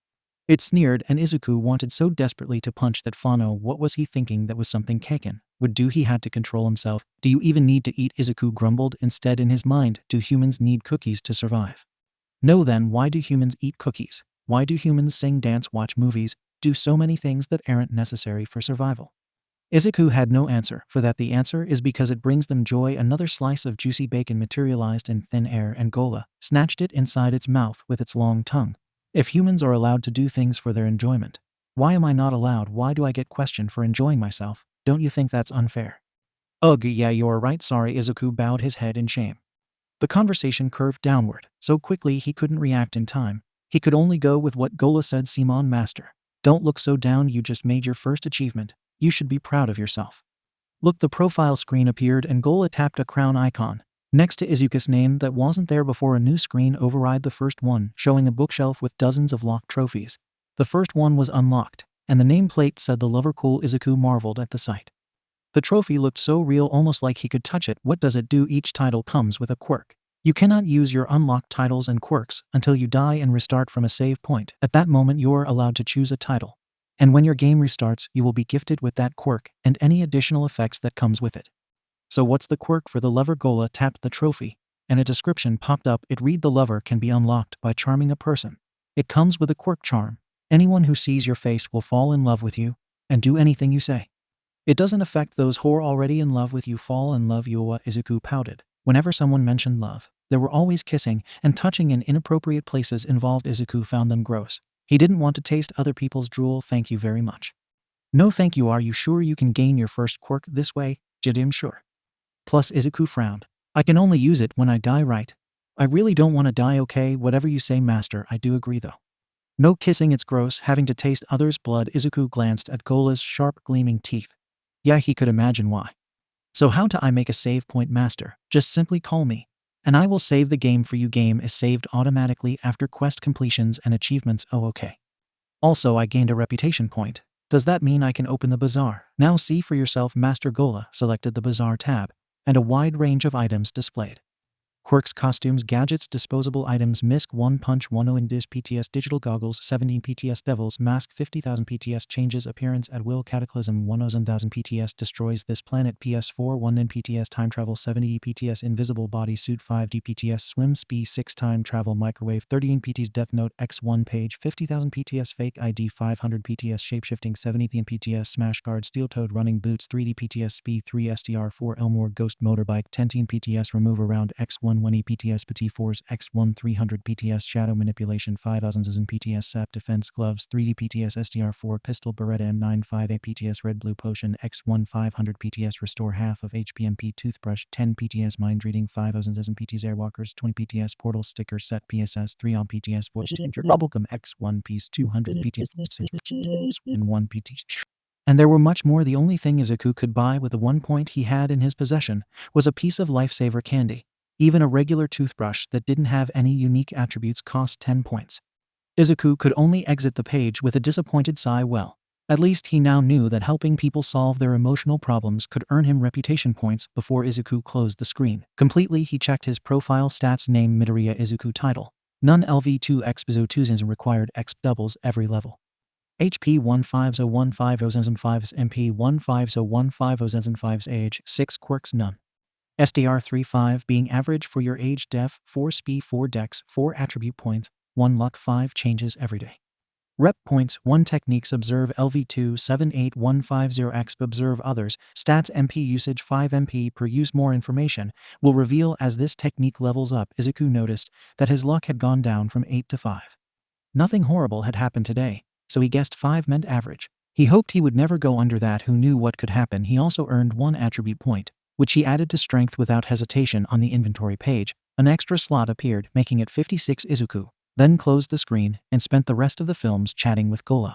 Speaker 1: It sneered, and Izuku wanted so desperately to punch that Fano. What was he thinking? That was something Kaken would do. He had to control himself. "Do you even need to eat?" Izuku grumbled. Instead, in his mind, "Do humans need cookies to survive?" "No." "Then why do humans eat cookies? Why do humans sing, dance, watch movies, do so many things that aren't necessary for survival?" Izuku had no answer for that. "The answer is because it brings them joy." Another slice of juicy bacon materialized in thin air, and 𝗧𝗪𝗧 snatched it inside its mouth with its long tongue. "If humans are allowed to do things for their enjoyment, why am I not allowed? Why do I get questioned for enjoying myself? Don't you think that's unfair?" "Ugh, yeah, you're right. Sorry." Izuku bowed his head in shame. The conversation curved downward so quickly he couldn't react in time. He could only go with what 𝗧𝗪𝗧 said. "Simon, master, don't look so down. You just made your first achievement. You should be proud of yourself." Look, the profile screen appeared and 𝗧𝗪𝗧 tapped a crown icon next to Izuku's name that wasn't there before. A new screen override the first one, showing a bookshelf with dozens of locked trophies. The first one was unlocked, and the nameplate said "The Lover Cool." Izuku marveled at the sight. The trophy looked so real, almost like he could touch it. What does it do? Each title comes with a quirk. You cannot use your unlocked titles and quirks until you die and restart from a save point. At that moment, you're allowed to choose a title. And when your game restarts, you will be gifted with that quirk and any additional effects that comes with it. So what's the quirk for the lover? 𝗧𝗪𝗧 tapped the trophy, and a description popped up. It read, "The lover can be unlocked by charming a person. It comes with a quirk charm. Anyone who sees your face will fall in love with you and do anything you say. It doesn't affect those who are already in love with you. Fall in love." Izuku pouted. Whenever someone mentioned love, there were always kissing and touching in inappropriate places involved. Izuku found them gross. He didn't want to taste other people's drool. "Thank you very much." "No thank you." "Are you sure you can gain your first quirk this way?" "I'm sure." Plus, Izuku frowned. "I can only use it when I die, right?" "I really don't want to die." "Okay, whatever you say, master. I do agree though. No kissing, it's gross, having to taste others' blood." Izuku glanced at 𝗧𝗪𝗧's sharp, gleaming teeth. Yeah, he could imagine why. "So how do I make a save point, master?" "Just simply call me, and I will save the game for you." "Game is saved automatically after quest completions and achievements." "Oh, okay. Also, I gained a reputation point. Does that mean I can open the bazaar?" "Now see for yourself." Master 𝗧𝗪𝗧 selected the bazaar tab, and a wide range of items displayed. Quirks, costumes, gadgets, disposable items. Misc 1 punch 10 in dis PTS digital goggles 17 PTS devils mask 50,000 PTS changes appearance at will cataclysm 1,000 PTS destroys this planet PS4 1 in PTS time travel 70 PTS invisible body suit 5D PTS swim speed 6 time travel microwave 30 in PTS death note X1 page 50,000 PTS fake ID 500 PTS shapeshifting 70 in PTS smash guard steel toed running boots 3D PTS speed 3 SDR4 Elmore ghost motorbike 10 PTS remove around X1 1 PTS Petit Force X1 300 PTS Shadow Manipulation 5000 in PTS SAP Defense Gloves 3D PTS SDR4 Pistol Beretta M95 PTS Red Blue Potion X1 500 PTS Restore half of HPMP Toothbrush 10 PTS Mind Reading 5000 in PTS Airwalkers 20 PTS Portal Sticker Set PSS 3 on PTS Voice Bubblegum X1 Piece 200 PTS and 1 PTS. And there were much more. The only thing Izuku could buy with the 1 point he had in his possession was a piece of lifesaver candy. Even a regular toothbrush that didn't have any unique attributes cost 10 points. Izuku could only exit the page with a disappointed sigh. Well, at least he now knew that helping people solve their emotional problems could earn him reputation points. Before Izuku closed the screen completely, he checked his profile stats: name Midoriya Izuku, title none, LV2 required exp doubles every level, HP 150150005, MP 150150005, age 6, quirks none, SDR 35 being average for your age, def 4, speed 4, dex 4, attribute points 1, luck 5, changes every day. Rep points 1, techniques observe LV2 78150 exp observe others, stats MP usage 5 MP per use. More information will reveal as this technique levels up. Izuku noticed that his luck had gone down from 8 to 5. Nothing horrible had happened today, so he guessed 5 meant average. He hoped he would never go under that. Who knew what could happen? He also earned 1 attribute point, which he added to strength without hesitation. On the inventory page, an extra slot appeared, making it 56. Izuku then closed the screen and spent the rest of the films chatting with 𝗧𝗪.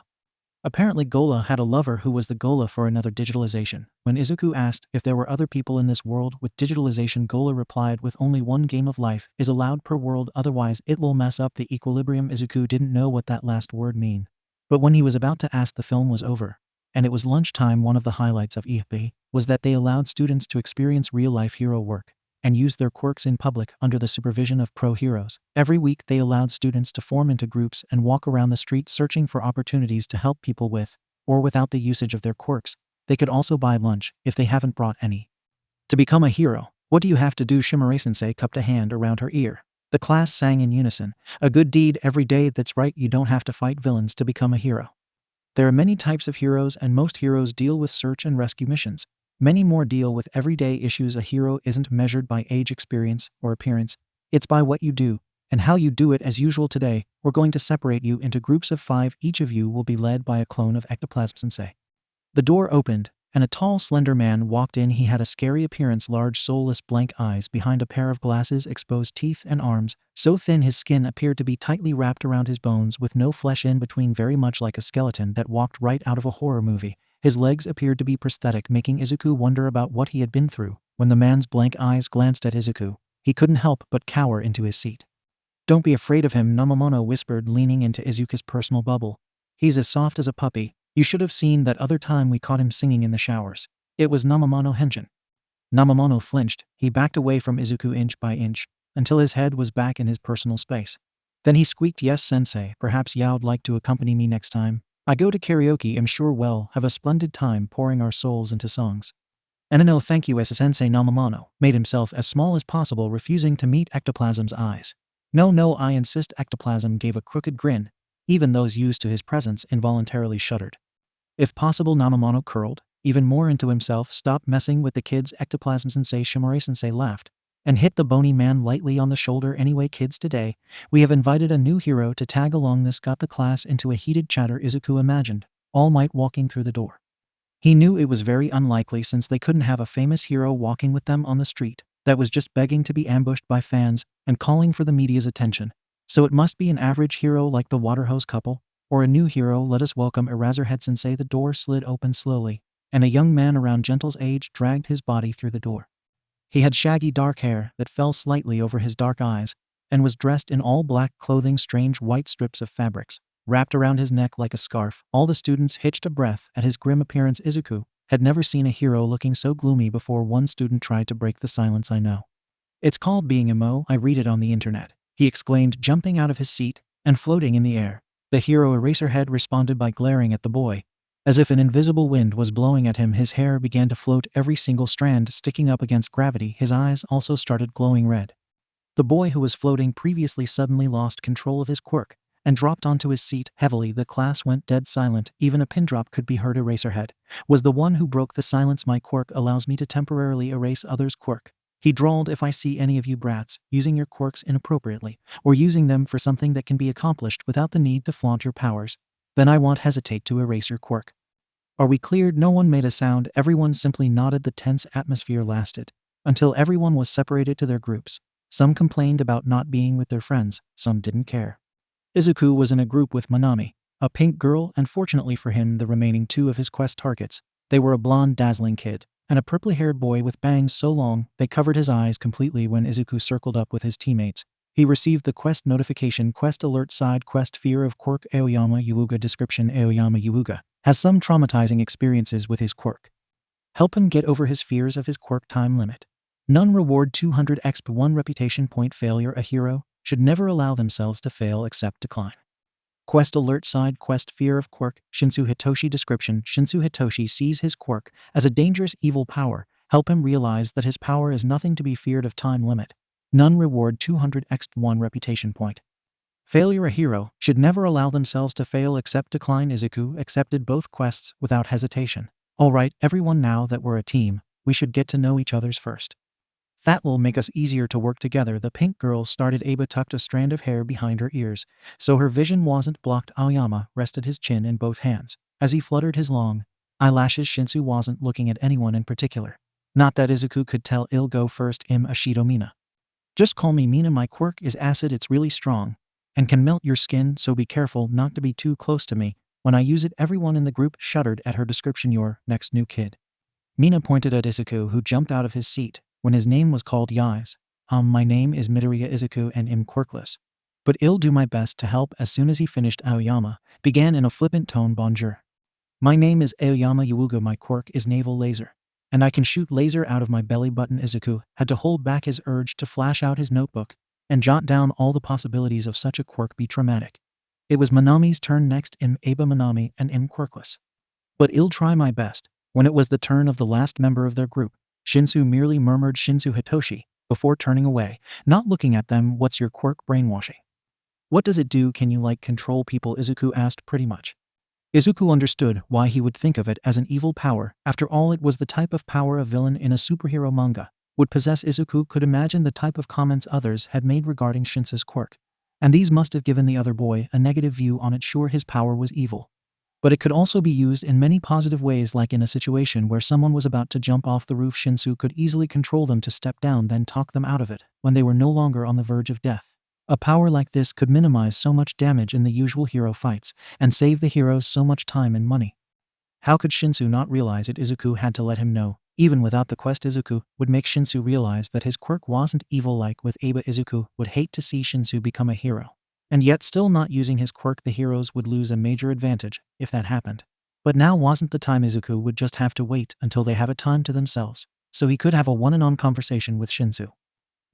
Speaker 1: Apparently 𝗧𝗪 had a lover who was the 𝗧𝗪 for another digitalization. When Izuku asked if there were other people in this world with digitalization, 𝗧𝗪 replied with only 1 game of life is allowed per world, otherwise it will mess up the equilibrium. Izuku didn't know what that last word mean. But when he was about to ask, the film was over, and it was lunchtime. One of the highlights of If was that they allowed students to experience real-life hero work and use their quirks in public under the supervision of pro heroes. Every week they allowed students to form into groups and walk around the street searching for opportunities to help people with or without the usage of their quirks. They could also buy lunch if they haven't brought any. To become a hero, what do you have to do? 𝗓𝗵𝗧𝗍 cupped a hand around her ear. The class sang in unison. A good deed every day. That's right, you don't have to fight villains to become a hero. There are many types of heroes, and most heroes deal with search and rescue missions. Many more deal with everyday issues. A hero isn't measured by age, experience, or appearance. It's by what you do and how you do it. As usual today, we're going to separate you into groups of 5. Each of you will be led by a clone of 𝗧𝗵𝗲. The door opened, and a tall, slender man walked in. He had a scary appearance, large, soulless, blank eyes behind a pair of glasses, exposed teeth, and arms so thin his skin appeared to be tightly wrapped around his bones with no flesh in between, very much like a skeleton that walked right out of a horror movie. His legs appeared to be prosthetic, making Izuku wonder about what he had been through. When the man's blank eyes glanced at Izuku, he couldn't help but cower into his seat. Don't be afraid of him, 𝗵𝗲 whispered, leaning into Izuku's personal bubble. He's as soft as a puppy. You should have seen that other time we caught him singing in the showers. It was 𝗵𝗲 henshin. 𝗵𝗲 flinched. He backed away from Izuku inch by inch, until his head was back in his personal space. Then he squeaked, yes sensei, perhaps you'd like to accompany me next time? I go to karaoke, I'm sure we'll have a splendid time pouring our souls into songs. And no thank you, sensei. 𝗵𝗲 made himself as small as possible, refusing to meet ectoplasm's eyes. No, I insist. Ectoplasm gave a crooked grin. Even those used to his presence involuntarily shuddered. If possible, 𝗵𝗲 curled even more into himself. Stop messing with the kids. ectoplasm-sensei 𝗓𝗵𝗧𝗍 laughed and hit the bony man lightly on the shoulder. Anyway, kids, today we have invited a new hero to tag along. This got the class into a heated chatter. Izuku imagined All Might walking through the door. He knew it was very unlikely, since they couldn't have a famous hero walking with them on the street that was just begging to be ambushed by fans and calling for the media's attention. So it must be an average hero like the Waterhose couple, or a new hero. Let us welcome Eraserhead-sensei. The door slid open slowly, and a young man around Gentle's age dragged his body through the door. He had shaggy dark hair that fell slightly over his dark eyes, and was dressed in all black clothing. Strange white strips of fabrics wrapped around his neck like a scarf. All the students hitched a breath at his grim appearance. Izuku had never seen a hero looking so gloomy before. One student tried to break the silence. I know. It's called being emo. I read it on the internet, he exclaimed, jumping out of his seat and floating in the air. The hero Eraserhead responded by glaring at the boy. As if an invisible wind was blowing at him, his hair began to float, every single strand sticking up against gravity. His eyes also started glowing red. The boy who was floating previously suddenly lost control of his quirk and dropped onto his seat heavily. The class went dead silent. Even a pin drop could be heard. Eraserhead was the one who broke the silence. My quirk allows me to temporarily erase others' quirk, he drawled. If I see any of you brats using your quirks inappropriately, or using them for something that can be accomplished without the need to flaunt your powers, then I won't hesitate to erase your quirk. Are we cleared? No one made a sound. Everyone simply nodded. The tense atmosphere lasted until everyone was separated to their groups. Some complained about not being with their friends, some didn't care. Izuku was in a group with Manami, a pink girl, and fortunately for him, the remaining 2 of his quest targets. They were a blonde, dazzling kid and a purple-haired boy with bangs so long they covered his eyes completely. When Izuku circled up with his teammates, He received the quest notification quest alert side quest fear of quirk 𝐒𝐻𝐢𝐳𝐷 description 𝐒𝐻𝐢𝐳𝐷 has some traumatizing experiences with his quirk. Help him get over his fears of his quirk time limit. None reward 200 exp 1 reputation point failure. A hero should never allow themselves to fail except decline. Quest alert side quest fear of quirk 𝗧𝗵𝗲 description 𝗧𝗵𝗲 sees his quirk as a dangerous evil power. Help him realize that his power is nothing to be feared of time limit. None reward 200 exp 1 reputation point failure. A hero should never allow themselves to fail except decline. Izuku accepted both quests without hesitation. Alright everyone, now that we're a team, we should get to know each other's first. That will make us easier to work together. The pink girl started. Aba tucked a strand of hair behind her ears, so her vision wasn't blocked. Aoyama rested his chin in both hands as he fluttered his long eyelashes. Shinsu wasn't looking at anyone in particular. Not that Izuku could tell. I'll go first. Ashido. Just call me Mina. My quirk is acid. It's really strong and can melt your skin, so be careful not to be too close to me when I use it. Everyone in the group shuddered at her description. Your next new kid. Mina pointed at Izuku, who jumped out of his seat when his name was called. Yais. My name is Midoriya Izuku and I'm quirkless, but I'll do my best to help. As soon as he finished, Aoyama began in a flippant tone. Bonjour. My name is 𝐒𝐻𝐢𝐳𝐷. My quirk is naval laser, and I can shoot laser out of my belly button. Izuku had to hold back his urge to flash out his notebook and jot down all the possibilities of such a quirk. Be traumatic. It was Manami's turn next. Aba Manami and I'm quirkless, but I'll try my best. When it was the turn of the last member of their group, Shinsu merely murmured 𝗧𝗵𝗲 before turning away, not looking at them. What's your quirk? Brainwashing. What does it do? Can you control people? Izuku asked. Pretty much. Izuku understood why he would think of it as an evil power. After all, it was the type of power a villain in a superhero manga would possess. Izuku could imagine the type of comments others had made regarding Shinsu's quirk, and these must have given the other boy a negative view on it. Sure, his power was evil, but it could also be used in many positive ways, like in a situation where someone was about to jump off the roof. Shinsu could easily control them to step down, then talk them out of it when they were no longer on the verge of death. A power like this could minimize so much damage in the usual hero fights and save the heroes so much time and money. How could Shinsu not realize it? Izuku had to let him know. Even without the quest, Izuku would make Shinsu realize that his quirk wasn't evil like with Aba. Izuku would hate to see Shinsu become a hero, and yet still not using his quirk. The heroes would lose a major advantage if that happened. But now wasn't the time. Izuku would just have to wait until they have a time to themselves, so he could have a one-on-one conversation with Shinsu.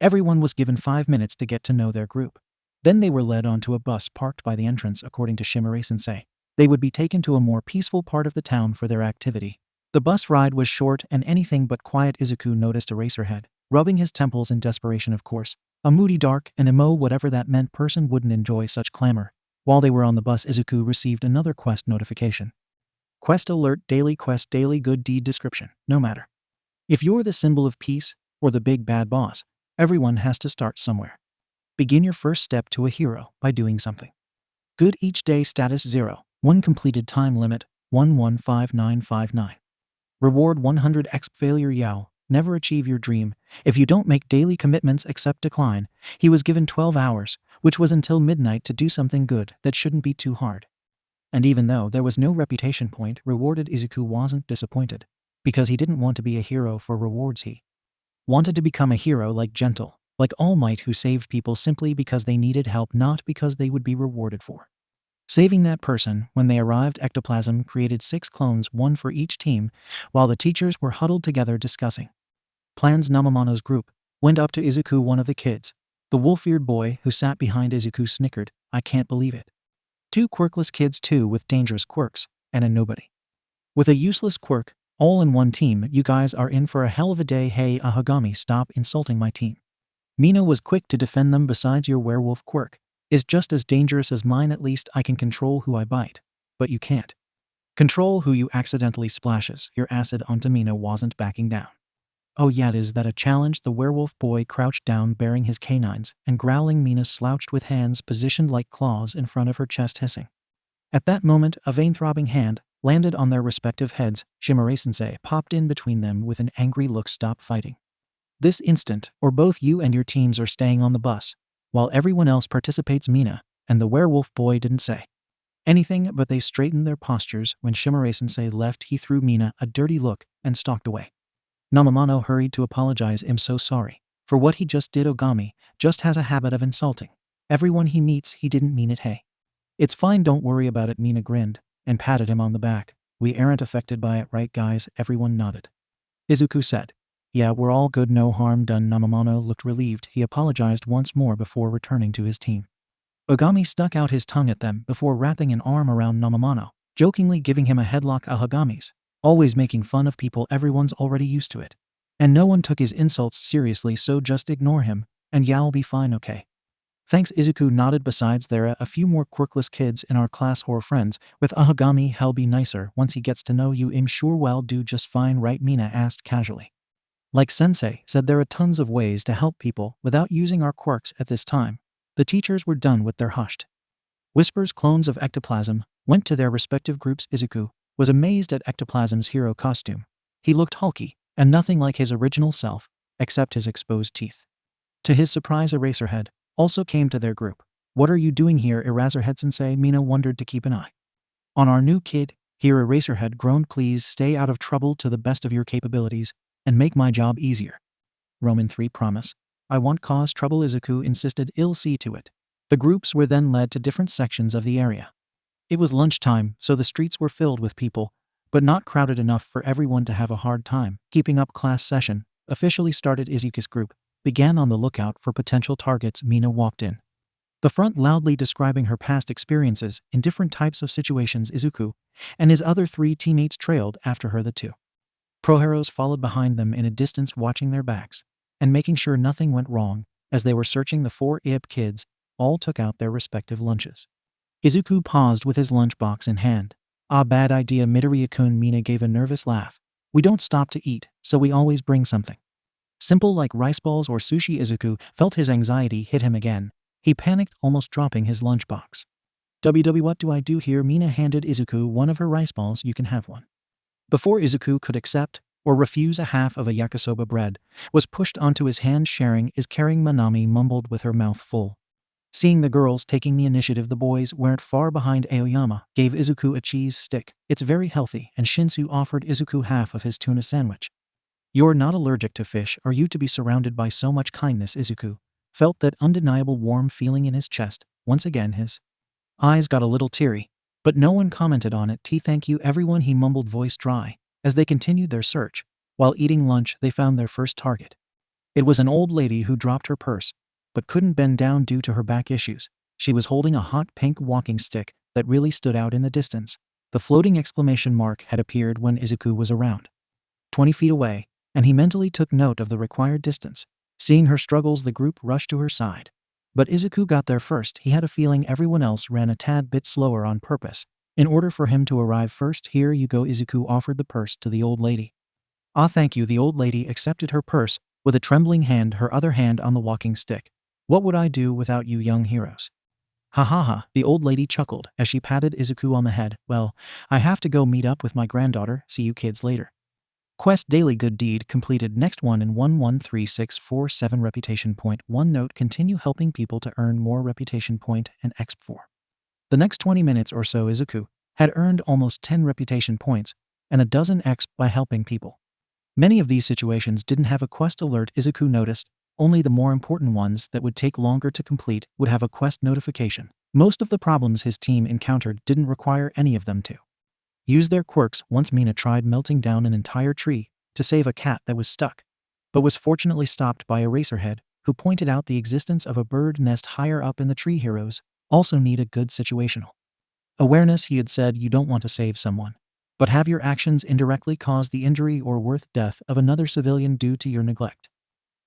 Speaker 1: Everyone was given 5 minutes to get to know their group. Then they were led onto a bus parked by the entrance. According to Shimura-sensei, they would be taken to a more peaceful part of the town for their activity. The bus ride was short and anything but quiet. Izuku noticed Eraserhead rubbing his temples in desperation. Of course, a moody, dark, and emo, whatever that meant, person wouldn't enjoy such clamor. While they were on the bus, Izuku received another quest notification. Quest alert, daily quest, daily good deed description. No matter if you're the symbol of peace or the big bad boss, everyone has to start somewhere. Begin your first step to a hero by doing something good each day. Status 0. 1 completed. Time limit 115959. Reward 100 exp. Failure. Yao. Never achieve your dream if you don't make daily commitments except decline. He was given 12 hours, which was until midnight, to do something good that shouldn't be too hard. And even though there was no reputation point rewarded, Izuku wasn't disappointed, because he didn't want to be a hero for rewards. He wanted to become a hero like Gentle, like All Might, who saved people simply because they needed help, not because they would be rewarded for saving that person. When they arrived, Ectoplasm created 6 clones, 1 for each team, while the teachers were huddled together discussing plans. Namamano's group went up to Izuku. One of the kids, the wolf-eared boy who sat behind Izuku, snickered. I can't believe it. 2 quirkless kids, 2 with dangerous quirks, and a nobody with a useless quirk, all in one team. You guys are in for a hell of a day. Hey, Ahagami, stop insulting my team. Mina was quick to defend them. Besides, your werewolf quirk is just as dangerous as mine. At least I can control who I bite, but you can't control who you accidentally splashes your acid onto. Mina wasn't backing down. Oh yeah, is that a challenge? The werewolf boy crouched down, baring his canines and growling. Mina slouched with hands positioned like claws in front of her chest, hissing. At that moment, a vein-throbbing hand landed on their respective heads. Shimura-sensei popped in between them with an angry look. Stop fighting this instant, or both you and your teams are staying on the bus, while everyone else participates. Mina and the werewolf boy didn't say anything, but they straightened their postures. When Shimura-sensei left, he threw Mina a dirty look and stalked away. Namamano hurried to apologize. I'm so sorry. For what he just did, 𝗬𝗲𝗄 just has a habit of insulting everyone he meets. He didn't mean it, hey. It's fine, don't worry about it. Mina grinned and patted him on the back. We aren't affected by it, right guys? Everyone nodded. Izuku said, yeah, we're all good, no harm done. 𝗵𝗲𝗄 looked relieved. He apologized once more before returning to his team. 𝗬𝗲𝗄 stuck out his tongue at them before wrapping an arm around 𝗵𝗲𝗄, jokingly giving him a headlock. 𝗬𝗲𝗄's always making fun of people, everyone's already used to it. And no one took his insults seriously, so just ignore him, and y'all be fine, okay? Thanks, Izuku nodded. Besides, there are a few more quirkless kids in our class who are friends with 𝗬𝗲𝗄. He'll be nicer once he gets to know you. I'm sure we'll do just fine, right? Mina asked casually. Like Sensei said, there are tons of ways to help people without using our quirks at this time. The teachers were done with their hushed whispers. Clones of ectoplasm went to their respective groups. Izuku was amazed at ectoplasm's hero costume. He looked hulky and nothing like his original self, except his exposed teeth. To his surprise, Eraserhead also came to their group. What are you doing here, Eraserhead Sensei? Mina wondered to keep an eye on our new kid here. Eraserhead groaned. Please stay out of trouble to the best of your capabilities and make my job easier. Roman 3 promise. I won't cause trouble, Izuku insisted. I'll see to it. The groups were then led to different sections of the area. It was lunchtime, so the streets were filled with people, but not crowded enough for everyone to have a hard time keeping up. Class session officially started. Izuku's group began on the lookout for potential targets. Mina walked in the front, loudly describing her past experiences in different types of situations. Izuku and his other 3 teammates trailed after her. The 2 pro-heroes followed behind them in a distance, watching their backs and making sure nothing went wrong. As they were searching, the 4 IB kids all took out their respective lunches. Izuku paused with his lunchbox in hand. Bad idea, Midoriya-kun. Mina gave a nervous laugh. We don't stop to eat, so we always bring something simple like rice balls or sushi. Izuku felt his anxiety hit him again. He panicked, almost dropping his lunchbox. What do I do here? Mina handed Izuku one of her rice balls. You can have one. Before Izuku could accept or refuse, a half of a yakisoba bread was pushed onto his hand. Sharing is caring, Manami mumbled with her mouth full. Seeing the girls taking the initiative, the boys weren't far behind. Aoyama gave Izuku a cheese stick. It's very healthy, and Shinsu offered Izuku half of his tuna sandwich. You're not allergic to fish, are you? To be surrounded by so much kindness, Izuku felt that undeniable warm feeling in his chest. Once again, his eyes got a little teary, but no one commented on it. Thank you, everyone, he mumbled, voice dry. As they continued their search, while eating lunch, they found their first target. It was an old lady who dropped her purse, but couldn't bend down due to her back issues. She was holding a hot pink walking stick that really stood out in the distance. The floating exclamation mark had appeared when Izuku was around 20 feet away, and he mentally took note of the required distance. Seeing her struggles, the group rushed to her side. But Izuku got there first. He had a feeling everyone else ran a tad bit slower on purpose, in order for him to arrive first. Here you go. Izuku offered the purse to the old lady. Thank you. The old lady accepted her purse with a trembling hand, her other hand on the walking stick. What would I do without you young heroes? Ha ha ha, the old lady chuckled as she patted Izuku on the head. Well, I have to go meet up with my granddaughter. See you kids later. Quest daily good deed completed. Next one in 113647 reputation point. 1 note: continue helping people to earn more reputation point and exp for the next 20 minutes or so. Izuku had earned almost 10 reputation points and a dozen exp by helping people. Many of these situations didn't have a quest alert, Izuku noticed. Only the more important ones that would take longer to complete would have a quest notification. Most of the problems his team encountered didn't require any of them to use their quirks. Once Mina tried melting down an entire tree to save a cat that was stuck, but was fortunately stopped by Eraserhead, who pointed out the existence of a bird nest higher up in the tree. Heroes also need a good situational awareness. He had said you don't want to save someone, but have your actions indirectly cause the injury or worth death of another civilian due to your neglect.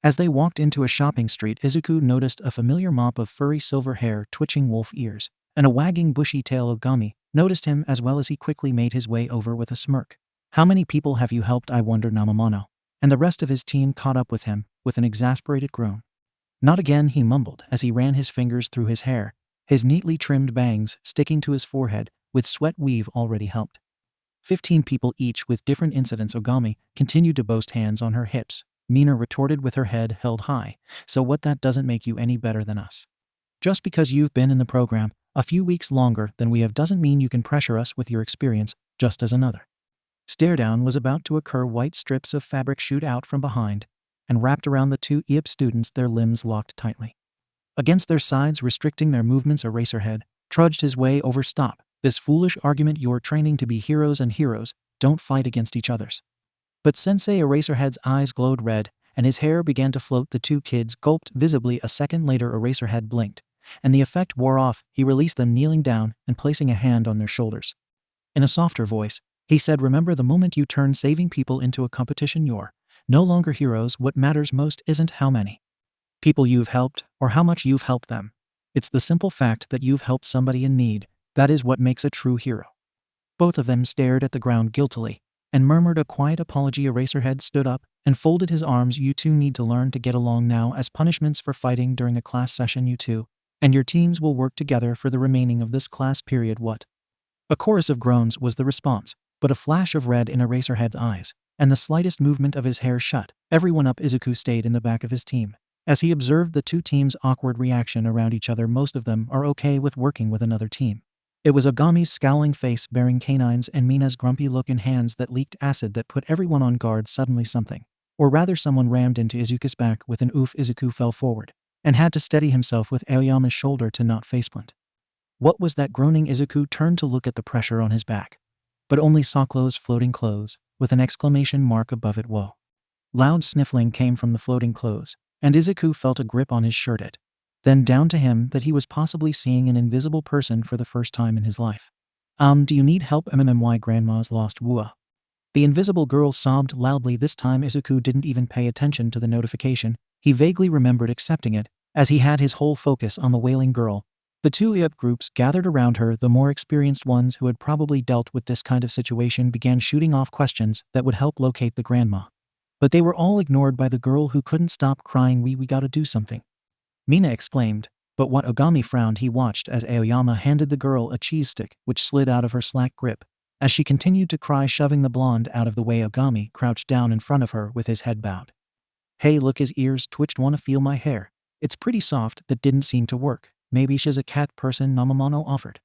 Speaker 1: As they walked into a shopping street, Izuku noticed a familiar mop of furry silver hair, twitching wolf ears, and a wagging bushy tail. 𝗬𝗲𝗄 noticed him as well as he quickly made his way over with a smirk. How many people have you helped, I wonder? 𝗵𝗲𝗄 and the rest of his team caught up with him with an exasperated groan. Not again, he mumbled as he ran his fingers through his hair, his neatly trimmed bangs sticking to his forehead with sweat. We've already helped 15 people, each with different incidents. 𝗬𝗲𝗄 continued to boast, hands on her hips. Mina retorted with her head held high. So what? That doesn't make you any better than us. Just because you've been in the program a few weeks longer than we have doesn't mean you can pressure us with your experience. Just as another stare down was about to occur, white strips of fabric shoot out from behind and wrapped around the two 𝗵𝗃 students, their limbs locked tightly. Against their sides, restricting their movements, Eraserhead trudged his way over. Stop this foolish argument. You're training to be heroes, and heroes don't fight against each others. But Sensei, Eraserhead's eyes glowed red, and his hair began to float. The two kids gulped visibly. A second later, Eraserhead blinked, and the effect wore off. He released them, kneeling down and placing a hand on their shoulders. In a softer voice, he said, "Remember, the moment you turn saving people into a competition, you're no longer heroes. What matters most isn't how many people you've helped or how much you've helped them. It's the simple fact that you've helped somebody in need. That is what makes a true hero." Both of them stared at the ground guiltily and murmured a quiet apology. Eraserhead stood up and folded his arms. "You two need to learn to get along now. As punishments for fighting during a class session, you two and your teams will work together for the remaining of this class period." What? A chorus of groans was the response, but a flash of red in Eraserhead's eyes and the slightest movement of his hair shut everyone up. Izuku stayed in the back of his team as he observed the two teams' awkward reaction around each other. Most of them are okay with working with another team. It was Agami's scowling face bearing canines and Mina's grumpy look in hands that leaked acid that put everyone on guard. Suddenly something, or rather someone, rammed into Izuku's back with an oof. Izuku fell forward and had to steady himself with Aoyama's shoulder to not faceplant. What was that? Groaning, Izuku turned to look at the pressure on his back, but only saw floating clothes with an exclamation mark above it. Whoa. Loud sniffling came from the floating clothes, and Izuku felt a grip on his shirt. It then down to him that he was possibly seeing an invisible person for the first time in his life. Do you need help? 𝗵𝗃 grandma's lost 𝗬𝗧. The invisible girl sobbed loudly. This time Izuku didn't even pay attention to the notification. He vaguely remembered accepting it, as he had his whole focus on the wailing girl. The two 𝗵𝗃 groups gathered around her. The more experienced ones, who had probably dealt with this kind of situation, began shooting off questions that would help locate the grandma. But they were all ignored by the girl, who couldn't stop crying. We gotta do something," Mina exclaimed. But what? Agami frowned. He watched as Aoyama handed the girl a cheese stick, which slid out of her slack grip as she continued to cry, shoving the blonde out of the way. Agami crouched down in front of her with his head bowed. "Hey, look," his ears twitched. "Wanna feel my hair? It's pretty soft." That didn't seem to work. "Maybe she's a cat person," Namamano offered.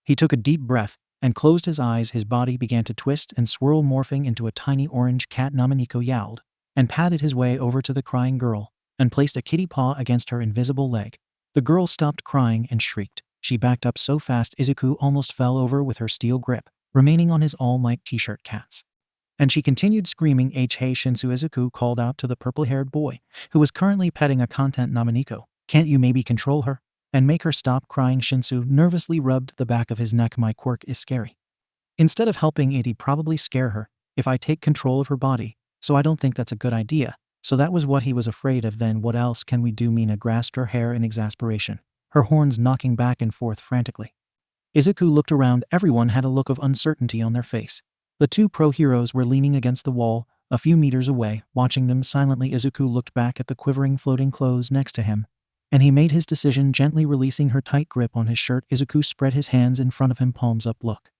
Speaker 1: He took a deep breath and closed his eyes. His body began to twist and swirl, morphing into a tiny orange cat. Namaniko yowled and patted his way over to the crying girl and placed a kitty paw against her invisible leg. The girl stopped crying and shrieked. She backed up so fast Izuku almost fell over with her steel grip remaining on his All Might t-shirt. "Cats." And she continued screaming. "Hey Shinsu," Izuku called out to the purple-haired boy, who was currently petting a content Namaniko. "Can't you maybe control her and make her stop crying?" Shinsu nervously rubbed the back of his neck. "My quirk is scary. Instead of helping it'd probably scare her if I take control of her body, so I don't think that's a good idea." So that was what he was afraid of. "Then what else can we do?" Mina grasped her hair in exasperation, her horns knocking back and forth frantically. Izuku looked around. Everyone had a look of uncertainty on their face. The two pro-heroes were leaning against the wall a few meters away, watching them silently. Izuku looked back at the quivering floating clothes next to him, and he made his decision, gently releasing her tight grip on his shirt. Izuku spread his hands in front of him, palms up. Look.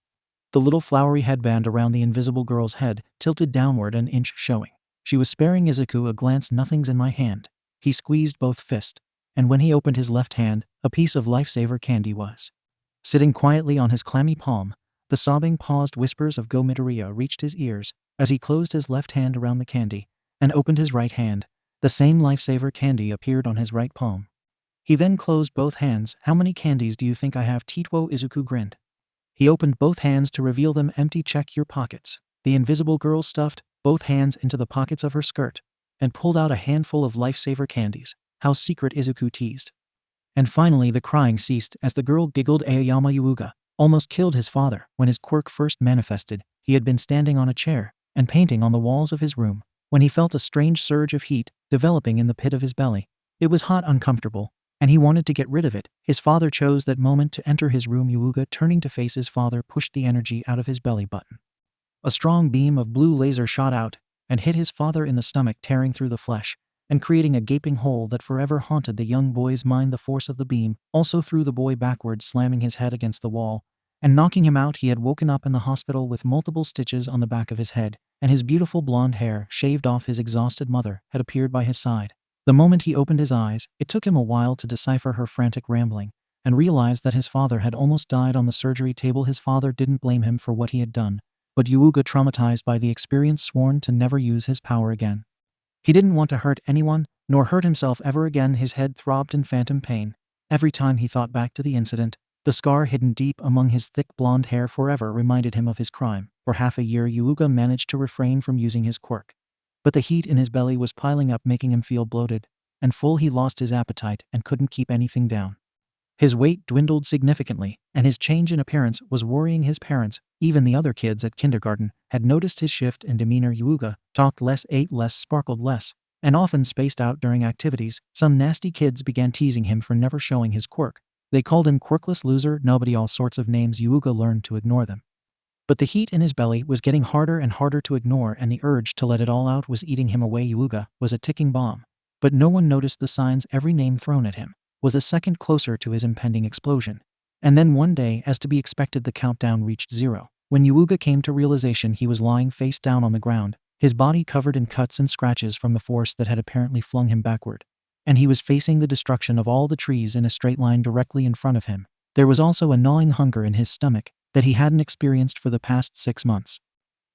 Speaker 1: The little flowery headband around the invisible girl's head tilted downward an inch, showing she was sparing Izuku a glance. "Nothing's in my hand." He squeezed both fists, and when he opened his left hand, a piece of lifesaver candy was sitting quietly on his clammy palm. The sobbing, paused whispers of Go Midoriya reached his ears as he closed his left hand around the candy and opened his right hand. The same lifesaver candy appeared on his right palm. He then closed both hands. "How many candies do you think I have, Tito?" Izuku grinned. He opened both hands to reveal them empty. "Check your pockets." The invisible girl stuffed both hands into the pockets of her skirt and pulled out a handful of lifesaver candies. "How secret," Izuku teased. And finally the crying ceased as the girl giggled. Aoyama Yuuga almost killed his father when his quirk first manifested. He had been standing on a chair and painting on the walls of his room when he felt a strange surge of heat developing in the pit of his belly. It was hot, uncomfortable, and he wanted to get rid of it. His father chose that moment to enter his room. Yuuga, turning to face his father, pushed the energy out of his belly button. A strong beam of blue laser shot out and hit his father in the stomach, tearing through the flesh and creating a gaping hole that forever haunted the young boy's mind. The force of the beam also threw the boy backwards, slamming his head against the wall and knocking him out. He had woken up in the hospital with multiple stitches on the back of his head, and his beautiful blonde hair, shaved off his exhausted mother, had appeared by his side. The moment he opened his eyes, it took him a while to decipher her frantic rambling and realize that his father had almost died on the surgery table. His father didn't blame him for what he had done, but Yuuga, traumatized by the experience, sworn to never use his power again. He didn't want to hurt anyone, nor hurt himself ever again. His head throbbed in phantom pain. Every time he thought back to the incident, the scar hidden deep among his thick blonde hair forever reminded him of his crime. For half a year, 𝐻𝗧𝗏 managed to refrain from using his quirk. But the heat in his belly was piling up, making him feel bloated and full. He lost his appetite and couldn't keep anything down. His weight dwindled significantly, and his change in appearance was worrying his parents. Even the other kids at kindergarten had noticed his shift in demeanor. 𝐻𝗧𝗏 talked less, ate less, sparkled less, and often spaced out during activities. Some nasty kids began teasing him for never showing his quirk. They called him quirkless loser, nobody, all sorts of names. 𝐻𝗧𝗏 learned to ignore them. But the heat in his belly was getting harder and harder to ignore, and the urge to let it all out was eating him away. 𝐻𝗧𝗏 was a ticking bomb. But no one noticed the signs. Every name thrown at him was a second closer to his impending explosion. And then one day, as to be expected, the countdown reached 0. When 𝐻𝗧𝗏 came to realization, he was lying face down on the ground, his body covered in cuts and scratches from the force that had apparently flung him backward. And he was facing the destruction of all the trees in a straight line directly in front of him. There was also a gnawing hunger in his stomach that he hadn't experienced for the past 6 months.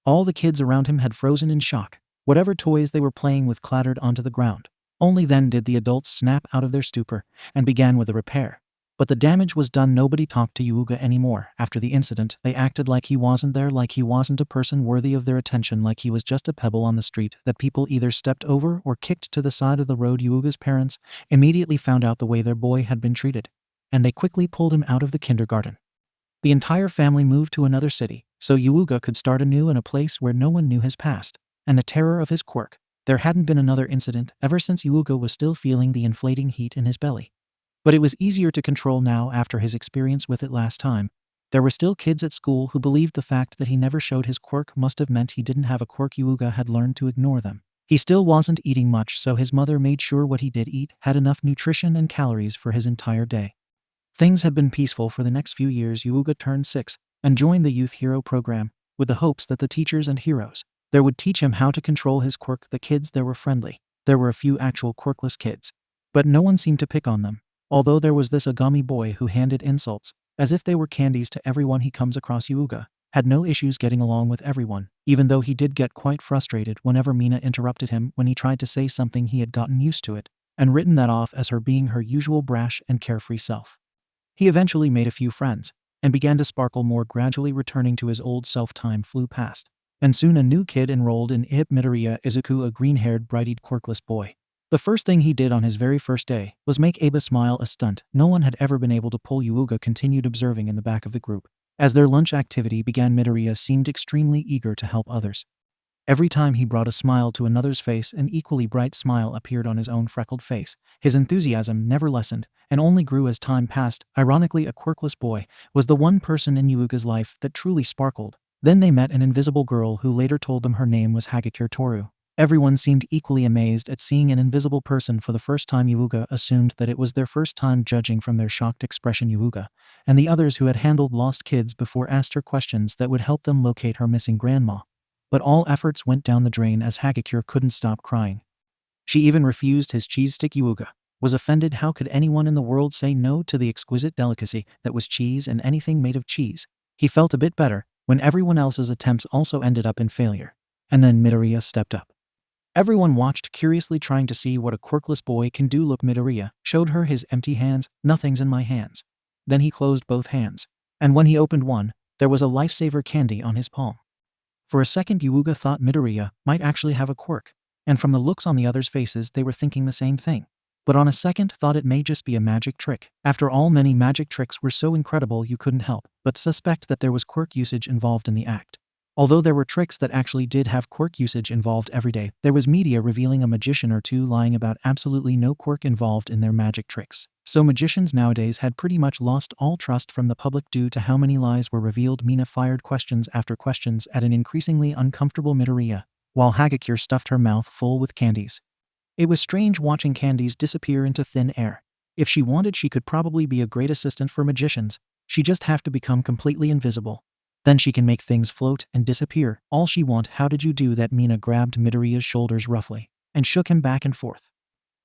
Speaker 1: All the kids around him had frozen in shock. Whatever toys they were playing with clattered onto the ground. Only then did the adults snap out of their stupor and began with a repair. But the damage was done. Nobody talked to 𝐻𝗧𝗏 anymore. After the incident, they acted like he wasn't there, like he wasn't a person worthy of their attention, like he was just a pebble on the street that people either stepped over or kicked to the side of the road. 𝐻𝗧𝗏's parents immediately found out the way their boy had been treated, and they quickly pulled him out of the kindergarten. The entire family moved to another city, so 𝐻𝗧𝗏 could start anew in a place where no one knew his past and the terror of his quirk. There hadn't been another incident ever since 𝐻𝗧𝗏 was still feeling the inflating heat in his belly. But it was easier to control now after his experience with it last time. There were still kids at school who believed the fact that he never showed his quirk must have meant he didn't have a quirk. 𝐻𝗧𝗏 had learned to ignore them. He still wasn't eating much, so his mother made sure what he did eat had enough nutrition and calories for his entire day. Things had been peaceful for the next few years. 𝐻𝗧𝗏 turned 6 and joined the youth hero program with the hopes that the teachers and heroes there would teach him how to control his quirk. The kids there were friendly. There were a few actual quirkless kids, but no one seemed to pick on them. Although there was this Agami boy who handed insults as if they were candies to everyone he comes across. 𝐻𝗧𝗏 had no issues getting along with everyone, even though he did get quite frustrated whenever Mina interrupted him when he tried to say something. He had gotten used to it and written that off as her being her usual brash and carefree self. He eventually made a few friends and began to sparkle more, gradually returning to his old self. Time flew past, and soon a new kid enrolled in 𝗵𝗃 Izuku, a green-haired, bright-eyed, quirkless boy. The first thing he did on his very first day was make 𝗵𝗃 smile, a stunt no one had ever been able to pull. 𝐻𝗧𝗏 continued observing in the back of the group. As their lunch activity began, 𝗵𝗃 seemed extremely eager to help others. Every time he brought a smile to another's face, an equally bright smile appeared on his own freckled face. His enthusiasm never lessened and only grew as time passed. Ironically, a quirkless boy was the one person in 𝐻𝗧𝗏's life that truly sparkled. Then they met an invisible girl who later told them her name was 𝗧𝗏𝗄 Toru. Everyone seemed equally amazed at seeing an invisible person for the first time. 𝐻𝗧𝗏 assumed that it was their first time, judging from their shocked expression. 𝐻𝗧𝗏 and the others who had handled lost kids before asked her questions that would help them locate her missing grandma. But all efforts went down the drain as 𝗧𝗏𝗄 couldn't stop crying. She even refused his cheese stick. 𝐻𝗧𝗏 was offended. How could anyone in the world say no to the exquisite delicacy that was cheese and anything made of cheese? He felt a bit better when everyone else's attempts also ended up in failure. And then 𝗵𝗃 stepped up. Everyone watched curiously, trying to see what a quirkless boy can do. Look, 𝗵𝗃 showed her his empty hands. Nothing's in my hands. Then he closed both hands, and when he opened one, there was a lifesaver candy on his palm. For a second, 𝐻𝗧𝗏 thought 𝗵𝗃 might actually have a quirk, and from the looks on the others' faces, they were thinking the same thing. But on a second thought, it may just be a magic trick. After all, many magic tricks were so incredible you couldn't help but suspect that there was quirk usage involved in the act. Although there were tricks that actually did have quirk usage involved every day, there was media revealing a magician or two lying about absolutely no quirk involved in their magic tricks. So magicians nowadays had pretty much lost all trust from the public due to how many lies were revealed. Mina fired questions after questions at an increasingly uncomfortable 𝗵𝗃, while 𝗧𝗏𝗄 stuffed her mouth full with candies. It was strange watching candies disappear into thin air. If she wanted, she could probably be a great assistant for magicians. She just have to become completely invisible. Then she can make things float and disappear. All she want. How did you do that? Mina grabbed 𝗵𝗃's shoulders roughly and shook him back and forth.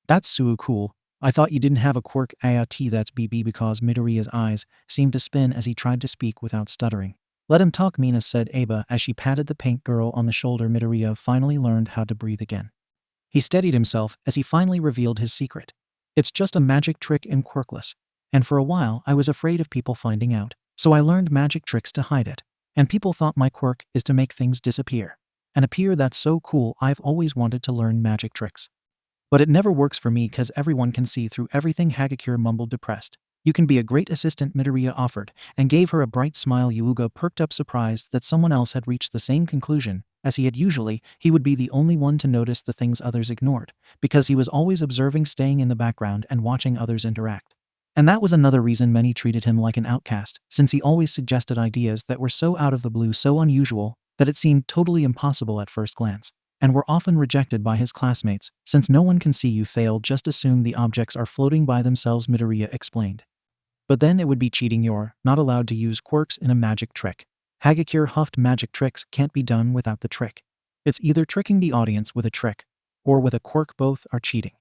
Speaker 1: That's so cool. I thought you didn't have a quirk. That's BB, because 𝗵𝗃's eyes seemed to spin as he tried to speak without stuttering. Let him talk, Mina said 𝗬𝗲 as she patted the pink girl on the shoulder. 𝗵𝗃 finally learned how to breathe again. He steadied himself as he finally revealed his secret. It's just a magic trick 𝗵𝘃𝗧𝗏. And for a while I was afraid of people finding out, so I learned magic tricks to hide it. And people thought my quirk is to make things disappear and appear. That's so cool. I've always wanted to learn magic tricks. But it never works for me cause everyone can see through everything. 𝗧𝗪𝗧𝗏 mumbled depressed. You can be a great assistant, Midoriya offered, and gave her a bright smile. Yuuga perked up, surprised that someone else had reached the same conclusion as he had. Usually, he would be the only one to notice the things others ignored, because he was always observing, staying in the background and watching others interact. And that was another reason many treated him like an outcast, since he always suggested ideas that were so out of the blue, so unusual, that it seemed totally impossible at first glance, and were often rejected by his classmates. Since no one can see you fail, just assume the objects are floating by themselves, Midoriya explained. But then it would be cheating. You're not allowed to use quirks in a magic trick. 𝗧𝗪𝗧𝗏 huffed. Magic tricks can't be done without the trick. It's either tricking the audience with a trick or with a quirk. Both are cheating.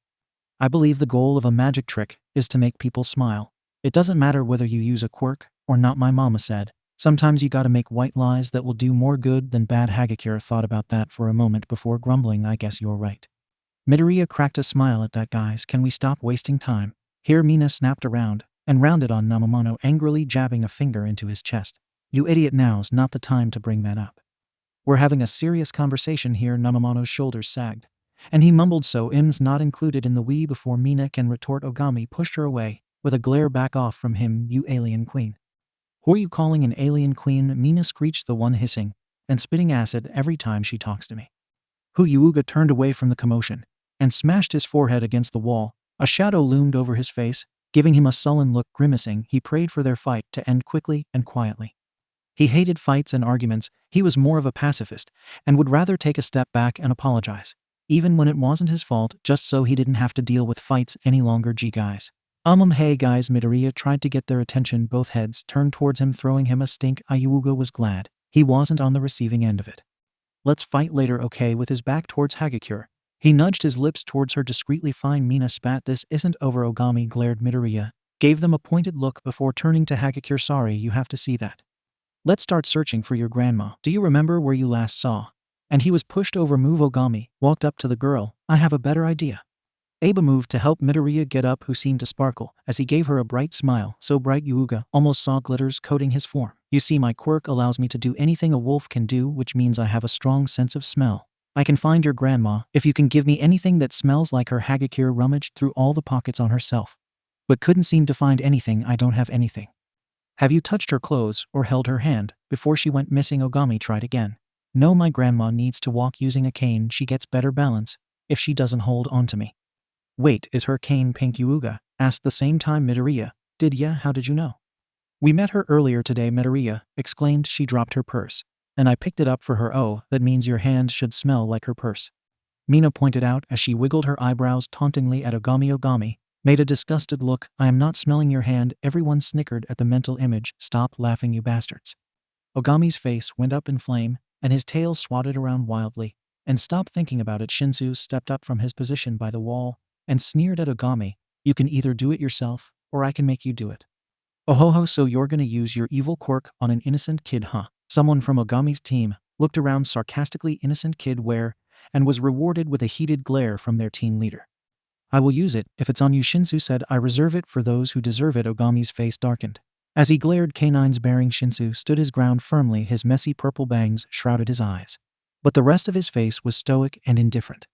Speaker 1: I believe the goal of a magic trick is to make people smile. It doesn't matter whether you use a quirk or not, my mama said. Sometimes you gotta make white lies that will do more good than bad. 𝗧𝗪𝗧𝗏 thought about that for a moment before grumbling. I guess you're right. Midoriya cracked a smile at that. Guys, can we stop wasting time here? Mina snapped around and rounded on Nomimono, angrily jabbing a finger into his chest. You idiot, now's not the time to bring that up. We're having a serious conversation here. Nomimono's shoulders sagged, and he mumbled, so 𝗵's not included in the we before Mina can retort. Ogami pushed her away with a glare. Back off from him, you alien queen. Who are you calling an alien queen? Mina screeched, the one hissing and spitting acid every time she talks to me. Who? Yuuga turned away from the commotion and smashed his forehead against the wall. A shadow loomed over his face, giving him a sullen look. Grimacing, he prayed for their fight to end quickly and quietly. He hated fights and arguments. He was more of a pacifist and would rather take a step back and apologize, even when it wasn't his fault, just so he didn't have to deal with fights any longer. Gee guys. Hey guys. Midoriya tried to get their attention. Both heads turned towards him, throwing him a stink eye. Yuuga was glad he wasn't on the receiving end of it. Let's fight later, okay? With his back towards 𝗧𝗪𝗧𝗏, he nudged his lips towards her discreetly. Fine. Mina spat. This isn't over. Ogami glared. Midoriya gave them a pointed look before turning to 𝗧𝗪𝗧𝗏. Sorry, you have to see that. Let's start searching for your grandma. Do you remember where you last saw? And he was pushed over. Move. Ogami walked up to the girl. I have a better idea. Aba moved to help Midoriya get up, who seemed to sparkle as he gave her a bright smile, so bright Yuuga almost saw glitters coating his form. You see, my quirk allows me to do anything a wolf can do, which means I have a strong sense of smell. I can find your grandma if you can give me anything that smells like her. 𝗧𝗪𝗧𝗏 rummaged through all the pockets on herself, but couldn't seem to find anything. I don't have anything. Have you touched her clothes or held her hand before she went missing? Ogami tried again. No, my grandma needs to walk using a cane. She gets better balance if she doesn't hold on to me. Wait, is her cane pink? Yuuga asked the same time. Midoriya did. Yeah, how did you know? We met her earlier today, Midoriya exclaimed. She dropped her purse, and I picked it up for her. Oh, that means your hand should smell like her purse, Mina pointed out as she wiggled her eyebrows tauntingly at Ogami. Ogami made a disgusted look. I am not smelling your hand. Everyone snickered at the mental image. Stop laughing, you bastards. Ogami's face went up in flame, and his tail swatted around wildly. And stop thinking about it. Shinsu stepped up from his position by the wall and sneered at Ogami. You can either do it yourself, or I can make you do it. Oh ho ho, so you're gonna use your evil quirk on an innocent kid, huh? Someone from Ogami's team looked around sarcastically. Innocent kid where? And was rewarded with a heated glare from their team leader. I will use it if it's on you, Shinsu said. I reserve it for those who deserve it. Ogami's face darkened as he glared canines bearing. Shinsu stood his ground firmly. His messy purple bangs shrouded his eyes, but the rest of his face was stoic and indifferent.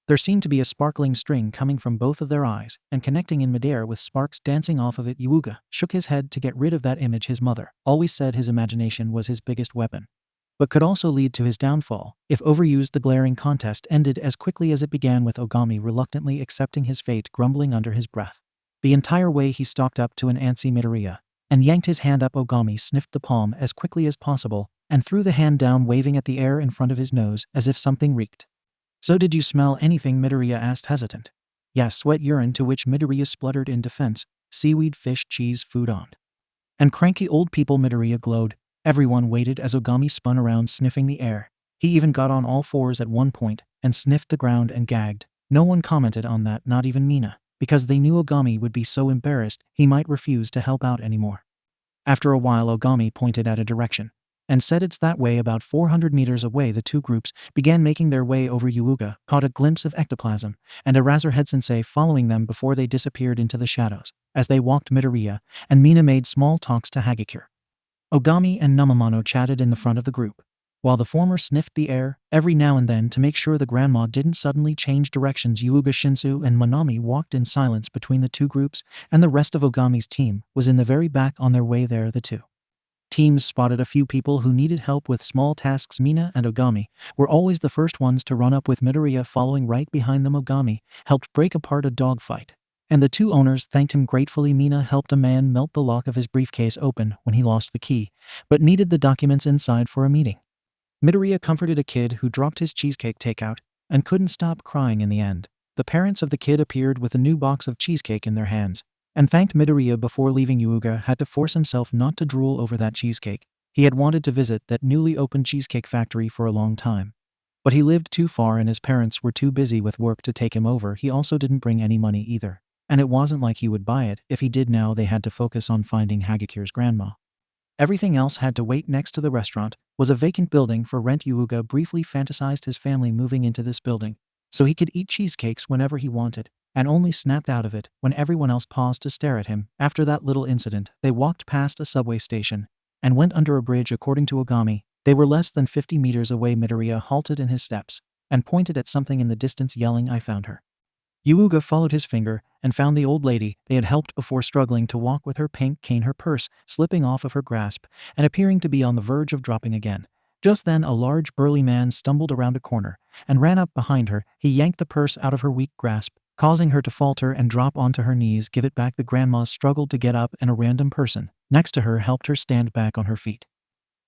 Speaker 1: There seemed to be a sparkling string coming from both of their eyes and connecting in midair with sparks dancing off of it. Yuuga shook his head to get rid of that image. His mother always said his imagination was his biggest weapon, but could also lead to his downfall if overused. The glaring contest ended as quickly as it began, with Ogami reluctantly accepting his fate, grumbling under his breath. The entire way he stalked up to an antsy Midoriya and yanked his hand up. Ogami sniffed the palm as quickly as possible and threw the hand down, waving at the air in front of his nose as if something reeked. So did you smell anything? Midoriya asked, hesitant. Yeah, sweat, urine, to which Midoriya spluttered in defense. Seaweed, fish, cheese, food on. And cranky old people. Midoriya glowed. Everyone waited as Ogami spun around, sniffing the air. He even got on all fours at one point and sniffed the ground and gagged. No one commented on that, not even Mina, because they knew Ogami would be so embarrassed he might refuse to help out anymore. After a while, Ogami pointed at a direction and said it's that way. About 400 meters away, the two groups began making their way over 𝗬𝗧𝗏, caught a glimpse of ectoplasm, and 𝗬𝗧𝗏𝗧𝗍 following them before they disappeared into the shadows. As they walked, Midoriya and Mina made small talks to 𝐒𝐩𝐢𝐳𝐴. Ogami and 𝗵𝗲𝗄 chatted in the front of the group, while the former sniffed the air every now and then to make sure the grandma didn't suddenly change directions. Hyuga, Shinsu, and Manami walked in silence between the two groups, and the rest of Ogami's team was in the very back on their way there. The two teams spotted a few people who needed help with small tasks. Mina and Ogami were always the first ones to run up, with Midoriya following right behind them. Ogami helped break apart a dogfight, and the two owners thanked him gratefully. Mina helped a man melt the lock of his briefcase open when he lost the key, but needed the documents inside for a meeting. Midoriya comforted a kid who dropped his cheesecake takeout and couldn't stop crying in the end. The parents of the kid appeared with a new box of cheesecake in their hands and thanked Midoriya before leaving. Hyuga had to force himself not to drool over that cheesecake. He had wanted to visit that newly opened cheesecake factory for a long time, but he lived too far and his parents were too busy with work to take him over. He also didn't bring any money either, and it wasn't like he would buy it. If he did now, they had to focus on finding 𝐒𝐩𝐢𝐳𝐴's grandma. Everything else had to wait. Next to the restaurant was a vacant building for rent. Hyuga briefly fantasized his family moving into this building so he could eat cheesecakes whenever he wanted, and only snapped out of it when everyone else paused to stare at him. After that little incident, they walked past a subway station and went under a bridge. According to Ogami, they were less than 50 meters away. Midoriya halted in his steps and pointed at something in the distance, yelling, "I found her." Hyuga followed his finger and found the old lady they had helped before, struggling to walk with her pink cane, her purse slipping off of her grasp and appearing to be on the verge of dropping again. Just then, a large burly man stumbled around a corner and ran up behind her. He yanked the purse out of her weak grasp, causing her to falter and drop onto her knees. "Give it back." The grandma struggled to get up, and a random person next to her helped her stand back on her feet.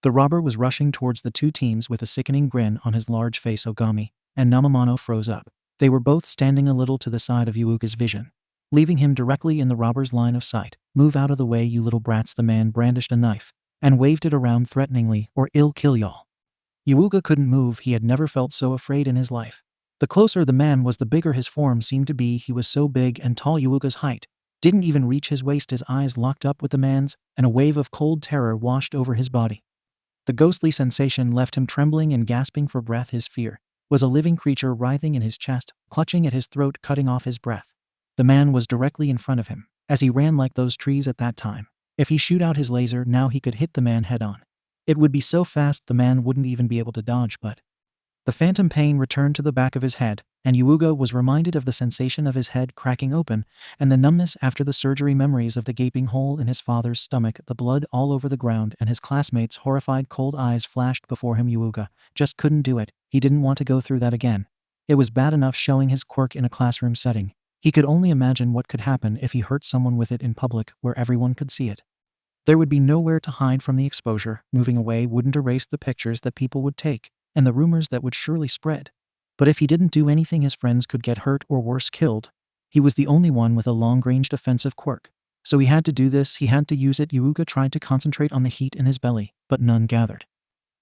Speaker 1: The robber was rushing towards the two teams with a sickening grin on his large face. Ogami and 𝗵𝗲𝗄 froze up. They were both standing a little to the side of Hyuga's vision, leaving him directly in the robber's line of sight. "Move out of the way, you little brats." The man brandished a knife and waved it around threateningly, "or I'll kill y'all." Hyuga couldn't move. He had never felt so afraid in his life. The closer the man was, the bigger his form seemed to be. He was so big and tall Hyuga's height didn't even reach his waist. His eyes locked up with the man's, and a wave of cold terror washed over his body. The ghostly sensation left him trembling and gasping for breath. His fear was a living creature writhing in his chest, clutching at his throat, cutting off his breath. The man was directly in front of him, as he ran like those trees at that time. If he shoot out his laser now, he could hit the man head on. It would be so fast the man wouldn't even be able to dodge. But the phantom pain returned to the back of his head, and Hyuga was reminded of the sensation of his head cracking open and the numbness after the surgery. Memories of the gaping hole in his father's stomach, the blood all over the ground, and his classmates' horrified cold eyes flashed before him. Hyuga just couldn't do it. He didn't want to go through that again. It was bad enough showing his quirk in a classroom setting. He could only imagine what could happen if he hurt someone with it in public where everyone could see it. There would be nowhere to hide from the exposure. Moving away wouldn't erase the pictures that people would take and the rumors that would surely spread. But if he didn't do anything, his friends could get hurt or worse, killed. He was the only one with a long-ranged offensive quirk. So he had to do this. He had to use it. Hyuga tried to concentrate on the heat in his belly, but none gathered.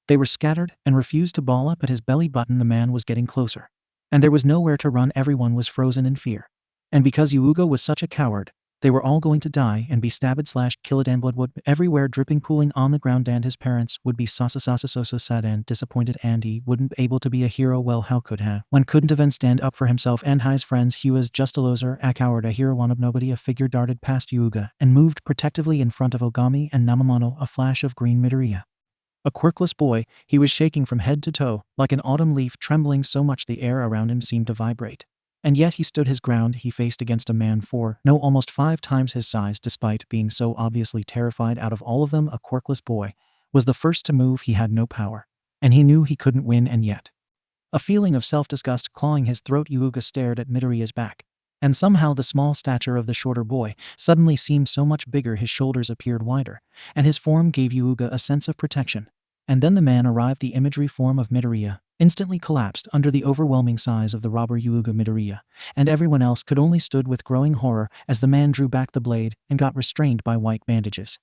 Speaker 1: They were scattered and refused to ball up at his belly button. The man was getting closer, and there was nowhere to run. Everyone was frozen in fear. And because Hyuga was such a coward, they were all going to die and be stabbed/killed, and blood would everywhere dripping, pooling on the ground, and his parents would be so sad and disappointed, and he wouldn't be able to be a hero. Well, how could he? One couldn't even stand up for himself and his friends. He was just a loser, a coward, a hero, one of nobody. A figure darted past Hyuga and moved protectively in front of Ogami and 𝗵𝗲𝗄, a flash of green Midoriya. A quirkless boy, he was shaking from head to toe, like an autumn leaf, trembling so much the air around him seemed to vibrate. And yet he stood his ground. He faced against a man almost 5 times his size. Despite being so obviously terrified, out of all of them, a quirkless boy was the first to move. He had no power, and he knew he couldn't win, and yet a feeling of self-disgust clawing his throat. Hyuga stared at Midoriya's back, and somehow the small stature of the shorter boy suddenly seemed so much bigger. His shoulders appeared wider, and his form gave Hyuga a sense of protection. And then the man arrived. The imagery form of Midoriya instantly collapsed under the overwhelming size of the robber. Hyuga, Midoriya, and everyone else could only stood with growing horror as the man drew back the blade and got restrained by white bandages.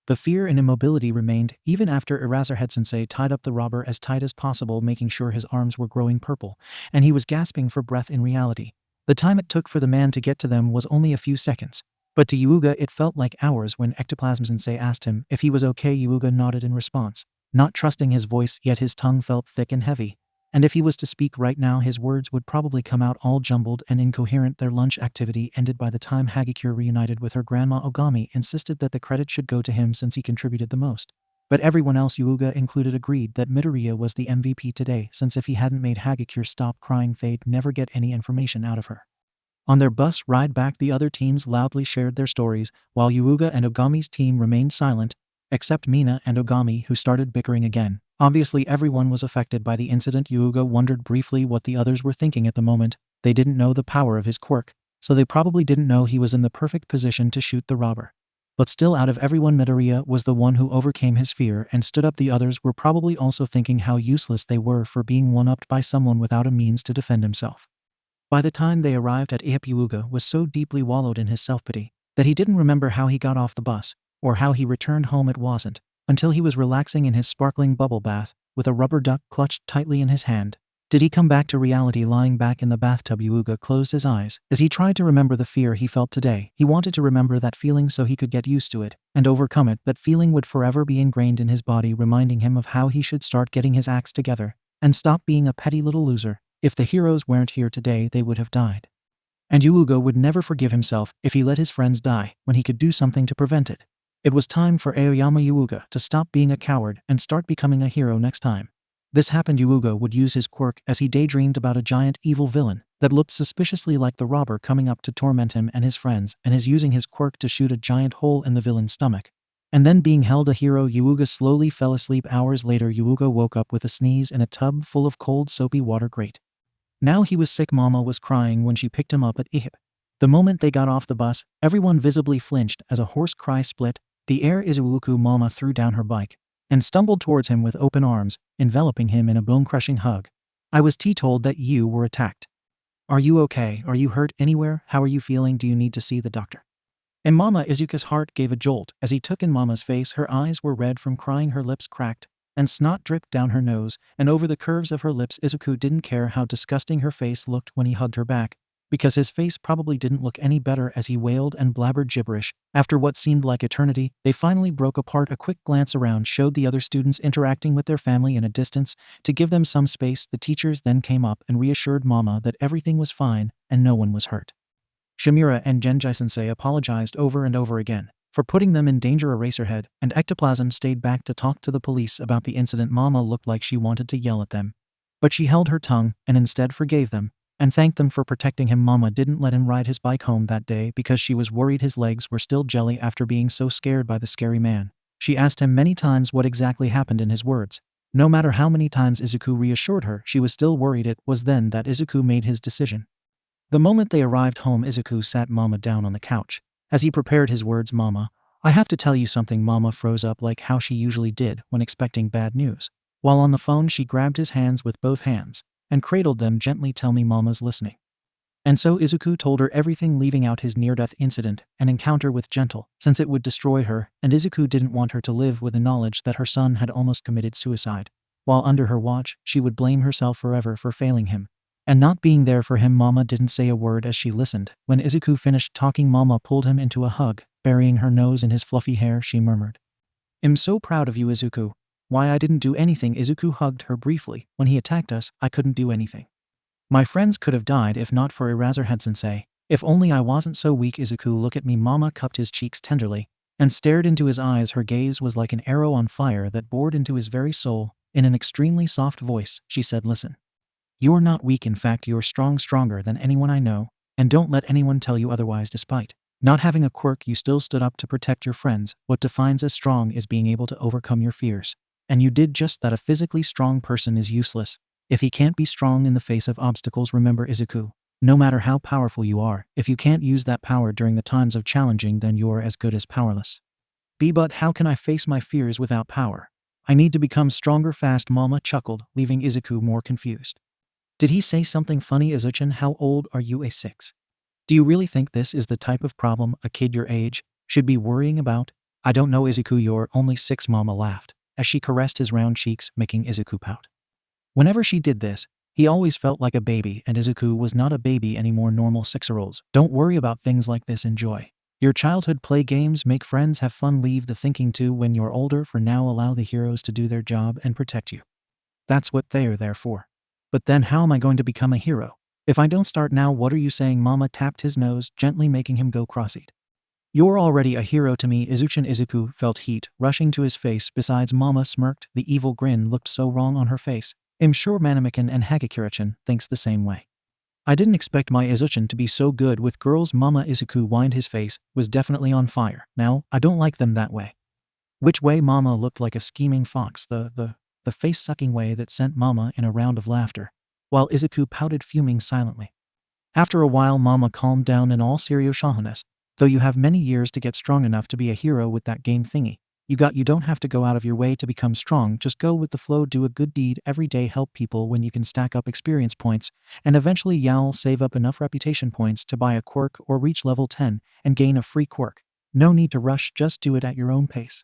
Speaker 1: The fear and immobility remained even after 𝗬𝗧𝗏 tied up the robber as tight as possible, making sure his arms were growing purple, and he was gasping for breath. In reality, the time it took for the man to get to them was only a few seconds, but to Hyuga it felt like hours. When 𝗬𝗏𝗏 asked him if he was okay, Hyuga nodded in response. not trusting his voice, yet his tongue felt thick and heavy. And if he was to speak right now, his words would probably come out all jumbled and incoherent. Their lunch activity ended by the time 𝐎𝐻𝐻𝐿 reunited with her grandma. Ogami insisted that the credit should go to him since he contributed the most. But everyone else, Yuuga included, agreed that Midoriya was the MVP today, since if he hadn't made 𝐎𝐻𝐻𝐿 stop crying, they'd never get any information out of her. On their bus ride back, the other teams loudly shared their stories, while Yuuga and Ogami's team remained silent, except Mina and Ogami, who started bickering again. Obviously everyone was affected by the incident. Yuuga wondered briefly what the others were thinking at the moment. They didn't know the power of his quirk, so they probably didn't know he was in the perfect position to shoot the robber. But still, out of everyone, Midoriya was the one who overcame his fear and stood up. The others were probably also thinking how useless they were for being one-upped by someone without a means to defend himself. By the time they arrived at 𝐕𝗏, Yuuga was so deeply wallowed in his self-pity that he didn't remember how he got off the bus, or how he returned home. It wasn't until he was relaxing in his sparkling bubble bath, with a rubber duck clutched tightly in his hand, did he come back to reality. Lying back in the bathtub, Yuuga closed his eyes as he tried to remember the fear he felt today. He wanted to remember that feeling so he could get used to it and overcome it. That feeling would forever be ingrained in his body, reminding him of how he should start getting his acts together and stop being a petty little loser. If the heroes weren't here today, they would have died. And Yuuga would never forgive himself if he let his friends die when he could do something to prevent it. It was time for Aoyama Yuuga to stop being a coward and start becoming a hero next time. This happened. Yuuga would use his quirk as he daydreamed about a giant evil villain that looked suspiciously like the robber coming up to torment him and his friends, and his using his quirk to shoot a giant hole in the villain's stomach, and then being held a hero. Yuuga slowly fell asleep. Hours later, Yuuga woke up with a sneeze in a tub full of cold soapy water. Great. Now he was sick. Mama was crying when she picked him up at 𝐕𝗏. The moment they got off the bus, everyone visibly flinched as a hoarse cry split the air. Izuku, Mama threw down her bike and stumbled towards him with open arms, enveloping him in a bone-crushing hug. I was told that you were attacked. Are you okay? Are you hurt anywhere? How are you feeling? Do you need to see the doctor? And Mama, Izuku's heart gave a jolt as he took in Mama's face. Her eyes were red from crying, her lips cracked, and snot dripped down her nose and over the curves of her lips. Izuku didn't care how disgusting her face looked when he hugged her back, because his face probably didn't look any better as he wailed and blabbered gibberish. After what seemed like eternity, they finally broke apart. A quick glance around showed the other students interacting with their family in a distance to give them some space. The teachers then came up and reassured Mama that everything was fine and no one was hurt. Shimura and Genji-sensei apologized over and over again for putting them in danger. Eraserhead and ectoplasm stayed back to talk to the police about the incident. Mama looked like she wanted to yell at them, but she held her tongue and instead forgave them and thanked them for protecting him. Mama didn't let him ride his bike home that day because she was worried his legs were still jelly after being so scared by the scary man. She asked him many times what exactly happened. In his words, no matter how many times Izuku reassured her, she was still worried. It was then that Izuku made his decision. The moment they arrived home, Izuku sat Mama down on the couch. As he prepared his words, Mama, I have to tell you something. Mama froze up like how she usually did when expecting bad news. While on the phone, she grabbed his hands with both hands and cradled them gently. Tell me, Mama's listening. And so Izuku told her everything, leaving out his near-death incident and encounter with Gentle, since it would destroy her, and Izuku didn't want her to live with the knowledge that her son had almost committed suicide. While under her watch, she would blame herself forever for failing him and not being there for him. Mama didn't say a word as she listened. When Izuku finished talking, Mama pulled him into a hug, burying her nose in his fluffy hair. She murmured, I'm so proud of you, Izuku. Why, I didn't do anything. Izuku hugged her briefly. When he attacked us, I couldn't do anything. My friends could have died if not for Eraserhead-sensei. If only I wasn't so weak. Izuku, look at me. Mama cupped his cheeks tenderly and stared into his eyes. Her gaze was like an arrow on fire that bored into his very soul. In an extremely soft voice, she said, listen. You're not weak. In fact, you're strong, stronger than anyone I know, and don't let anyone tell you otherwise. Despite not having a quirk, you still stood up to protect your friends. What defines as strong is being able to overcome your fears. And you did just that. A physically strong person is useless if he can't be strong in the face of obstacles. Remember, Izuku, no matter how powerful you are, if you can't use that power during the times of challenging, then you're as good as powerless. But how can I face my fears without power? I need to become stronger fast. Mama chuckled, leaving Izuku more confused. Did he say something funny? Izuku, how old are you? 6. Do you really think this is the type of problem a kid your age should be worrying about? I don't know, Izuku, you're only 6. Mama laughed as she caressed his round cheeks, making Izuku pout. Whenever she did this, he always felt like a baby, and Izuku was not a baby anymore. Normal 6-year-olds don't worry about things like this. Enjoy. Your childhood play games, make friends, have fun, leave the thinking to when you're older. For now, allow the heroes to do their job and protect you. That's what they're there for. But then how am I going to become a hero? If I don't start now, what are you saying? Mama tapped his nose, gently making him go cross-eyed. You're already a hero to me. Izuku felt heat rushing to his face. Besides, Mama smirked. The evil grin looked so wrong on her face. I'm sure 𝗵𝗃𝗃 and 𝐎𝐩𝐢𝐳𝐴 thinks the same way. I didn't expect my Izuku to be so good with girls. Mama Izuku whined. His face was definitely on fire. Now, I don't like them that way. Which way? Mama looked like a scheming fox, the face-sucking way that sent Mama in a round of laughter, while Izuku pouted, fuming silently. After a while, Mama calmed down. In all seriousness, though you have many years to get strong enough to be a hero with that game thingy, you don't have to go out of your way to become strong. Just go with the flow, do a good deed every day, help people when you can, stack up experience points, and eventually you'll save up enough reputation points to buy a quirk or reach level 10 and gain a free quirk. No need to rush, just do it at your own pace.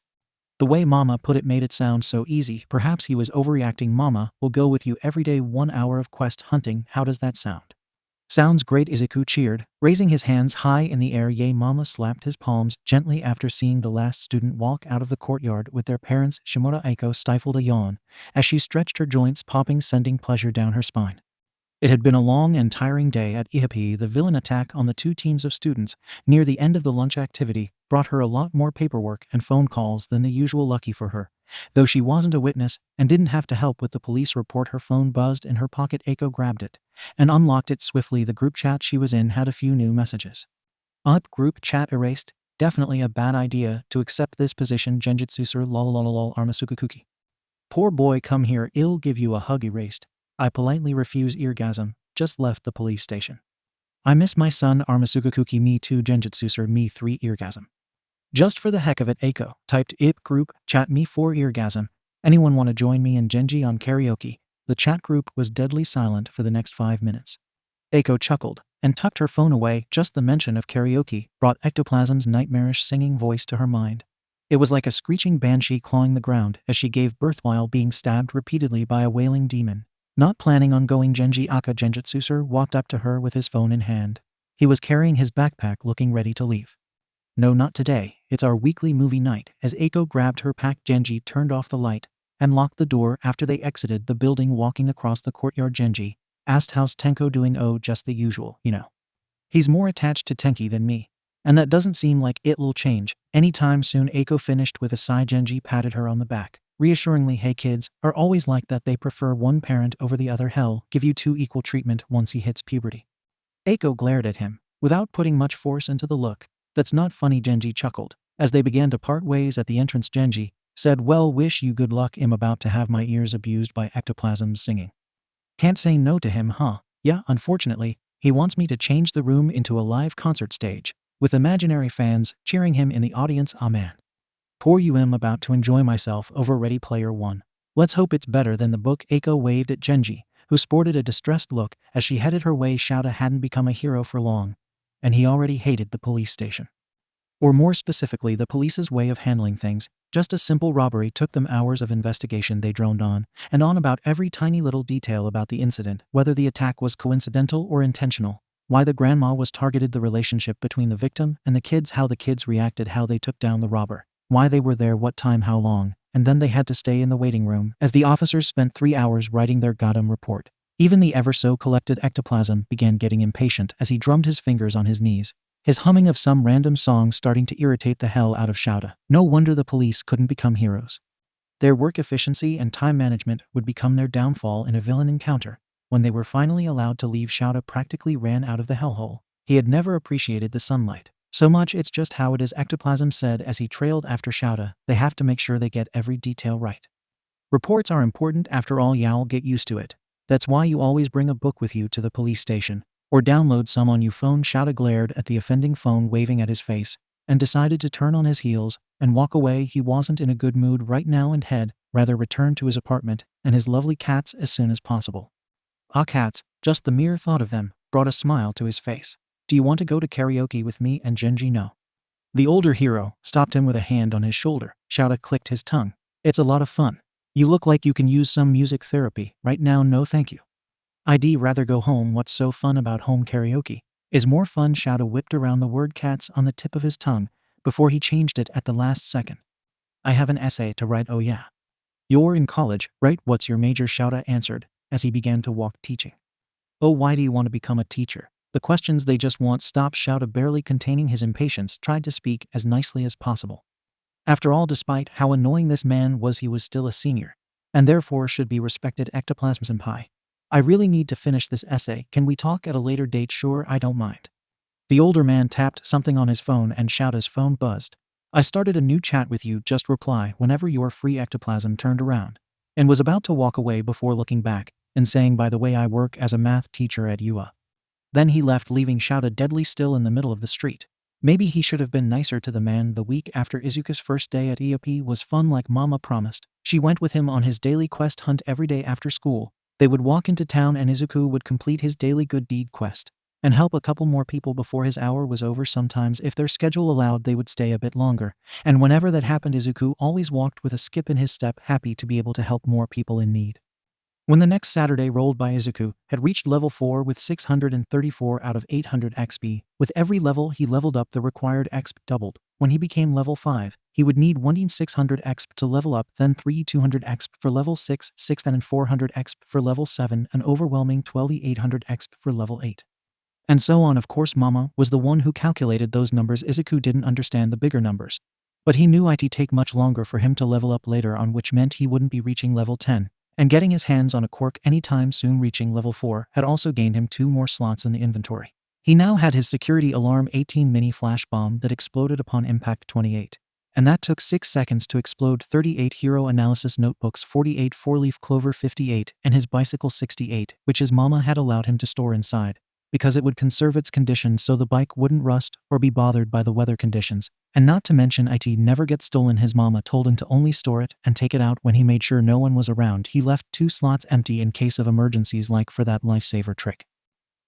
Speaker 1: The way Mama put it made it sound so easy. Perhaps he was overreacting. Mama will go with you every day, 1 hour of quest hunting. How does that sound? Sounds great, Izuku cheered, raising his hands high in the air. Yay! Mama slapped his palms gently after seeing the last student walk out of the courtyard with their parents. Shimura Aiko stifled a yawn as she stretched her joints, popping, sending pleasure down her spine. It had been a long and tiring day at 𝗵𝗃𝗃. The villain attack on the 2 teams of students near the end of the lunch activity brought her a lot more paperwork and phone calls than the usual. Lucky for her, though she wasn't a witness and didn't have to help with the police report, her phone buzzed in her pocket. Aiko grabbed it and unlocked it swiftly. The group chat she was in had a few new messages. Up, group chat erased. Definitely a bad idea to accept this position. Genjutsu lol Armasukukuki. Poor boy, come here, I'll give you a hug. Erased. I politely refuse. Eargasm. Just left the police station. I miss my son Armasukukuki. Me too. Genjutsu me 3 eargasm. Just for the heck of it, Aiko typed IP group chat me 4 eargasm. Anyone want to join me and Genji on karaoke? The chat group was deadly silent for the next 5 minutes. Aiko chuckled and tucked her phone away. Just the mention of karaoke brought ectoplasm's nightmarish singing voice to her mind. It was like a screeching banshee clawing the ground as she gave birth while being stabbed repeatedly by a wailing demon. Not planning on going, Genji Aka Genjutsu walked up to her with his phone in hand. He was carrying his backpack, looking ready to leave. No, not today. It's our weekly movie night. As Aiko grabbed her pack, Genji turned off the light and locked the door after they exited the building. Walking across the courtyard, Genji asked, how's Tenko doing? Oh, just the usual, you know. He's more attached to Tenki than me, and that doesn't seem like it'll change anytime soon. Aiko finished with a sigh. Genji patted her on the back reassuringly. Hey, kids are always like that. They prefer one parent over the other. Hell, give you 2 equal treatment once he hits puberty. Aiko glared at him without putting much force into the look. That's not funny. Genji chuckled. As they began to part ways at the entrance, Genji said, well, wish you good luck. I'm about to have my ears abused by ectoplasm singing. Can't say no to him, huh? Yeah, unfortunately, he wants me to change the room into a live concert stage with imaginary fans cheering him in the audience. Ah man. Poor you, am about to enjoy myself over Ready Player One. Let's hope it's better than the book. Aiko waved at Genji, who sported a distressed look as she headed her way. 𝗧𝗏 hadn't become a hero for long, and he already hated the police station. Or more specifically, the police's way of handling things. Just a simple robbery took them hours of investigation. They droned on and on about every tiny little detail about the incident, whether the attack was coincidental or intentional, why the grandma was targeted, the relationship between the victim and the kids, how the kids reacted, how they took down the robber, why they were there, what time, how long, and then they had to stay in the waiting room as the officers spent 3 hours writing their goddamn report. Even the ever-so-collected ectoplasm began getting impatient as he drummed his fingers on his knees, his humming of some random song starting to irritate the hell out of 𝗧𝗏. No wonder the police couldn't become heroes. Their work efficiency and time management would become their downfall in a villain encounter. When they were finally allowed to leave, 𝗧𝗏 practically ran out of the hellhole. He had never appreciated the sunlight so much. It's just how it is, ectoplasm said as he trailed after 𝗧𝗏. They have to make sure they get every detail right. Reports are important after all. You'll get used to it. That's why you always bring a book with you to the police station, or download some on your phone. 𝗧𝗏 glared at the offending phone waving at his face and decided to turn on his heels and walk away. He wasn't in a good mood right now and had rather return to his apartment and his lovely cats as soon as possible. Ah, cats, just the mere thought of them brought a smile to his face. Do you want to go to karaoke with me and Genji? No. The older hero stopped him with a hand on his shoulder. 𝗧𝗏 clicked his tongue. It's a lot of fun. You look like you can use some music therapy right now. No thank you. I'd rather go home. What's so fun about home karaoke? is more fun. 𝗧𝗵𝗵𝗃 whipped around the word cats on the tip of his tongue before he changed it at the last second. I have an essay to write. Oh yeah. You're in college, right? What's your major? 𝗧𝗵𝗵𝗃 answered as he began to walk teaching. Oh, why do you want to become a teacher? The questions they just want. Stop. 𝗧𝗵𝗵𝗃, barely containing his impatience, tried to speak as nicely as possible. After all, despite how annoying this man was, he was still a senior, and therefore should be respected. 𝗬𝗏𝗧𝗵𝗲. I really need to finish this essay. Can we talk at a later date? Sure, I don't mind. The older man tapped something on his phone and 𝗬𝗏𝗧𝗏𝗏's phone buzzed. I started a new chat with you. Just reply whenever you're free. 𝗬𝗏𝗧𝗏𝗏 turned around and was about to walk away before looking back and saying, by the way, I work as a math teacher at UA. Then he left, leaving 𝗬𝗏𝗧𝗏𝗏 deadly still in the middle of the street. Maybe he should have been nicer to the man. The week after Izuku's first day at EOP was fun like Mama promised. She went with him on his daily quest hunt every day after school. They would walk into town and Izuku would complete his daily good deed quest and help a couple more people before his hour was over. Sometimes, if their schedule allowed, they would stay a bit longer, and whenever that happened, Izuku always walked with a skip in his step, happy to be able to help more people in need. When the next Saturday rolled by, Izuku had reached level 4 with 634 out of 800 XP. With every level he leveled up, the required XP doubled. When he became level 5, he would need 1600 XP to level up, then 3200 XP for level 6, and 400 XP for level 7, an overwhelming 2800 XP for level 8. And so on. Of course, Mama was the one who calculated those numbers. Izuku didn't understand the bigger numbers, but he knew it'd take much longer for him to level up later on, which meant he wouldn't be reaching level 10. And getting his hands on a quirk anytime soon. Reaching level 4 had also gained him 2 more slots in the inventory. He now had his security alarm 18 mini flash bomb that exploded upon impact 28. And that took 6 seconds to explode. 38 hero analysis notebooks, 48 4-leaf clover 58, and his bicycle 68, which his mama had allowed him to store inside, because it would conserve its condition so the bike wouldn't rust or be bothered by the weather conditions. And not to mention it never get stolen. His mama told him to only store it and take it out when he made sure no one was around. He left 2 slots empty in case of emergencies, like for that lifesaver trick.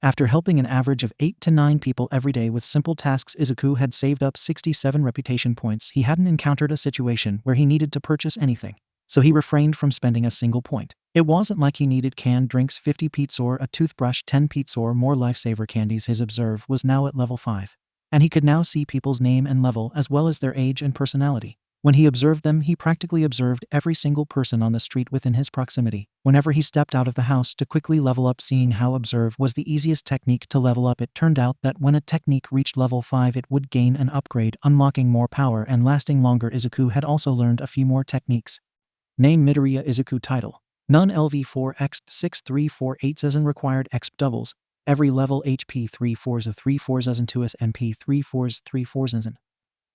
Speaker 1: After helping an average of 8 to 9 people every day with simple tasks, Izuku had saved up 67 reputation points. He hadn't encountered a situation where he needed to purchase anything, so he refrained from spending a single point. It wasn't like he needed canned drinks, 50 𝗵𝗃𝗧𝗏 or a toothbrush, 10 𝗵𝗃𝗧𝗏 or more lifesaver candies. His observe was now at level 5, and he could now see people's name and level as well as their age and personality. When he observed them, he practically observed every single person on the street within his proximity. Whenever he stepped out of the house to quickly level up, seeing how observe was the easiest technique to level up, it turned out that when a technique reached level 5, it would gain an upgrade, unlocking more power and lasting longer. Izuku had also learned a few more techniques. Name Midoriya Izuku. Title: None. LV4 Exp 6348 required Exp doubles every level. HP 3/4 3/4 2s MP 3/4 3/4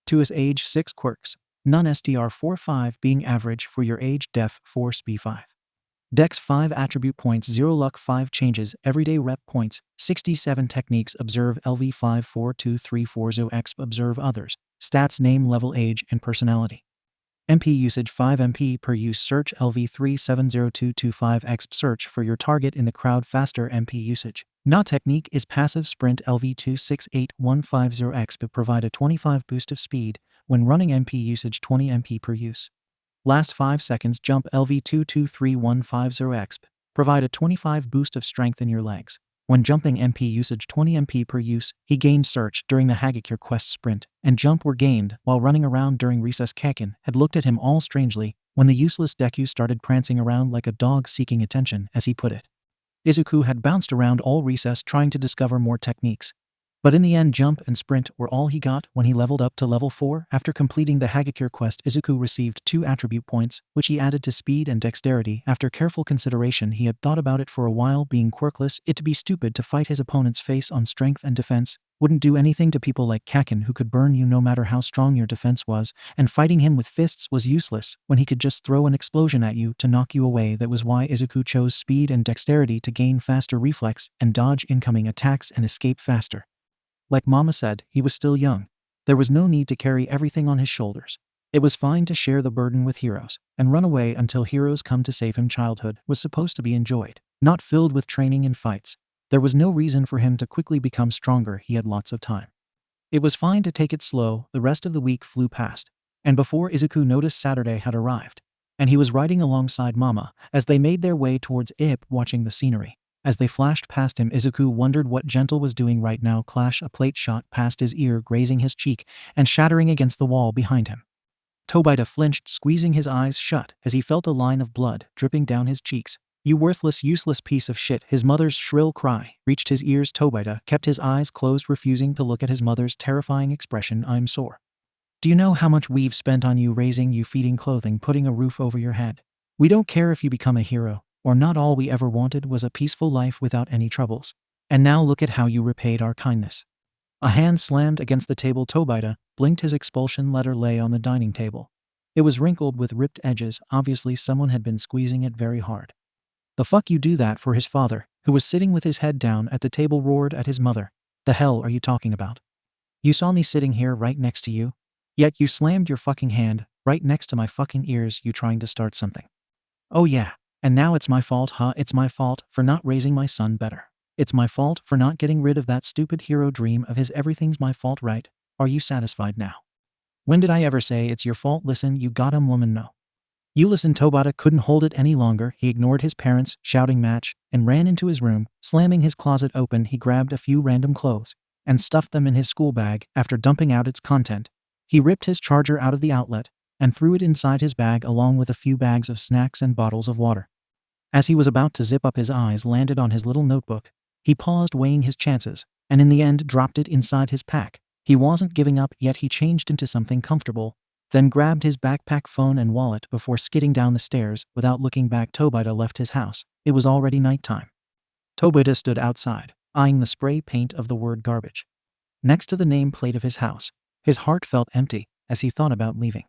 Speaker 1: 2s age 6 quirks. None. STR 4/5 being average for your age. Def 4 Sp 5. Dex 5 attribute points 0 luck 5 changes everyday rep points 67 techniques. Observe LV5 42340 Exp observe others. Stats: name, level, age, and personality. MP usage 5 MP per use. Search LV370225 Exp search for your target in the crowd faster. MP usage. Not technique is passive sprint. LV268150 Exp provide a 25 boost of speed when running. MP usage 20 MP per use. Last 5 seconds jump. LV223150 Exp provide a 25 boost of strength in your legs when jumping. MP usage 20 MP per use. He gained search during the 𝐒𝐻𝐿 quest. Sprint and jump were gained while running around during recess. Kaken had looked at him all strangely when the useless Deku started prancing around like a dog seeking attention, as he put it. Izuku had bounced around all recess trying to discover more techniques, but in the end jump and sprint were all he got. When he leveled up to level 4 after completing the 𝗎𝐿 quest, Izuku received 2 attribute points, which he added to speed and dexterity. After careful consideration, he had thought about it for a while. Being quirkless, it'd be stupid to fight his opponent's face on strength and defense. Wouldn't do anything to people like Kaken, who could burn you no matter how strong your defense was, and fighting him with fists was useless when he could just throw an explosion at you to knock you away. That was why Izuku chose speed and dexterity to gain faster reflex and dodge incoming attacks and escape faster. Like Mama said, he was still young. There was no need to carry everything on his shoulders. It was fine to share the burden with heroes and run away until heroes come to save him. Childhood was supposed to be enjoyed, not filled with training and fights. There was no reason for him to quickly become stronger. He had lots of time. It was fine to take it slow. The rest of the week flew past, and before Izuku noticed, Saturday had arrived, and he was riding alongside Mama as they made their way towards Ip, watching the scenery. As they flashed past him, Izuku wondered what Gentle was doing right now. Clash! A plate shot past his ear, grazing his cheek and shattering against the wall behind him. Tobita flinched, squeezing his eyes shut as he felt a line of blood dripping down his cheeks. "You worthless, useless piece of shit!" His mother's shrill cry reached his ears. Tobita kept his eyes closed, refusing to look at his mother's terrifying expression. "I'm sore. Do you know how much we've spent on you, raising you, feeding, clothing, putting a roof over your head? We don't care if you become a hero or not. All we ever wanted was a peaceful life without any troubles. And now look at how you repaid our kindness." A hand slammed against the table. Tobita blinked. His expulsion letter lay on the dining table. It was wrinkled with ripped edges. Obviously someone had been squeezing it very hard. "The fuck you do that for?" his father, who was sitting with his head down at the table, roared at his mother. "The hell are you talking about? You saw me sitting here right next to you? Yet you slammed your fucking hand right next to my fucking ears. You trying to start something? Oh yeah, and now it's my fault, huh? It's my fault for not raising my son better. It's my fault for not getting rid of that stupid hero dream of his. Everything's my fault, right? Are you satisfied now? When did I ever say it's your fault? Listen, you goddamn woman, no. You listen." Tobita couldn't hold it any longer. He ignored his parents' shouting match and ran into his room. Slamming his closet open, he grabbed a few random clothes and stuffed them in his school bag. After dumping out its content, he ripped his charger out of the outlet and threw it inside his bag along with a few bags of snacks and bottles of water. As he was about to zip up, his eyes landed on his little notebook. He paused, weighing his chances, and in the end dropped it inside his pack. He wasn't giving up yet. He changed into something comfortable, then grabbed his backpack, phone, and wallet before skidding down the stairs. Without looking back, Tobita left his house. It was already nighttime. Tobita stood outside, eyeing the spray paint of the word garbage next to the nameplate of his house. His heart felt empty as he thought about leaving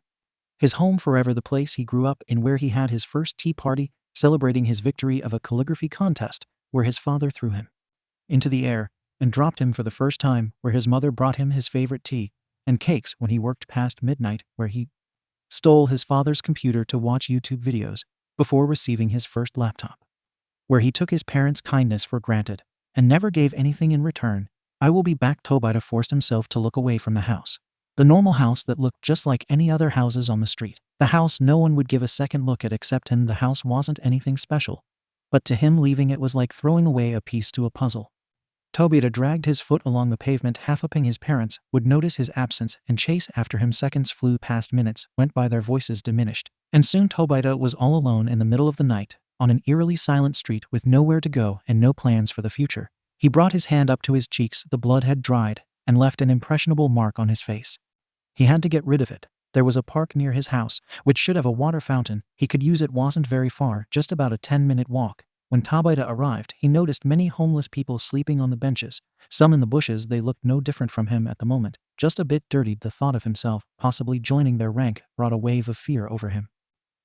Speaker 1: his home forever, the place he grew up in, where he had his first tea party, celebrating his victory of a calligraphy contest, where his father threw him into the air and dropped him for the first time, where his mother brought him his favorite tea and cakes when he worked past midnight, where he stole his father's computer to watch YouTube videos before receiving his first laptop, where he took his parents' kindness for granted and never gave anything in return. "I will be back." Tobita forced himself to look away from the house. The normal house that looked just like any other houses on the street. The house no one would give a second look at except him. The house wasn't anything special, but to him leaving it was like throwing away a piece to a puzzle. Tobita dragged his foot along the pavement, half hoping his parents would notice his absence and chase after him. Seconds flew past, minutes went by, their voices diminished, and soon Tobita was all alone in the middle of the night, on an eerily silent street with nowhere to go and no plans for the future. He brought his hand up to his cheeks. The blood had dried and left an impressionable mark on his face. He had to get rid of it. There was a park near his house, which should have a water fountain. He could use it. Wasn't very far, just about a 10-minute walk. When Tobita arrived, he noticed many homeless people sleeping on the benches, some in the bushes. They looked no different from him at the moment, just a bit dirtied. The thought of himself possibly joining their rank brought a wave of fear over him.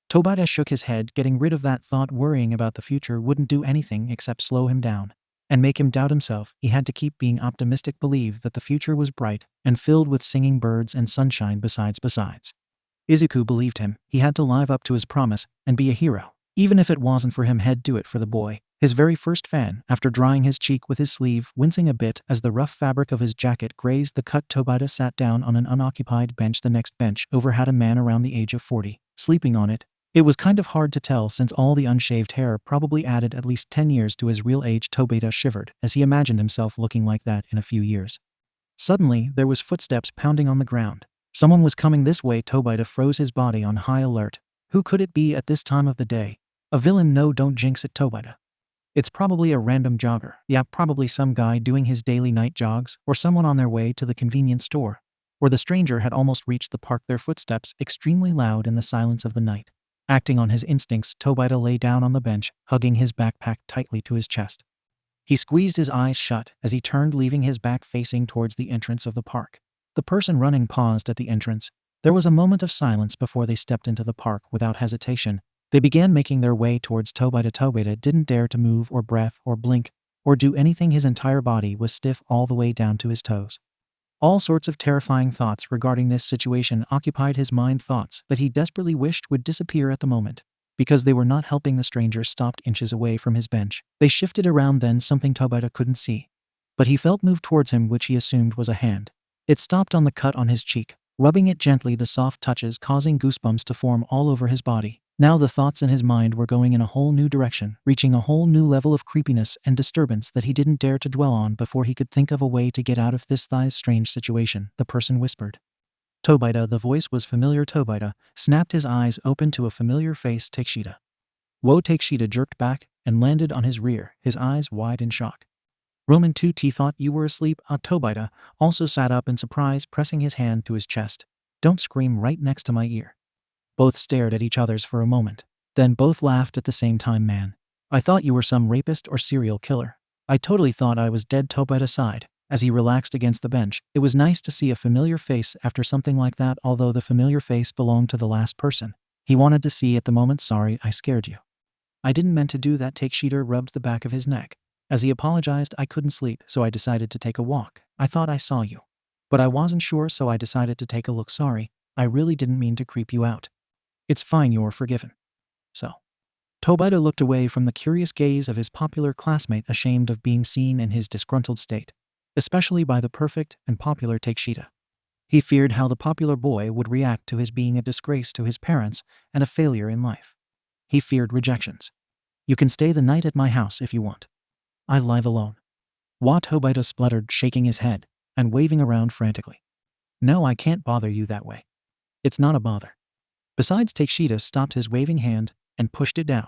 Speaker 1: Tobita shook his head. Getting rid of that thought, worrying about the future, wouldn't do anything except slow him down and make him doubt himself. He had to keep being optimistic, believe that the future was bright and filled with singing birds and sunshine. Besides, Izuku believed him. He had to live up to his promise and be a hero. Even if it wasn't for him, he'd do it for the boy, his very first fan. After drying his cheek with his sleeve, wincing a bit as the rough fabric of his jacket grazed the cut, Tobita sat down on an unoccupied bench. The next bench over had a man around the age of 40, sleeping on it. It was kind of hard to tell since all the unshaved hair probably added at least 10 years to his real age. Tobita shivered as he imagined himself looking like that in a few years. Suddenly, there was footsteps pounding on the ground. Someone was coming this way. Tobita froze, his body on high alert. Who could it be at this time of the day? A villain? No, don't jinx it, Tobita. It's probably a random jogger. Yeah, probably some guy doing his daily night jogs, or someone on their way to the convenience store. Where the stranger had almost reached the park, their footsteps extremely loud in the silence of the night. Acting on his instincts, Tobita lay down on the bench, hugging his backpack tightly to his chest. He squeezed his eyes shut as he turned, leaving his back facing towards the entrance of the park. The person running paused at the entrance. There was a moment of silence before they stepped into the park. Without hesitation, they began making their way towards Tobita. Tobita didn't dare to move or breath or blink or do anything. His entire body was stiff all the way down to his toes. All sorts of terrifying thoughts regarding this situation occupied his mind, thoughts that he desperately wished would disappear at the moment, because they were not helping. The stranger stopped inches away from his bench. They shifted around, then something Tobita couldn't see, but he felt move towards him, which he assumed was a hand. It stopped on the cut on his cheek, rubbing it gently, the soft touches causing goosebumps to form all over his body. Now the thoughts in his mind were going in a whole new direction, reaching a whole new level of creepiness and disturbance that he didn't dare to dwell on before he could think of a way to get out of this strange situation, the person whispered. Tobita, the voice was familiar. Tobita snapped his eyes open to a familiar face. 𝗧𝗪𝗧𝗧. Whoa! 𝗧𝗪𝗧𝗧 jerked back and landed on his rear, his eyes wide in shock. Roman 2T thought you were asleep. Tobita also sat up in surprise, pressing his hand to his chest. Don't scream right next to my ear. Both stared at each other for a moment. Then both laughed at the same time. Man, I thought you were some rapist or serial killer. I totally thought I was dead. Tobita sighed as he relaxed against the bench. It was nice to see a familiar face after something like that, although the familiar face belonged to the last person he wanted to see at the moment. Sorry, I scared you. I didn't mean to do that. 𝗧𝗪𝗧𝗧 rubbed the back of his neck as he apologized. I couldn't sleep, so I decided to take a walk. I thought I saw you, but I wasn't sure, so I decided to take a look. Sorry, I really didn't mean to creep you out. It's fine, you're forgiven. So. Tobita looked away from the curious gaze of his popular classmate, ashamed of being seen in his disgruntled state, especially by the perfect and popular 𝗧𝗪𝗧𝗧. He feared how the popular boy would react to his being a disgrace to his parents and a failure in life. He feared rejections. You can stay the night at my house if you want. I live alone. What? Tobita spluttered, shaking his head and waving around frantically. No, I can't bother you that way. It's not a bother. Besides, 𝗧𝗪𝗧𝗧 stopped his waving hand and pushed it down.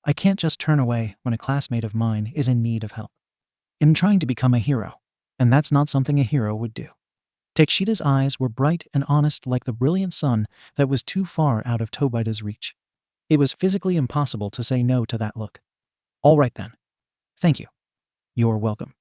Speaker 1: I can't just turn away when a classmate of mine is in need of help. I'm trying to become a hero, and that's not something a hero would do. 𝗧𝗪𝗧𝗧's eyes were bright and honest like the brilliant sun that was too far out of Tobita's reach. It was physically impossible to say no to that look. All right then. Thank you. You're welcome.